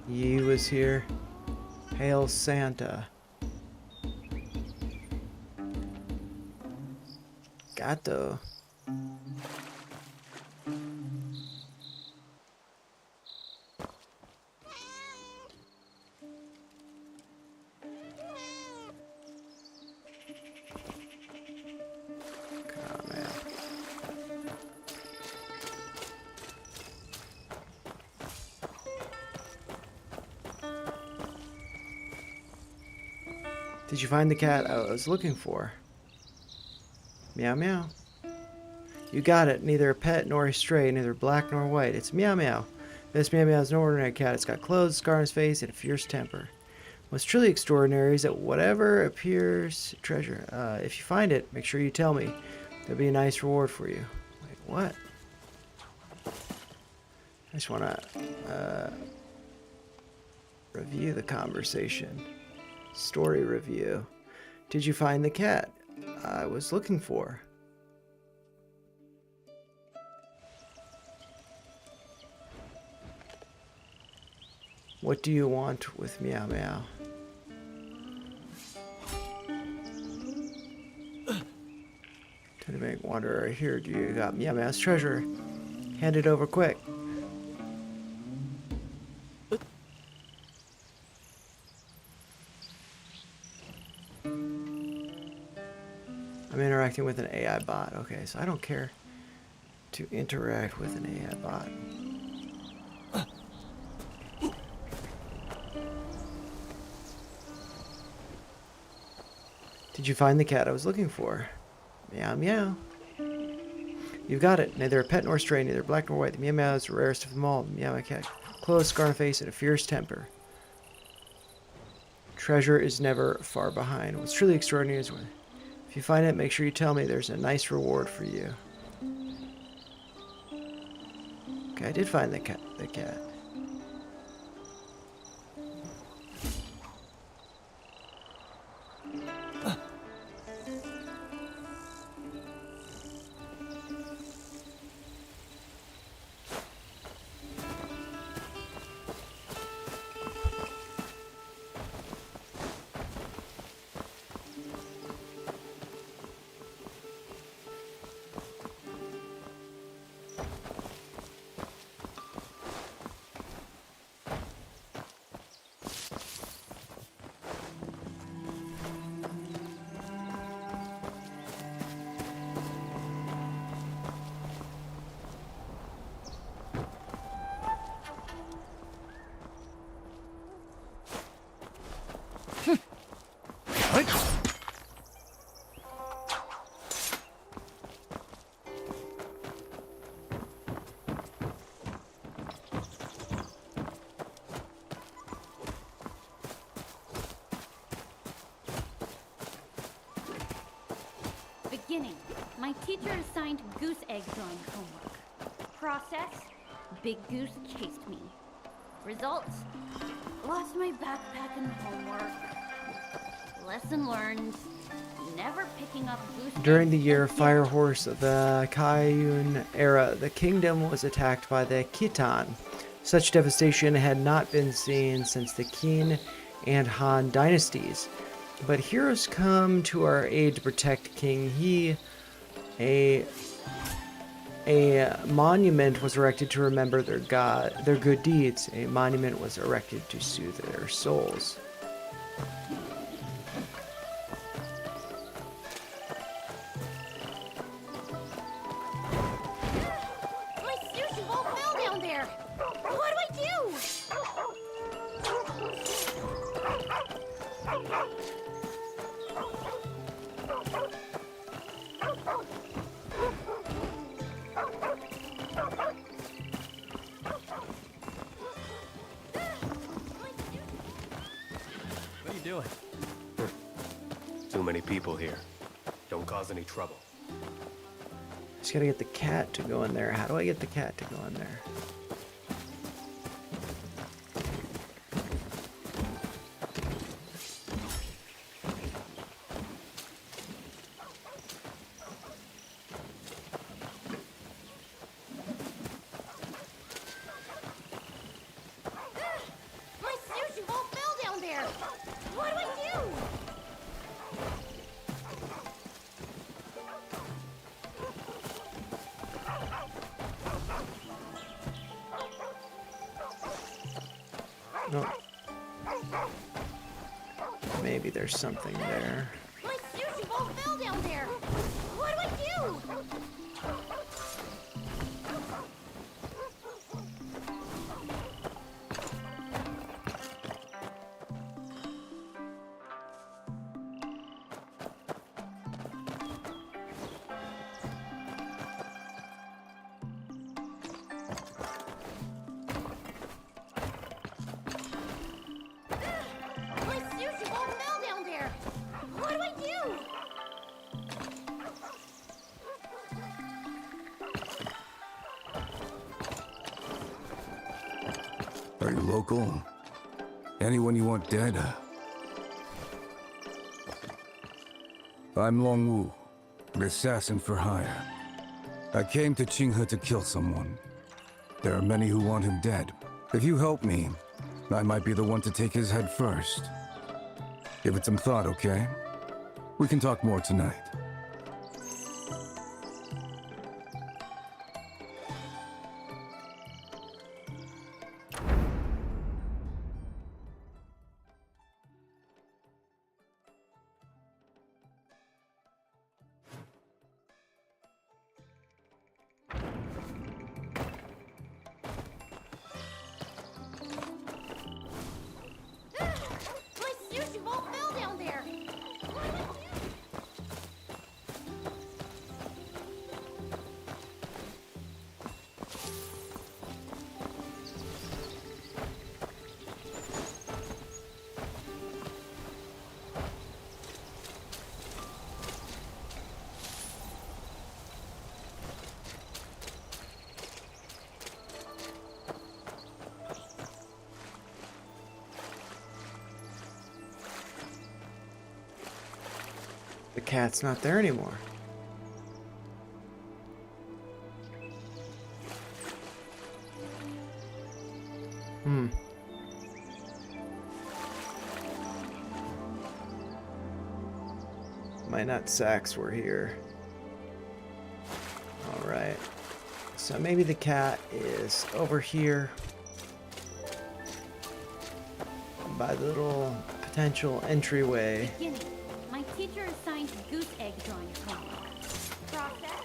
He was here. Hail Santa. Gato. Come on, man. Did you find the cat I was looking for? Meow meow. You got it. Neither a pet nor a stray, neither black nor white. It's meow meow. This meow meow is no ordinary cat. It's got clothes, a scar on his face, and a fierce temper. What's truly extraordinary is that whatever appears treasure, if you find it, make sure you tell me. There'll be a nice reward for you. Wait, what? I just want to review the conversation. Story review. Did you find the cat I was looking for? What do you want with Meow Meow? To the bank wanderer, here you got Meow Meow's treasure. Hand it over quick. I'm interacting with an AI bot. Okay, so I don't care to interact with an AI bot. Did you find the cat I was looking for? Meow meow. You've got it. Neither a pet nor stray, neither black nor white. The meow meow is the rarest of them all. The meow meow cat. Clothes, scar on face, and a fierce temper. Treasure is never far behind. What's truly extraordinary is when, if you find it, make sure you tell me. There's a nice reward for you. Okay, I did find the cat. Beginning. My teacher assigned goose egg drawing homework. Process. Big goose chased me. Results. Lost my backpack and homework. Lesson learned. Never picking up goose eggs. During the year Fire Horse of the Kayun era, the kingdom was attacked by the Khitan. Such devastation had not been seen since the Qin and Han dynasties. But heroes come to our aid to protect King He A monument was erected to remember their good deeds. A monument was erected to soothe their souls. My sushi bowl fell down there! What do I do? What are you doing? Too many people here. Don't cause any trouble. Just gotta get the cat to go in there. How do I get the cat to go in there? My sushi bowl fell down there! What do I do? No. Maybe there's something there. My sushi bowl fell down there! What do I do? My sushi bowl fell down there! What do I do? Are you local? Anyone you want dead? I'm Long Wu, an assassin for hire. I came to Qinghe to kill someone. There are many who want him dead. If you help me, I might be the one to take his head first. Give it some thought, okay? We can talk more tonight. My sushi bowl fell down there! What do I do? The cat's not there anymore. My nut sacks were here. Alright. So maybe the cat is over here by the little potential entryway. Beginning. My teacher assigned goose egg drawing homework. Process.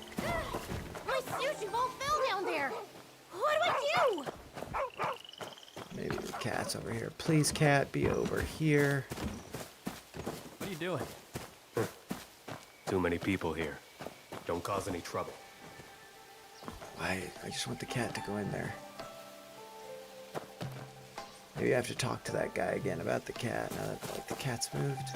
My sushi bowl fell down there! What do I do? Maybe the cat's over here. Please, cat, be over here. What are you doing? Too many people here. Don't cause any trouble. I just want the cat to go in there. Maybe I have to talk to that guy again about the cat now that like the cat's moved.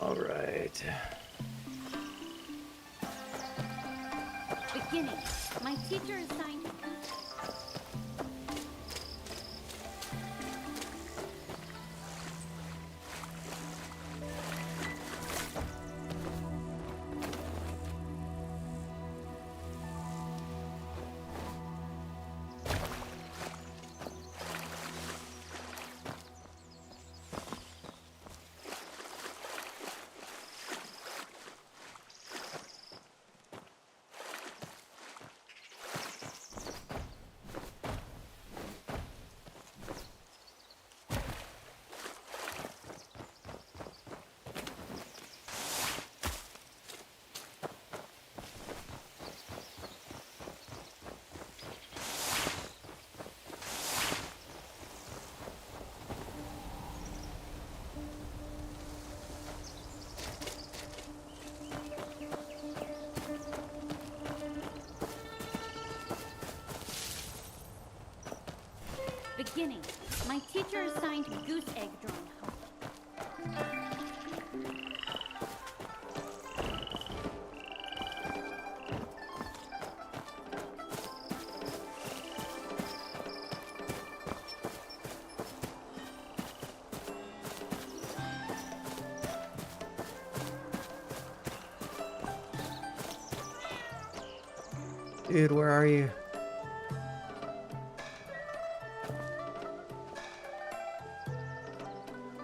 All right. beginning, my teacher assigned beginning. My teacher assigned goose egg drawing homework. Dude, where are you?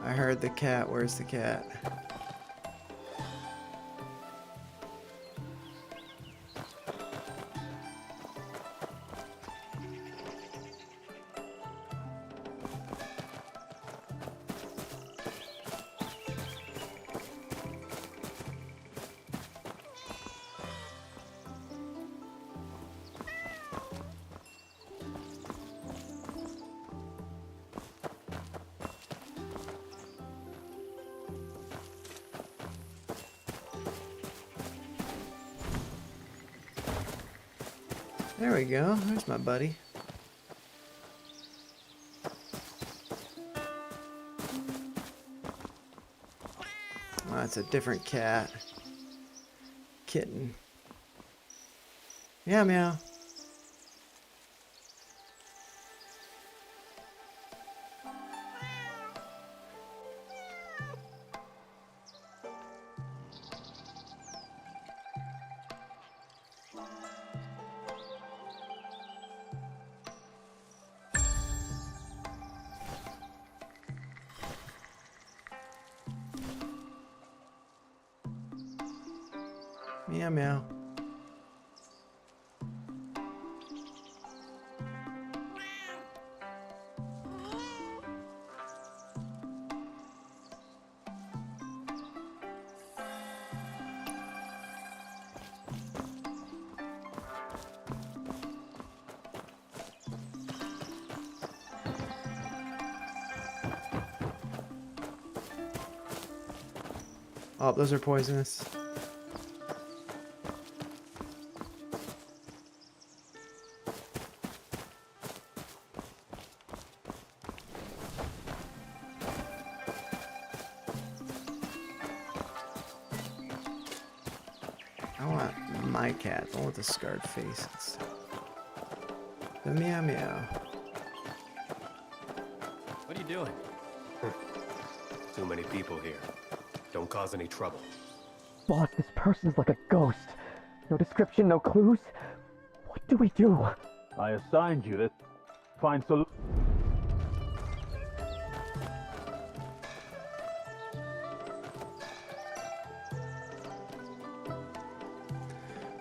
I heard the cat. Where's the cat? There we go. There's my buddy. Oh, it's a different cat. Kitten. Meow meow. Meow meow. Oh, those are poisonous. I want my cat. I want the scarred faces. The meow meow. What are you doing? Too many people here. Don't cause any trouble. Boss, this person's like a ghost. No description, no clues. What do we do? I assigned you to find solutions.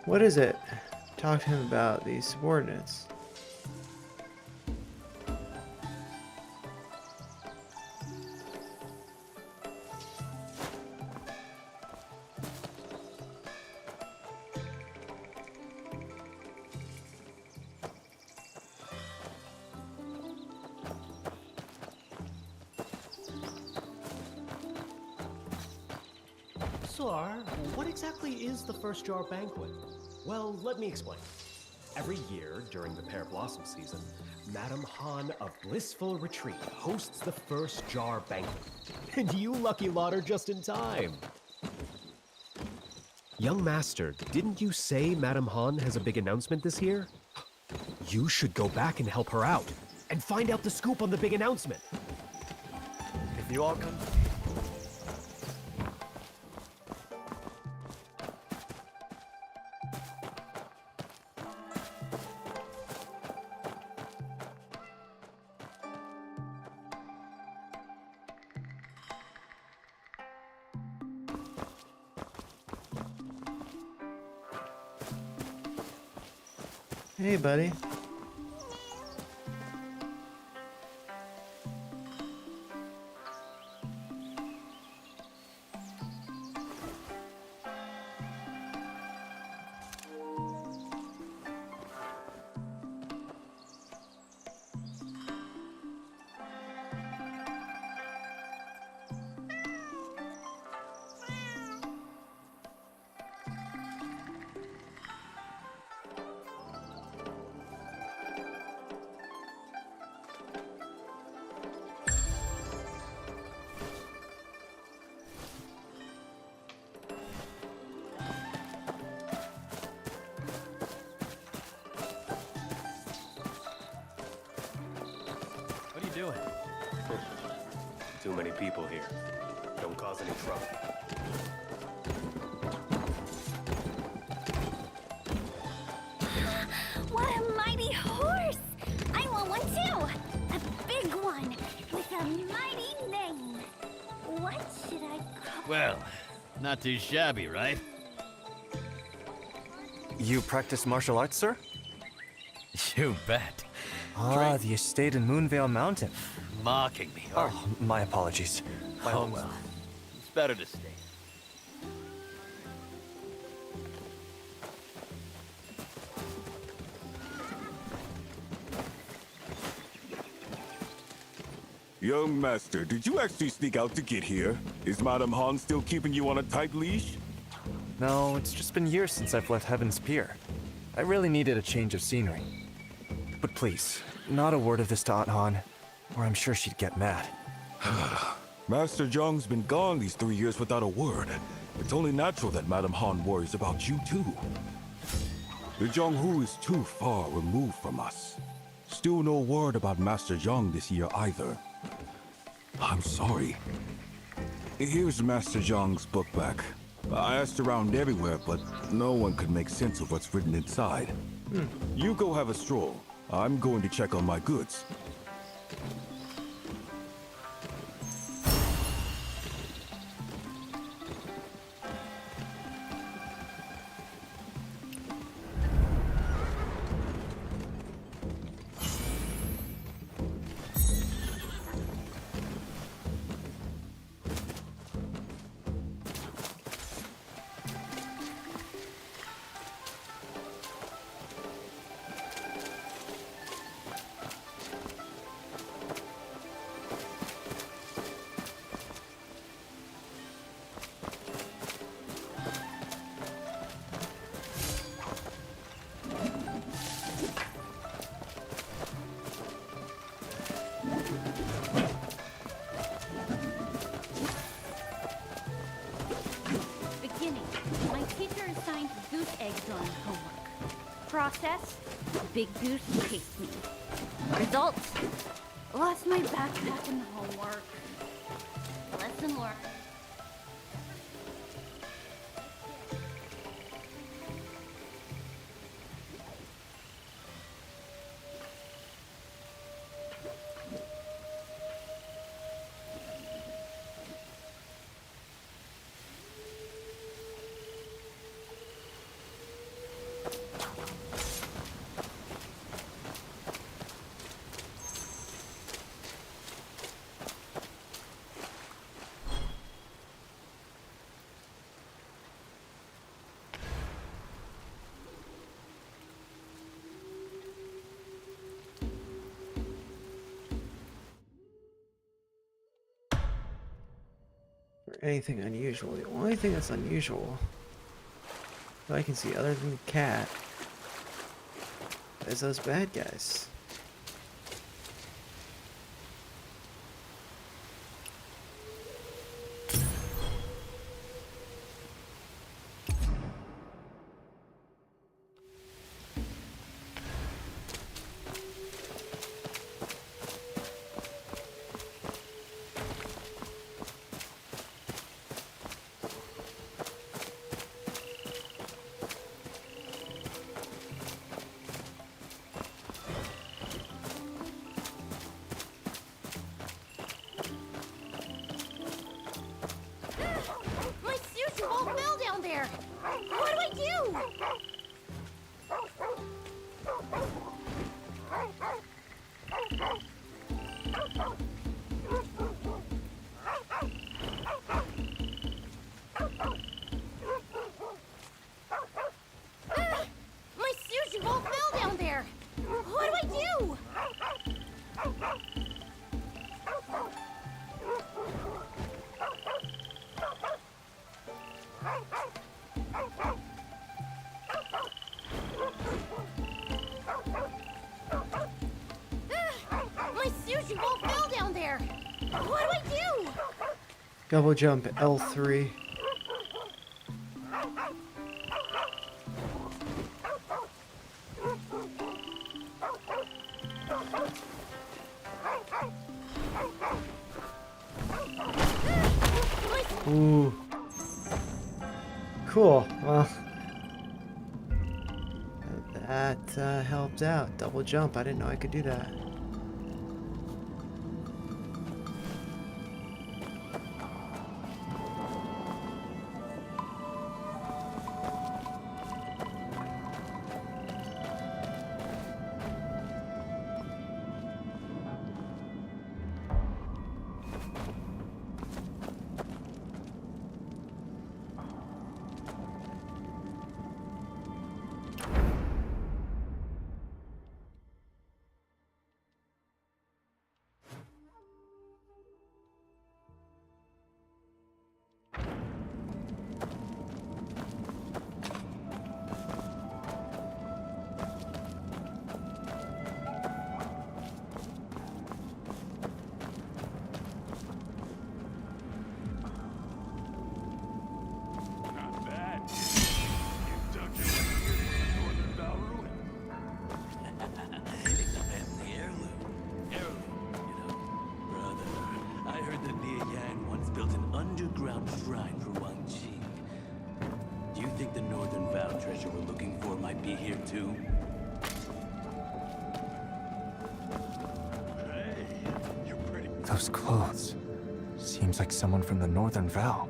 What is it? Talk to him about these subordinates. Sir, what exactly is the First Jar Banquet? Well, let me explain. Every year during the Pear Blossom season, Madam Han of Blissful Retreat hosts the First Jar Banquet. And you lucky lot are just in time. Young Master, didn't you say Madame Han has a big announcement this year? You should go back and help her out, and find out the scoop on the big announcement. If you all come... Hey, buddy. What are you doing? Too many people here. Don't cause any trouble. What a mighty horse! I want one too! A big one with a mighty name. What should I call? Well, not too shabby, right? You practice martial arts, sir? You bet. Ah, the estate in Moonvale Mountain. Mocking me, are you? Oh, my apologies. My Oh, home's... well. It's better to stay. Young Master, did you actually sneak out to get here? Is Madame Han still keeping you on a tight leash? No, it's just been years since I've left Heaven's Pier. I really needed a change of scenery. But please, not a word of this to Aunt Han, or I'm sure she'd get mad. Master Zhang's been gone these 3 years without a word. It's only natural that Madame Han worries about you too. The Zhonghu is too far removed from us. Still no word about Master Zhang this year either. I'm sorry. Here's Master Zhang's book back. I asked around everywhere, but no one could make sense of what's written inside. You go have a stroll. I'm going to check on my goods. Beginning. My teacher assigned goose egg drawing homework. Process. Big goose chased me. Results. Lost my backpack and homework. Lesson learned. Or anything unusual. The only thing that's unusual that I can see other than the cat is those bad guys. What do I do? My sushi bowl fell down there. What do I do? My sushi bowl fell down there. What do I do? Double jump L3. Ooh. Cool. Well, that helped out. Double jump. I didn't know I could do that. Not bad. You dug your way here to the Northern Val ruin. It's a family heirloom. Heirloom, you know. Brother, I heard that Nia Yang once built an underground shrine for Wang Qing. Do you think the Northern Val treasure we're looking for might be here too? Hey, you're pretty. Those clothes. Seems like someone from the Northern Val.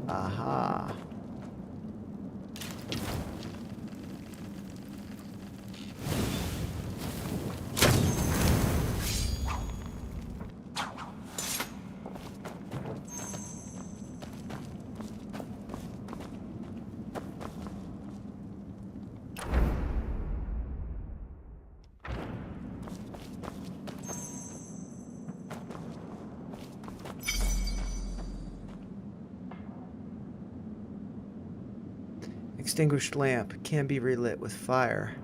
Aha. Extinguished lamp can be relit with fire.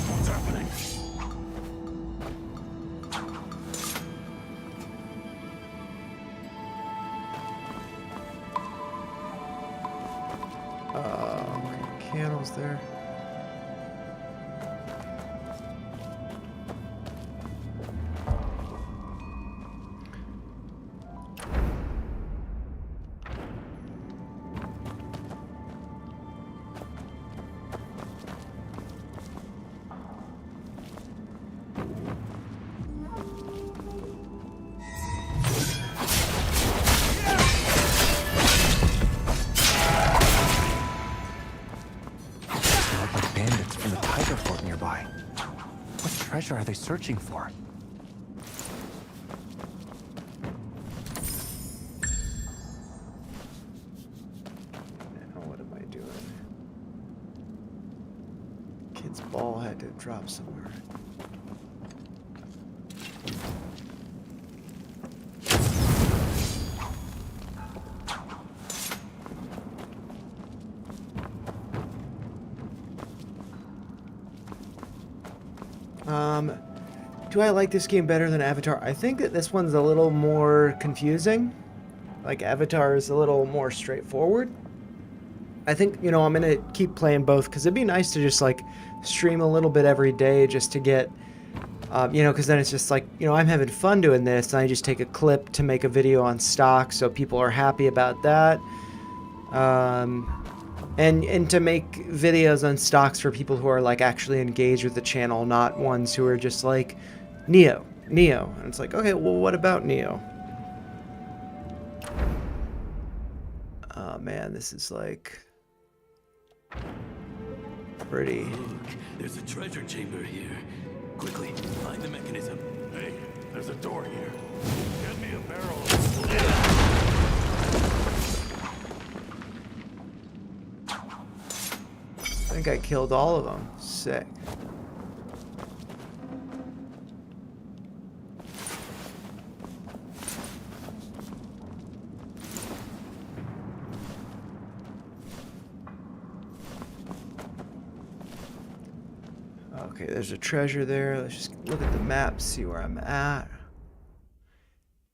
What's happening? Okay, candles there. treasure are they searching for? Now what am I doing? Kid's ball had to drop somewhere. Do I like this game better than Avatar? I think that this one's a little more confusing. Like, Avatar is a little more straightforward. I think, you know, I'm going to keep playing both because it'd be nice to just, like, stream a little bit every day just to get, you know, because then it's just like, you know, I'm having fun doing this, and I just take a clip to make a video on stock, so people are happy about that. And to make videos on stocks for people who are, like, actually engaged with the channel, not ones who are just like, Neo. And it's like, okay, well, what about Neo? Oh, man, this is, like, pretty. Look, there's a treasure chamber here. Quickly, find the mechanism. Hey, there's a door here. Get me a barrel. I think I killed all of them. Sick. Okay, there's a treasure there. Let's just look at the map, see where I'm at.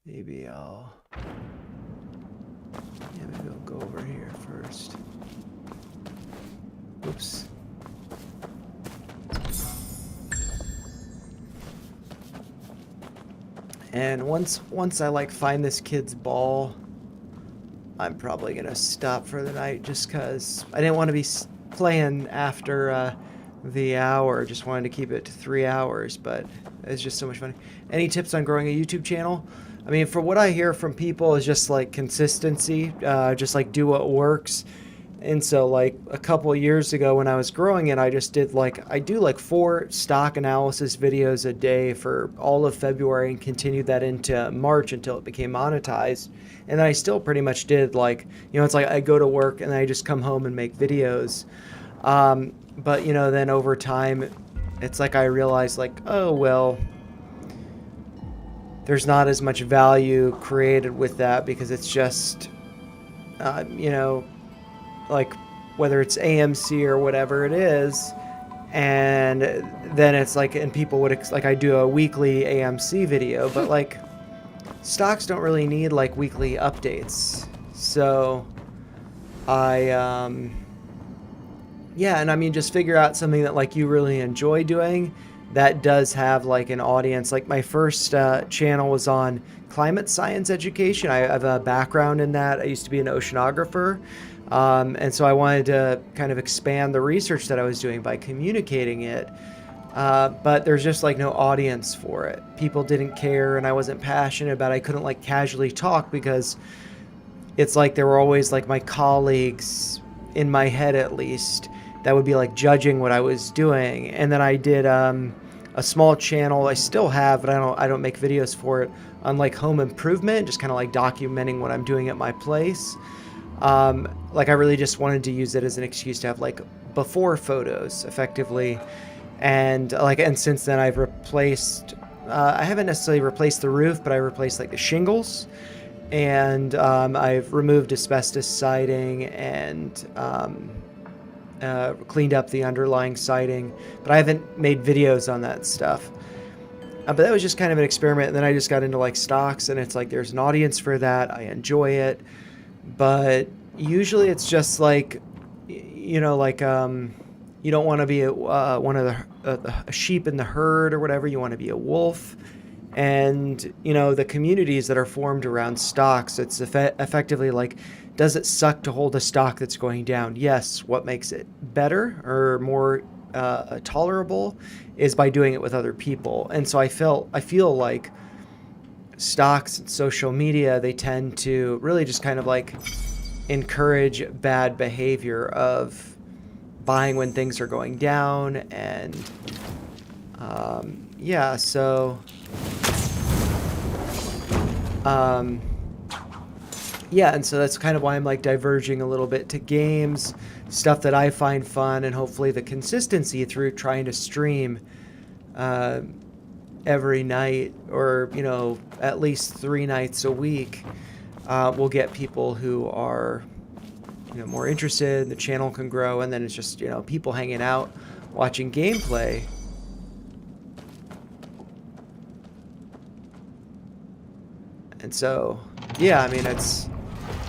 Maybe I'll go over here first. Oops. And once I like find this kid's ball, I'm probably gonna stop for the night just cause I didn't want to be playing after the hour. Just wanted to keep it to 3 hours, but it's just so much fun. Any tips on growing a YouTube channel? I mean, for what I hear from people is just like consistency, just like do what works. And so like a couple of years ago when I was growing it, I just did I do like 4 stock analysis videos a day for all of February and continued that into March until it became monetized. And then I still pretty much did like, you know, it's like I go to work and then I just come home and make videos. But, you know, then over time, it's like I realized like, oh, well, there's not as much value created with that because it's just, you know, like whether it's AMC or whatever it is, and then it's like, and people would like I do a weekly AMC video, but like stocks don't really need like weekly updates. So yeah, and I mean just figure out something that like you really enjoy doing that does have like an audience. Like my first channel was on climate science education. I have a background in that. I used to be an oceanographer. And so I wanted to kind of expand the research that I was doing by communicating it. But there's just like no audience for it. People didn't care and I wasn't passionate about it. I couldn't like casually talk because it's like there were always like my colleagues in my head at least that would be like judging what I was doing. And then I did a small channel I still have, but I don't make videos for it, on like home improvement, just kind of like documenting what I'm doing at my place. Like I really just wanted to use it as an excuse to have like before photos effectively. And since then I've replaced, I haven't necessarily replaced the roof, but I replaced like the shingles, and I've removed asbestos siding and cleaned up the underlying siding, but I haven't made videos on that stuff. But that was just kind of an experiment. And then I just got into like stocks, and it's like there's an audience for that. I enjoy it. But usually it's just like, you know, like you don't want to be one of a sheep in the herd or whatever. You want to be a wolf. And, you know, the communities that are formed around stocks, it's effectively like, does it suck to hold a stock that's going down? Yes. What makes it better or more tolerable is by doing it with other people. And so I feel like stocks and social media, they tend to really just kind of like encourage bad behavior of buying when things are going down and yeah, so yeah, and so that's kind of why I'm like diverging a little bit to games, stuff that I find fun, and hopefully the consistency through trying to stream every night, or you know, at least 3 nights a week, will get people who are, you know, more interested. The channel can grow, and then it's just, you know, people hanging out watching gameplay. And so, yeah, I mean,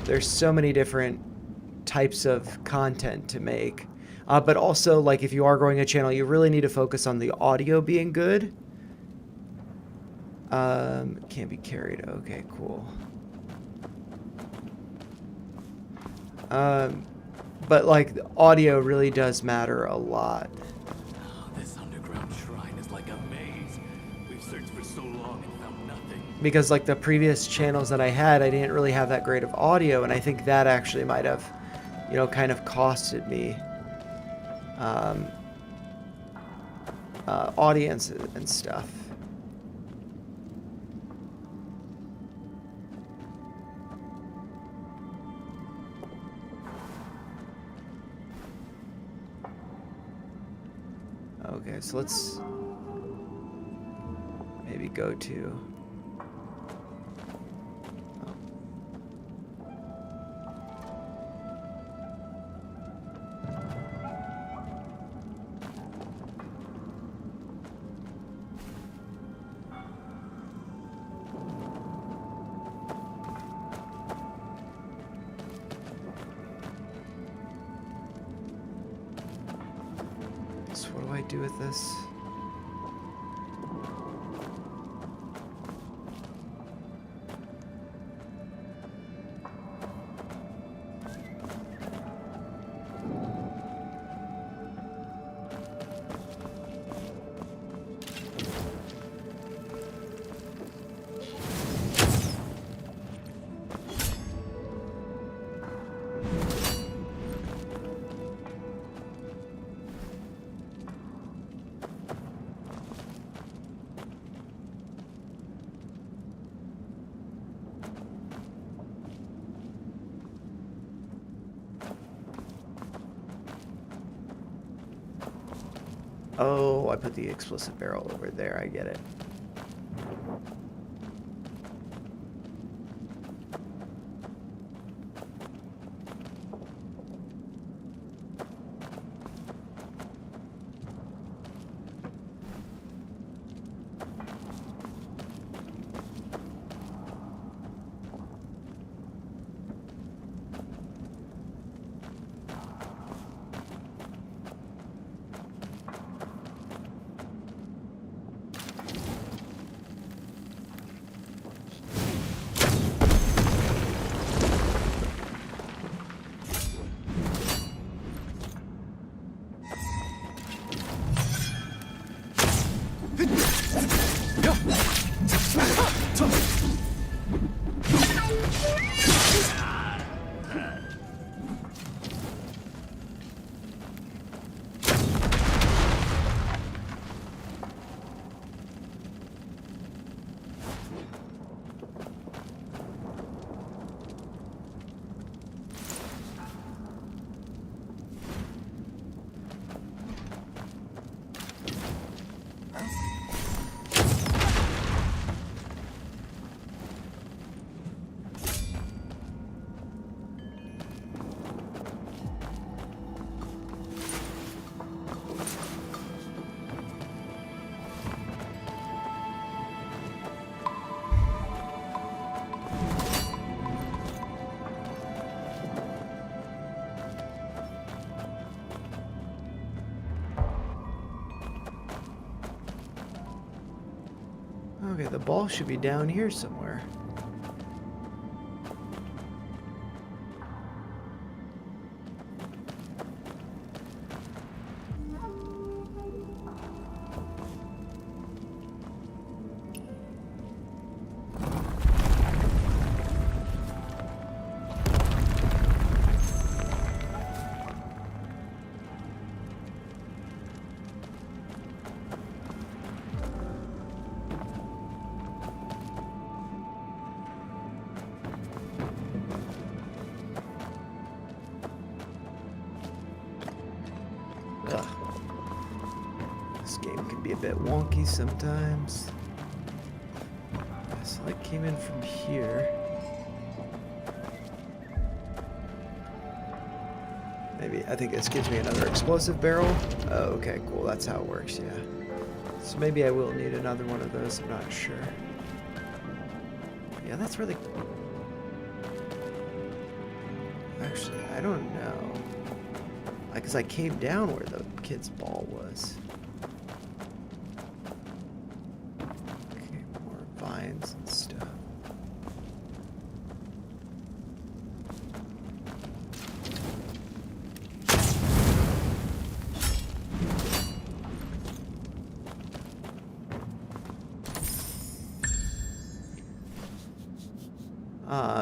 there's so many different types of content to make. But also, like, if you are growing a channel, you really need to focus on the audio being good. Can't be carried. Okay, cool. But, like, the audio really does matter a lot. Oh, this underground shrine is like a maze. We've searched for so long and found nothing. Because, like, the previous channels that I had, I didn't really have that great of audio, and I think that actually might have, you know, kind of costed me audience and stuff. Okay, so let's maybe go to... So what do I do with this? Oh, I put the explosive barrel over there. I get it. Okay, the ball should be down here somewhere. This game can be a bit wonky sometimes. So I came in from here. Maybe, I think this gives me another explosive barrel. Oh, okay, cool, that's how it works, yeah. So maybe I will need another one of those, I'm not sure. Yeah, that's where the... Actually, I don't know. Because I came down where the kid's ball was. Okay, more vines and stuff.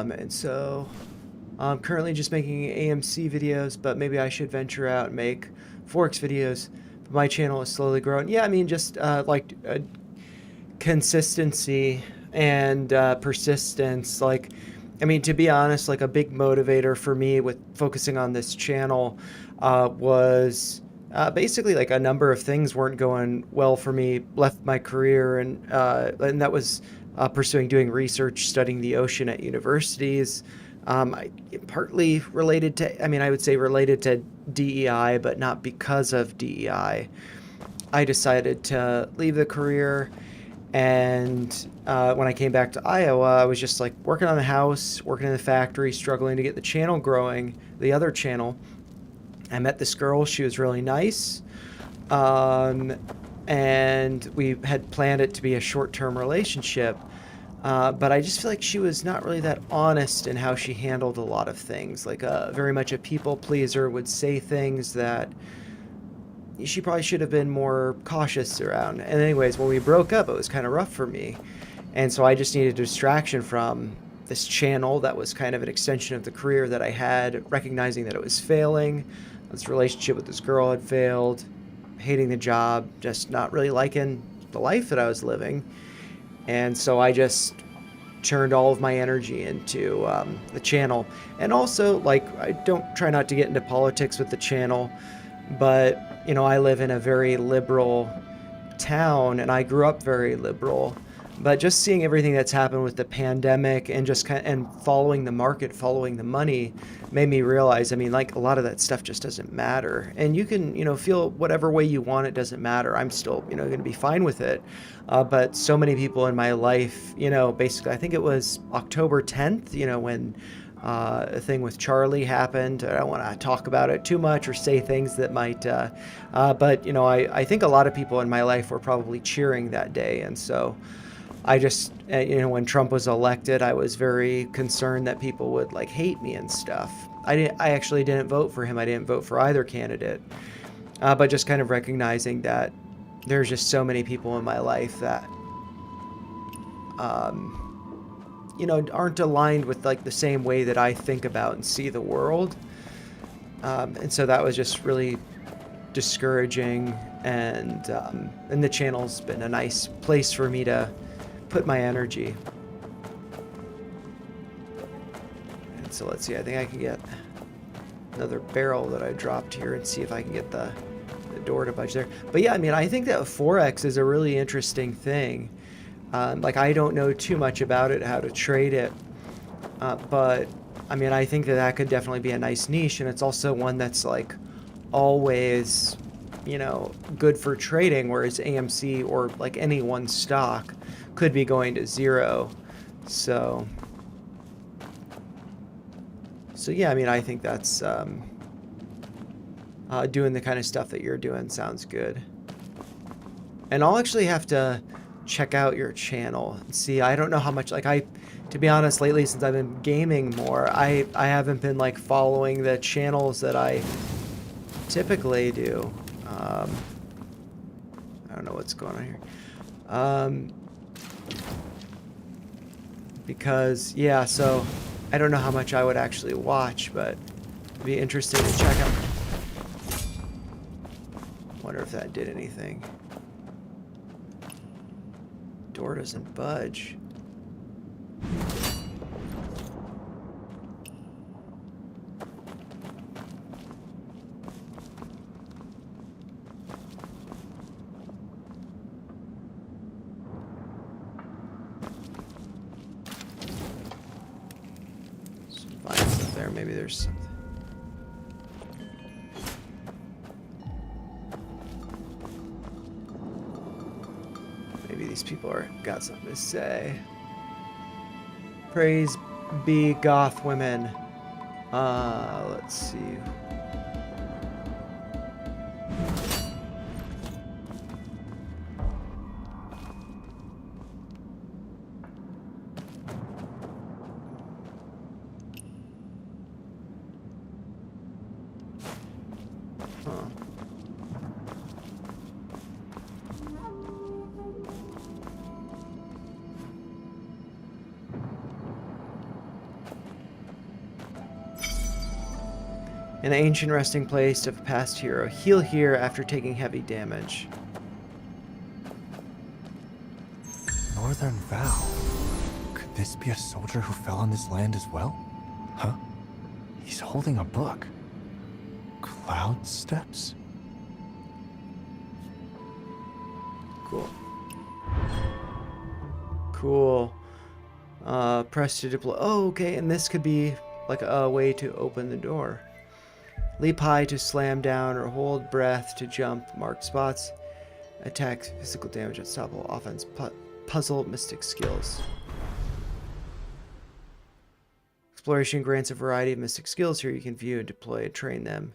And so I'm currently just making AMC videos, but maybe I should venture out and make Forex videos. But my channel is slowly growing. Yeah, I mean, just like consistency and persistence. Like, I mean, to be honest, like a big motivator for me with focusing on this channel was basically like a number of things weren't going well for me. Left my career, and that was doing research, studying the ocean at universities. Partly related to, I mean, I would say related to DEI, but not because of DEI. I decided to leave the career, and when I came back to Iowa, I was just like working on the house, working in the factory, struggling to get the channel growing, the other channel. I met this girl. She was really nice. And we had planned it to be a short-term relationship. But I just feel like she was not really that honest in how she handled a lot of things. Like very much a people pleaser, would say things that she probably should have been more cautious around. And anyways, when we broke up, it was kind of rough for me. And so I just needed a distraction from this channel that was kind of an extension of the career that I had, recognizing that it was failing. This relationship with this girl had failed, hating the job, just not really liking the life that I was living. And so I just turned all of my energy into the channel. And also, like, I don't try not to get into politics with the channel, but, you know, I live in a very liberal town, and I grew up very liberal. But just seeing everything that's happened with the pandemic and just and following the market, following the money, made me realize, I mean, like, a lot of that stuff just doesn't matter. And you can, you know, feel whatever way you want, it doesn't matter. I'm still, you know, going to be fine with it. But so many people in my life, you know, basically, I think it was October 10th, you know, when a thing with Charlie happened. I don't want to talk about it too much or say things that might, but, you know, I think a lot of people in my life were probably cheering that day. And so I just, you know, when Trump was elected, I was very concerned that people would like hate me and stuff. I actually didn't vote for him. I didn't vote for either candidate. But just kind of recognizing that there's just so many people in my life that, you know, aren't aligned with like the same way that I think about and see the world. And so that was just really discouraging. And the channel's been a nice place for me to put my energy. And so let's see, I think I can get another barrel that I dropped here and see if I can get the door to budge there. But yeah, I mean, I think that Forex is a really interesting thing. Like, I don't know too much about it, how to trade it. But I mean, I think that that could definitely be a nice niche. And it's also one that's like always, you know, good for trading, whereas AMC or like any one stock could be going to zero. So yeah, I mean, I think that's doing the kind of stuff that you're doing sounds good. And I'll actually have to check out your channel and see. I don't know how much, like, to be honest, lately since I've been gaming more, I haven't been like following the channels that I typically do. I don't know what's going on here. Because, yeah, so I don't know how much I would actually watch, but it'd be interesting to check out. Wonder if that did anything. Door doesn't budge. there. Maybe there's something. Maybe these people got something to say. Praise be goth women. Let's see. An ancient resting place of a past hero. Heal here after taking heavy damage. Northern Vow. Could this be a soldier who fell on this land as well? Huh? He's holding a book. Cloud Steps? Cool. Cool. Press to deploy. Oh, okay, and this could be like a way to open the door. Leap high to slam down or hold breath to jump. Mark spots. Attack, physical damage, unstoppable offense, puzzle, mystic skills. Exploration grants a variety of mystic skills. Here you can view and deploy and train them.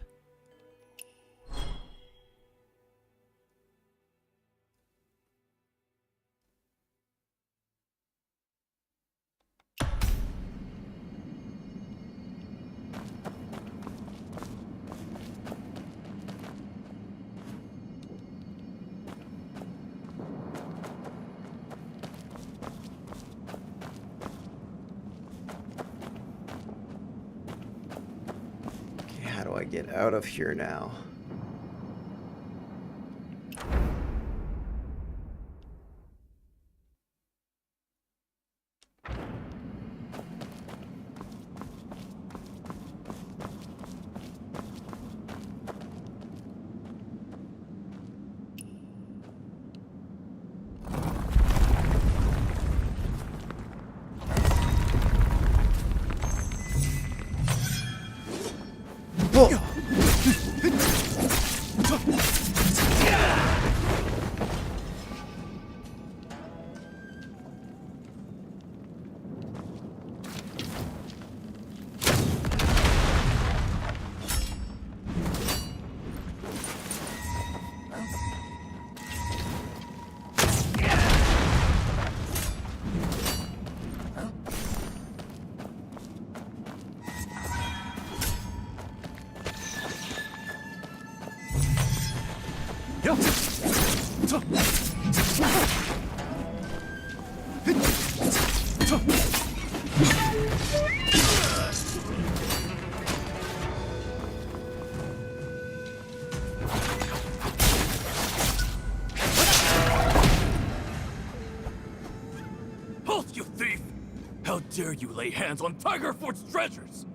How do I get out of here now? Halt, you thief! How dare you lay hands on Tigerfort's treasures!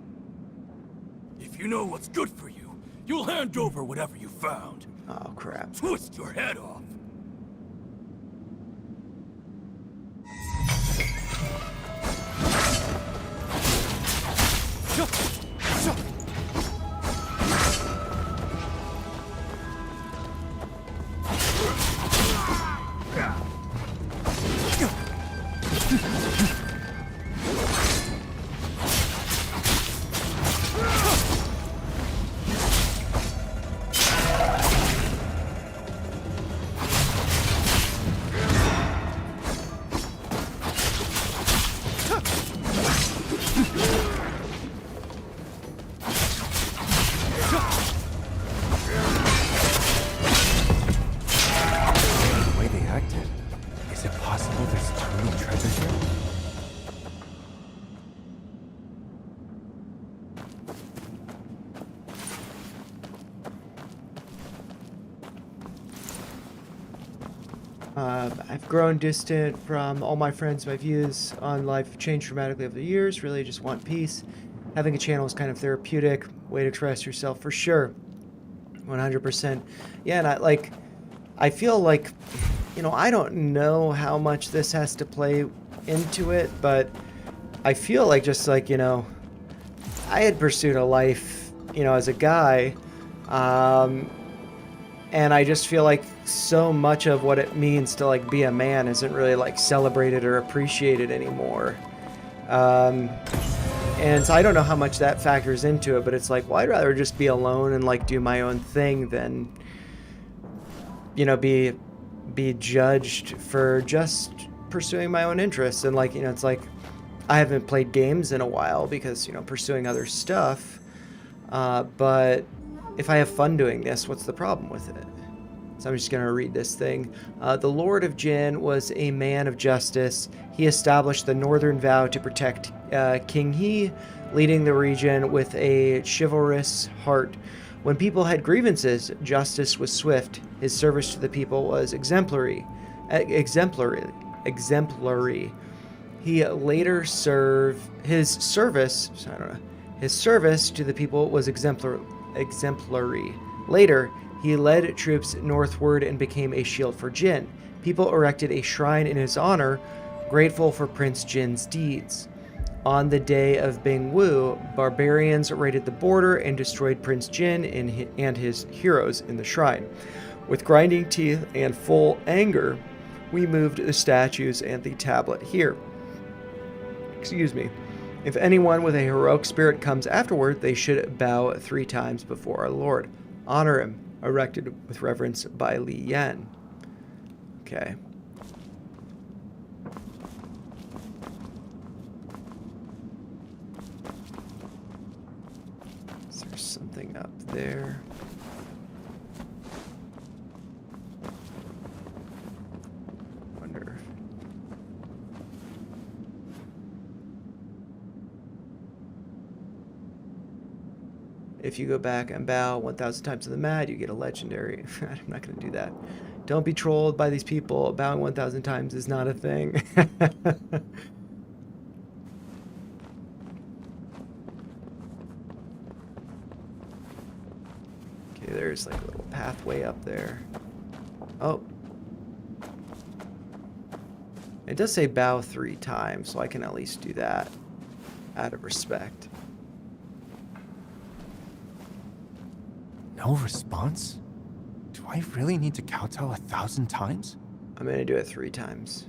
If you know what's good for you, you'll hand over whatever you found. Oh, crap. Twist your head off. I've grown distant from all my friends. My views on life have changed dramatically over the years. Really just want peace. Having a channel is kind of therapeutic. Way to express yourself for sure. 100%. Yeah, and I feel like, you know, I don't know how much this has to play into it, but I feel like just like, you know, I had pursued a life, you know, as a guy, and I just feel like so much of what it means to like be a man isn't really like celebrated or appreciated anymore. And so I don't know how much that factors into it, but it's like, well, I'd rather just be alone and like do my own thing than, you know, be judged for just pursuing my own interests. And like, you know, it's like I haven't played games in a while because, you know, pursuing other stuff. But if I have fun doing this, what's the problem with it? So I'm just going to read this thing. The Lord of Jin was a man of justice. He established the Northern Vow to protect King He, leading the region with a chivalrous heart. When people had grievances, justice was swift. His service to the people was exemplary. He later his service to the people was exemplary. Later, he led troops northward and became a shield for Jin. People erected a shrine in his honor, grateful for Prince Jin's deeds. On the day of Bingwu, barbarians raided the border and destroyed Prince Jin and his heroes in the shrine. With grinding teeth and full anger, we moved the statues and the tablet here. Excuse me. If anyone with a heroic spirit comes afterward, they should bow 3 times before our Lord. Honor him, erected with reverence by Li Yan. Okay. Is there something up there? Wonder. If you go back and bow 1,000 times to the mat, you get a legendary. I'm not going to do that. Don't be trolled by these people. Bowing 1,000 times is not a thing. Okay, there's like a little pathway up there. Oh. It does say bow 3 times, so I can at least do that out of respect. No response? Do I really need to kowtow 1,000 times? I'm gonna do it 3 times.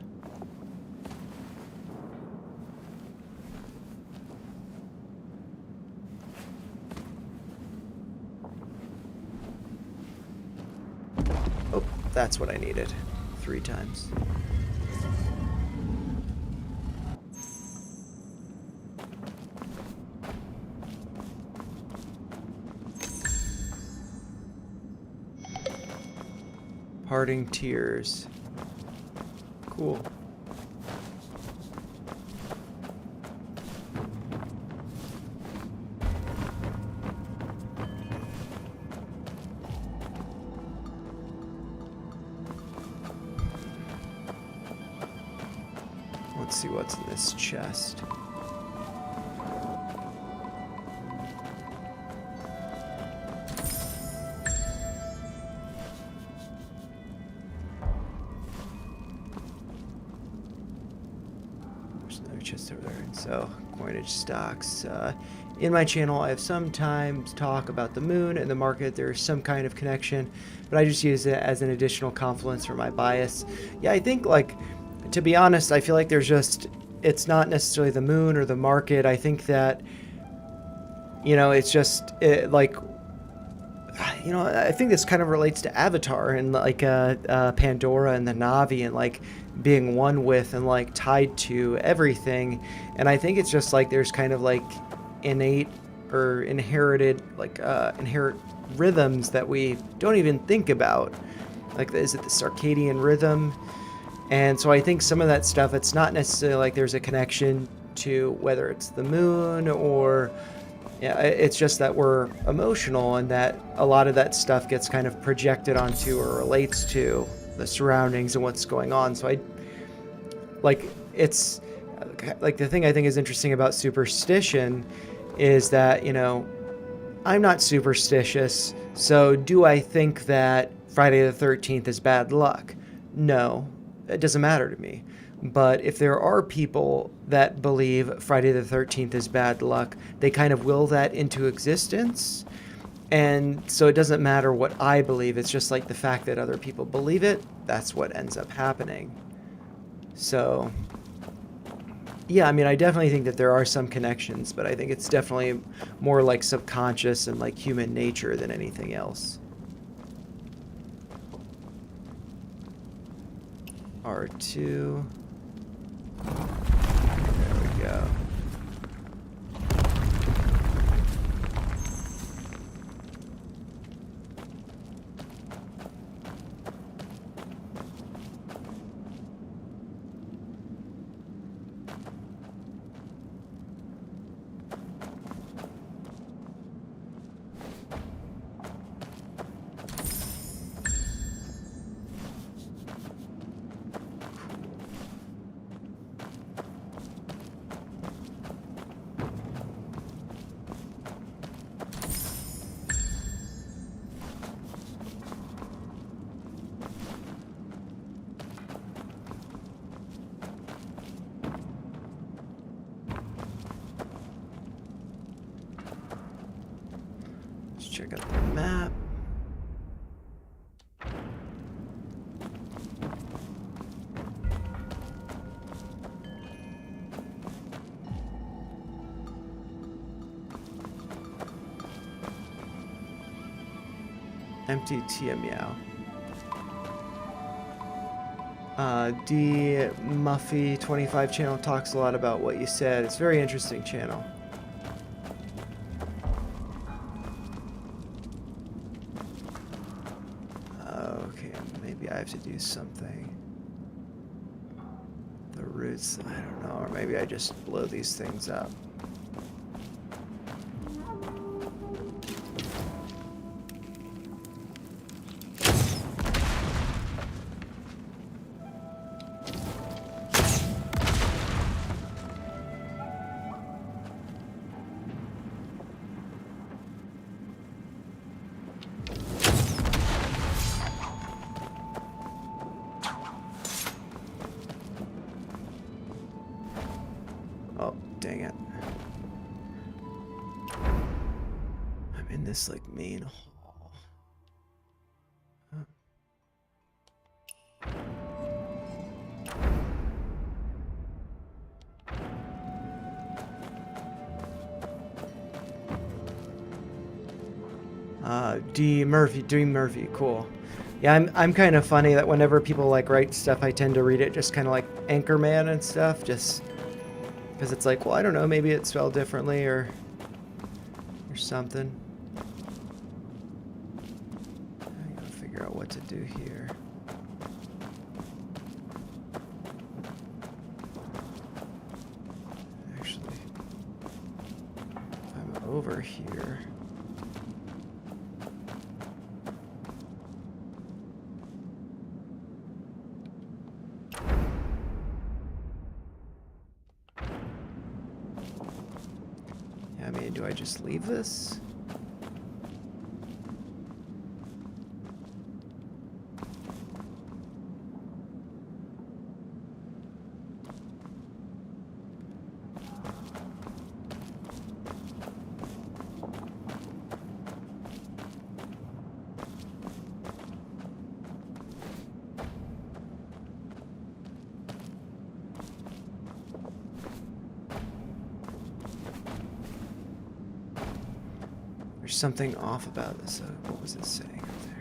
Oh, that's what I needed. 3 times. Parting tears. Cool. Let's see what's in this chest. Chest over there. And so coinage stocks. In my channel, I have sometimes talk about the moon and the market. There's some kind of connection, but I just use it as an additional confluence for my bias. Yeah, I think, like, to be honest, I feel like it's not necessarily the moon or the market. I think that, you know, it's just like, you know, I think this kind of relates to Avatar and like Pandora and the Na'vi and like being one with and like tied to everything. And I think it's just like there's kind of like innate or inherited like inherent rhythms that we don't even think about. Like, is it the circadian rhythm? And so I think some of that stuff, it's not necessarily like there's a connection to whether it's the moon or, yeah, it's just that we're emotional and that a lot of that stuff gets kind of projected onto or relates to the surroundings and what's going on. So it's like the thing I think is interesting about superstition is that, you know, I'm not superstitious. So do I think that Friday the 13th is bad luck? No, it doesn't matter to me. But if there are people that believe Friday the 13th is bad luck, they kind of will that into existence. And so it doesn't matter what I believe. It's just like the fact that other people believe it. That's what ends up happening. So, yeah, I mean, I definitely think that there are some connections, but I think it's definitely more like subconscious and like human nature than anything else. R2. There we go. Check out the map. Empty Tia Meow. D Muffy 25 channel talks a lot about what you said. It's a very interesting channel. Okay, maybe I have to do something. The roots, I don't know, or maybe I just blow these things up. Oh, dang it. I'm in this, like, main hall. D Murphy, cool. Yeah, I'm kind of funny that whenever people, like, write stuff, I tend to read it just kind of like Anchorman and stuff, just because it's like, well, I don't know, maybe it's spelled differently or something. I gotta figure out what to do here. Actually, if I'm over here. I mean, do I just leave this? There's something off about this. What was it saying up there?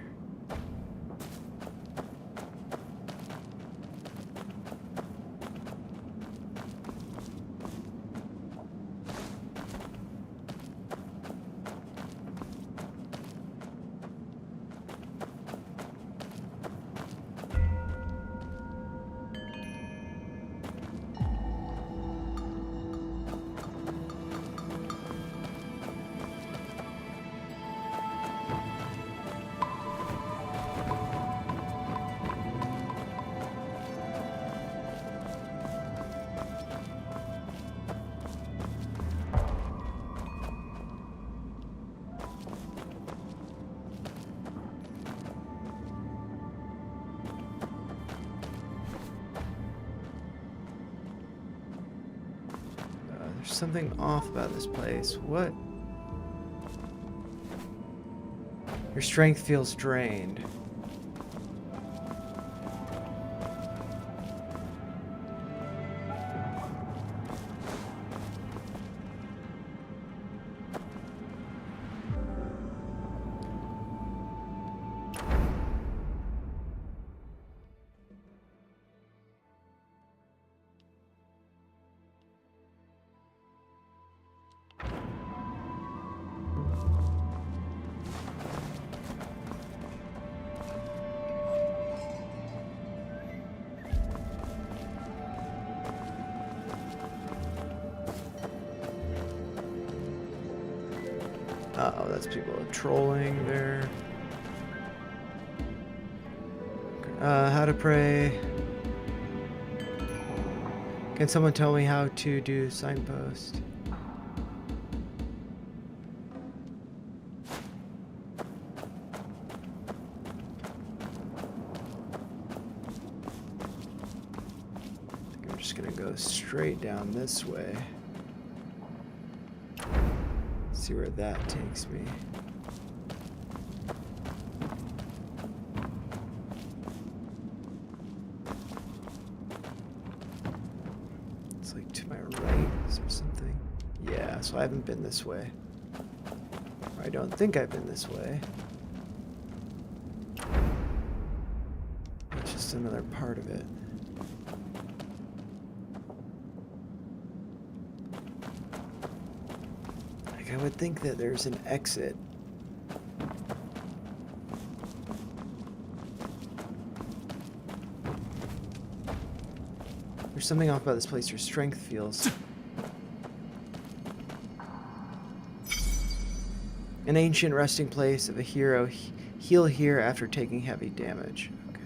something off about this place. What? Your strength feels drained. Uh-oh, that's people trolling there. How to pray. Can someone tell me how to do signpost? I think I'm just gonna go straight down this way. See where that takes me. It's like to my right. Is there something? Yeah, so I haven't been this way. Or I don't think I've been this way. It's just another part of it. I would think that there's an exit. There's something off about this place. Your strength feels. An ancient resting place of a hero. Heal here after taking heavy damage. Okay.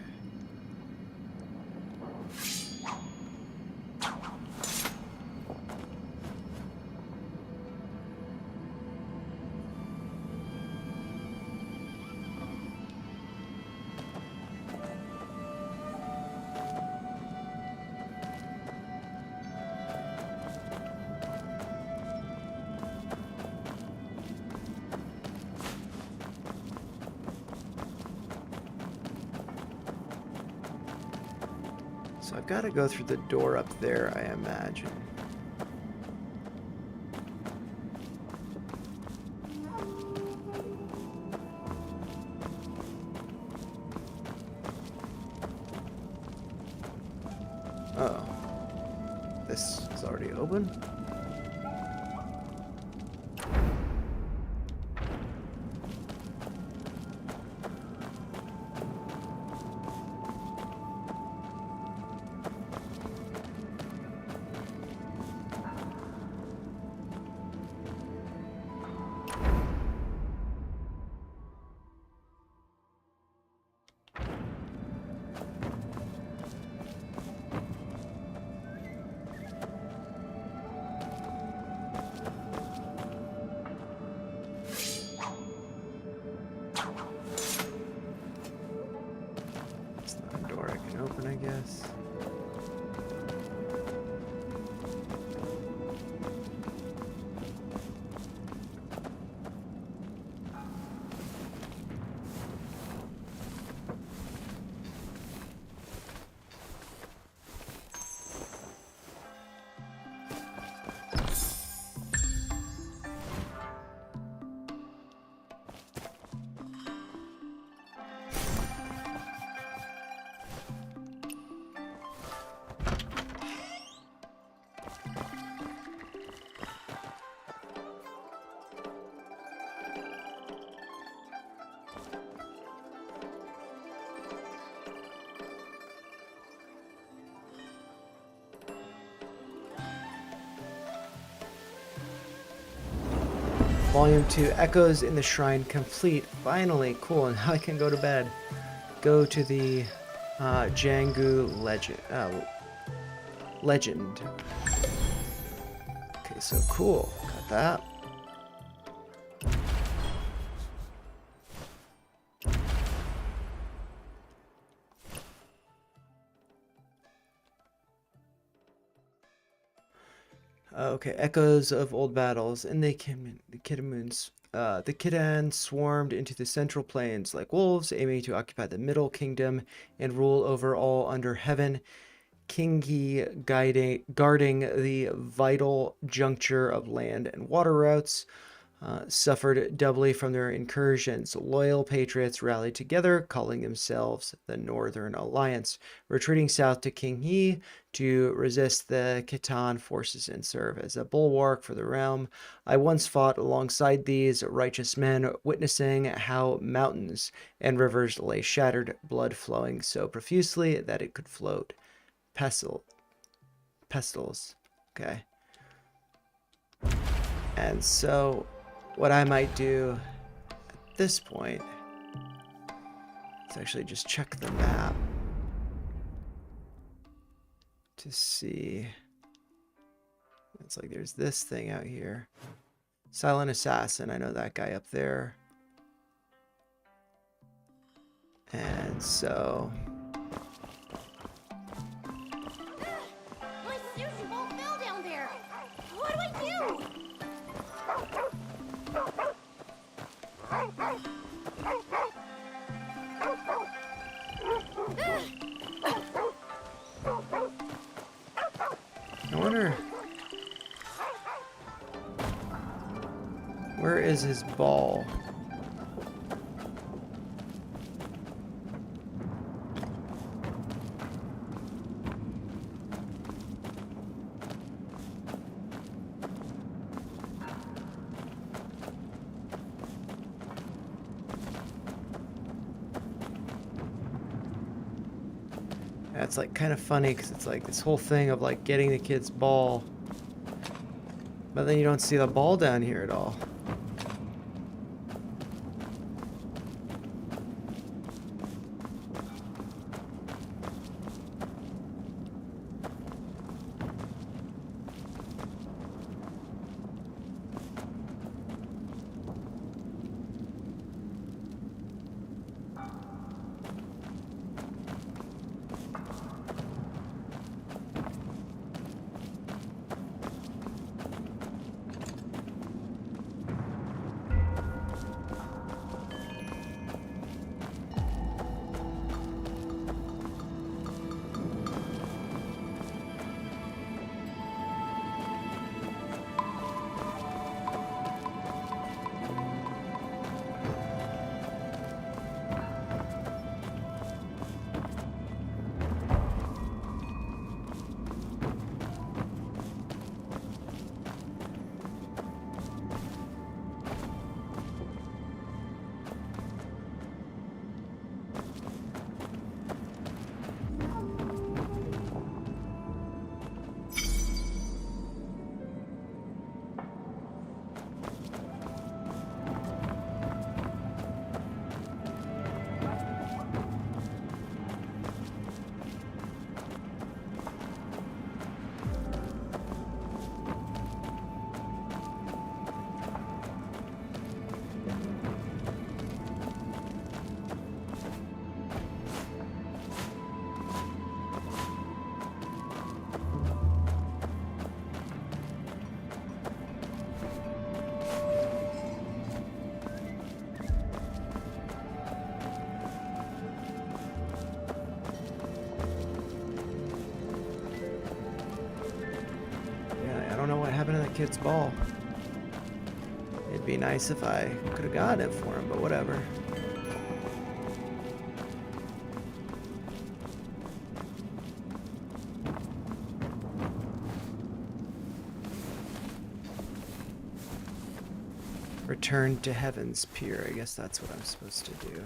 So I've got to go through the door up there, I imagine. Oh. This is already open? Open, I guess. Volume 2, Echoes in the Shrine complete. Finally, cool, and now I can go to bed. Go to the Jangu legend. Okay, so cool. Got that. Okay, echoes of old battles. In the Kidamoons, the Kidan swarmed into the central plains like wolves, aiming to occupy the Middle Kingdom and rule over all under heaven. Kingi guarding the vital juncture of land and water routes, suffered doubly from their incursions. Loyal patriots rallied together, calling themselves the Northern Alliance, retreating south to Qinghe to resist the Khitan forces and serve as a bulwark for the realm. I once fought alongside these righteous men, witnessing how mountains and rivers lay shattered, blood flowing so profusely that it could float. Pestles. Okay. And so what I might do at this point is actually just check the map to see. It's like there's this thing out here. Silent Assassin, I know that guy up there. And so My sushi bowl fell down there. What do I do? I wonder, where is his ball? That's like kind of funny because it's like this whole thing of like getting the kid's ball, but then you don't see the ball down here at all. Kid's ball. It'd be nice if I could have gotten it for him, but whatever. Return to Heaven's Pier. I guess that's what I'm supposed to do.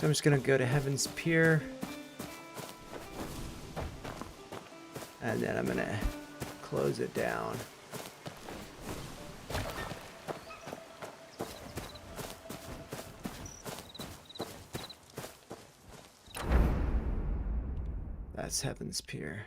So I'm just going to go to Heaven's Pier. And then I'm going to close it down. That's Heaven's Pier.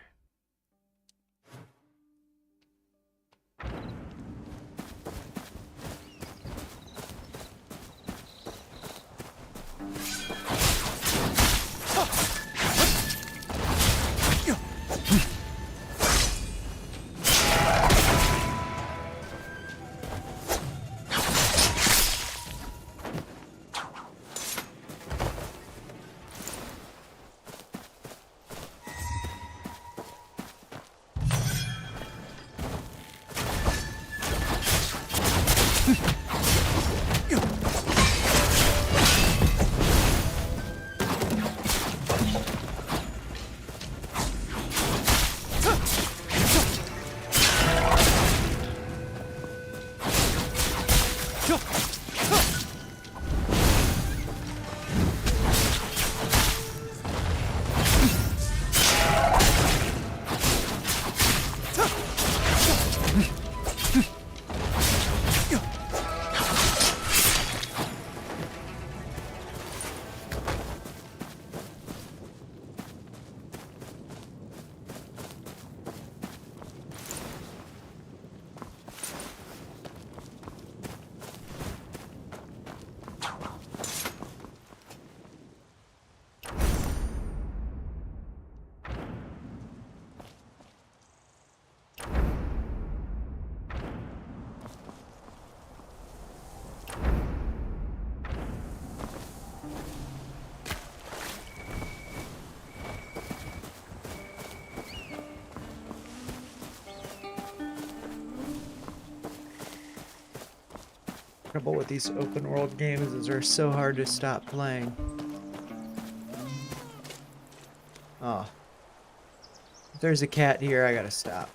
Trouble with these open world games is they're so hard to stop playing. Oh. If there's a cat here, I gotta stop.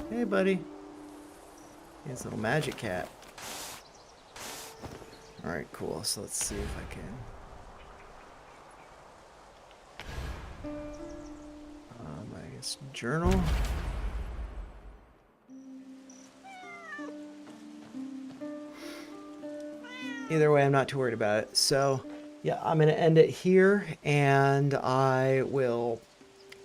Hey, buddy. He's a little magic cat. Alright, cool. So let's see if I can... I guess journal. Either way, I'm not too worried about it. So, yeah, I'm going to end it here, and I'll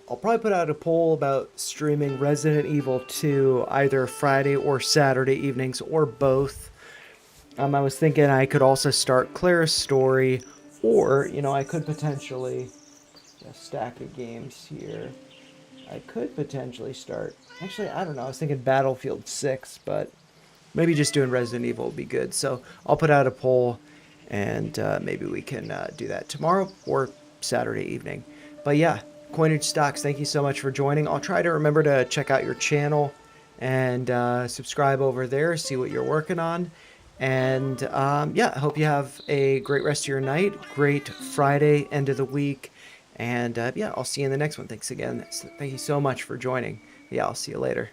probably put out a poll about streaming Resident Evil 2 either Friday or Saturday evenings, or both. I was thinking I could also start Clara's story, or, you know, I could potentially... A stack of games here. I could potentially start... Actually, I don't know. I was thinking Battlefield 6, but... Maybe just doing Resident Evil would be good. So I'll put out a poll, and maybe we can do that tomorrow or Saturday evening. But yeah, Coinage Stocks, thank you so much for joining. I'll try to remember to check out your channel and subscribe over there, see what you're working on. And yeah, I hope you have a great rest of your night, great Friday, end of the week. And yeah, I'll see you in the next one. Thanks again. Thank you so much for joining. Yeah, I'll see you later.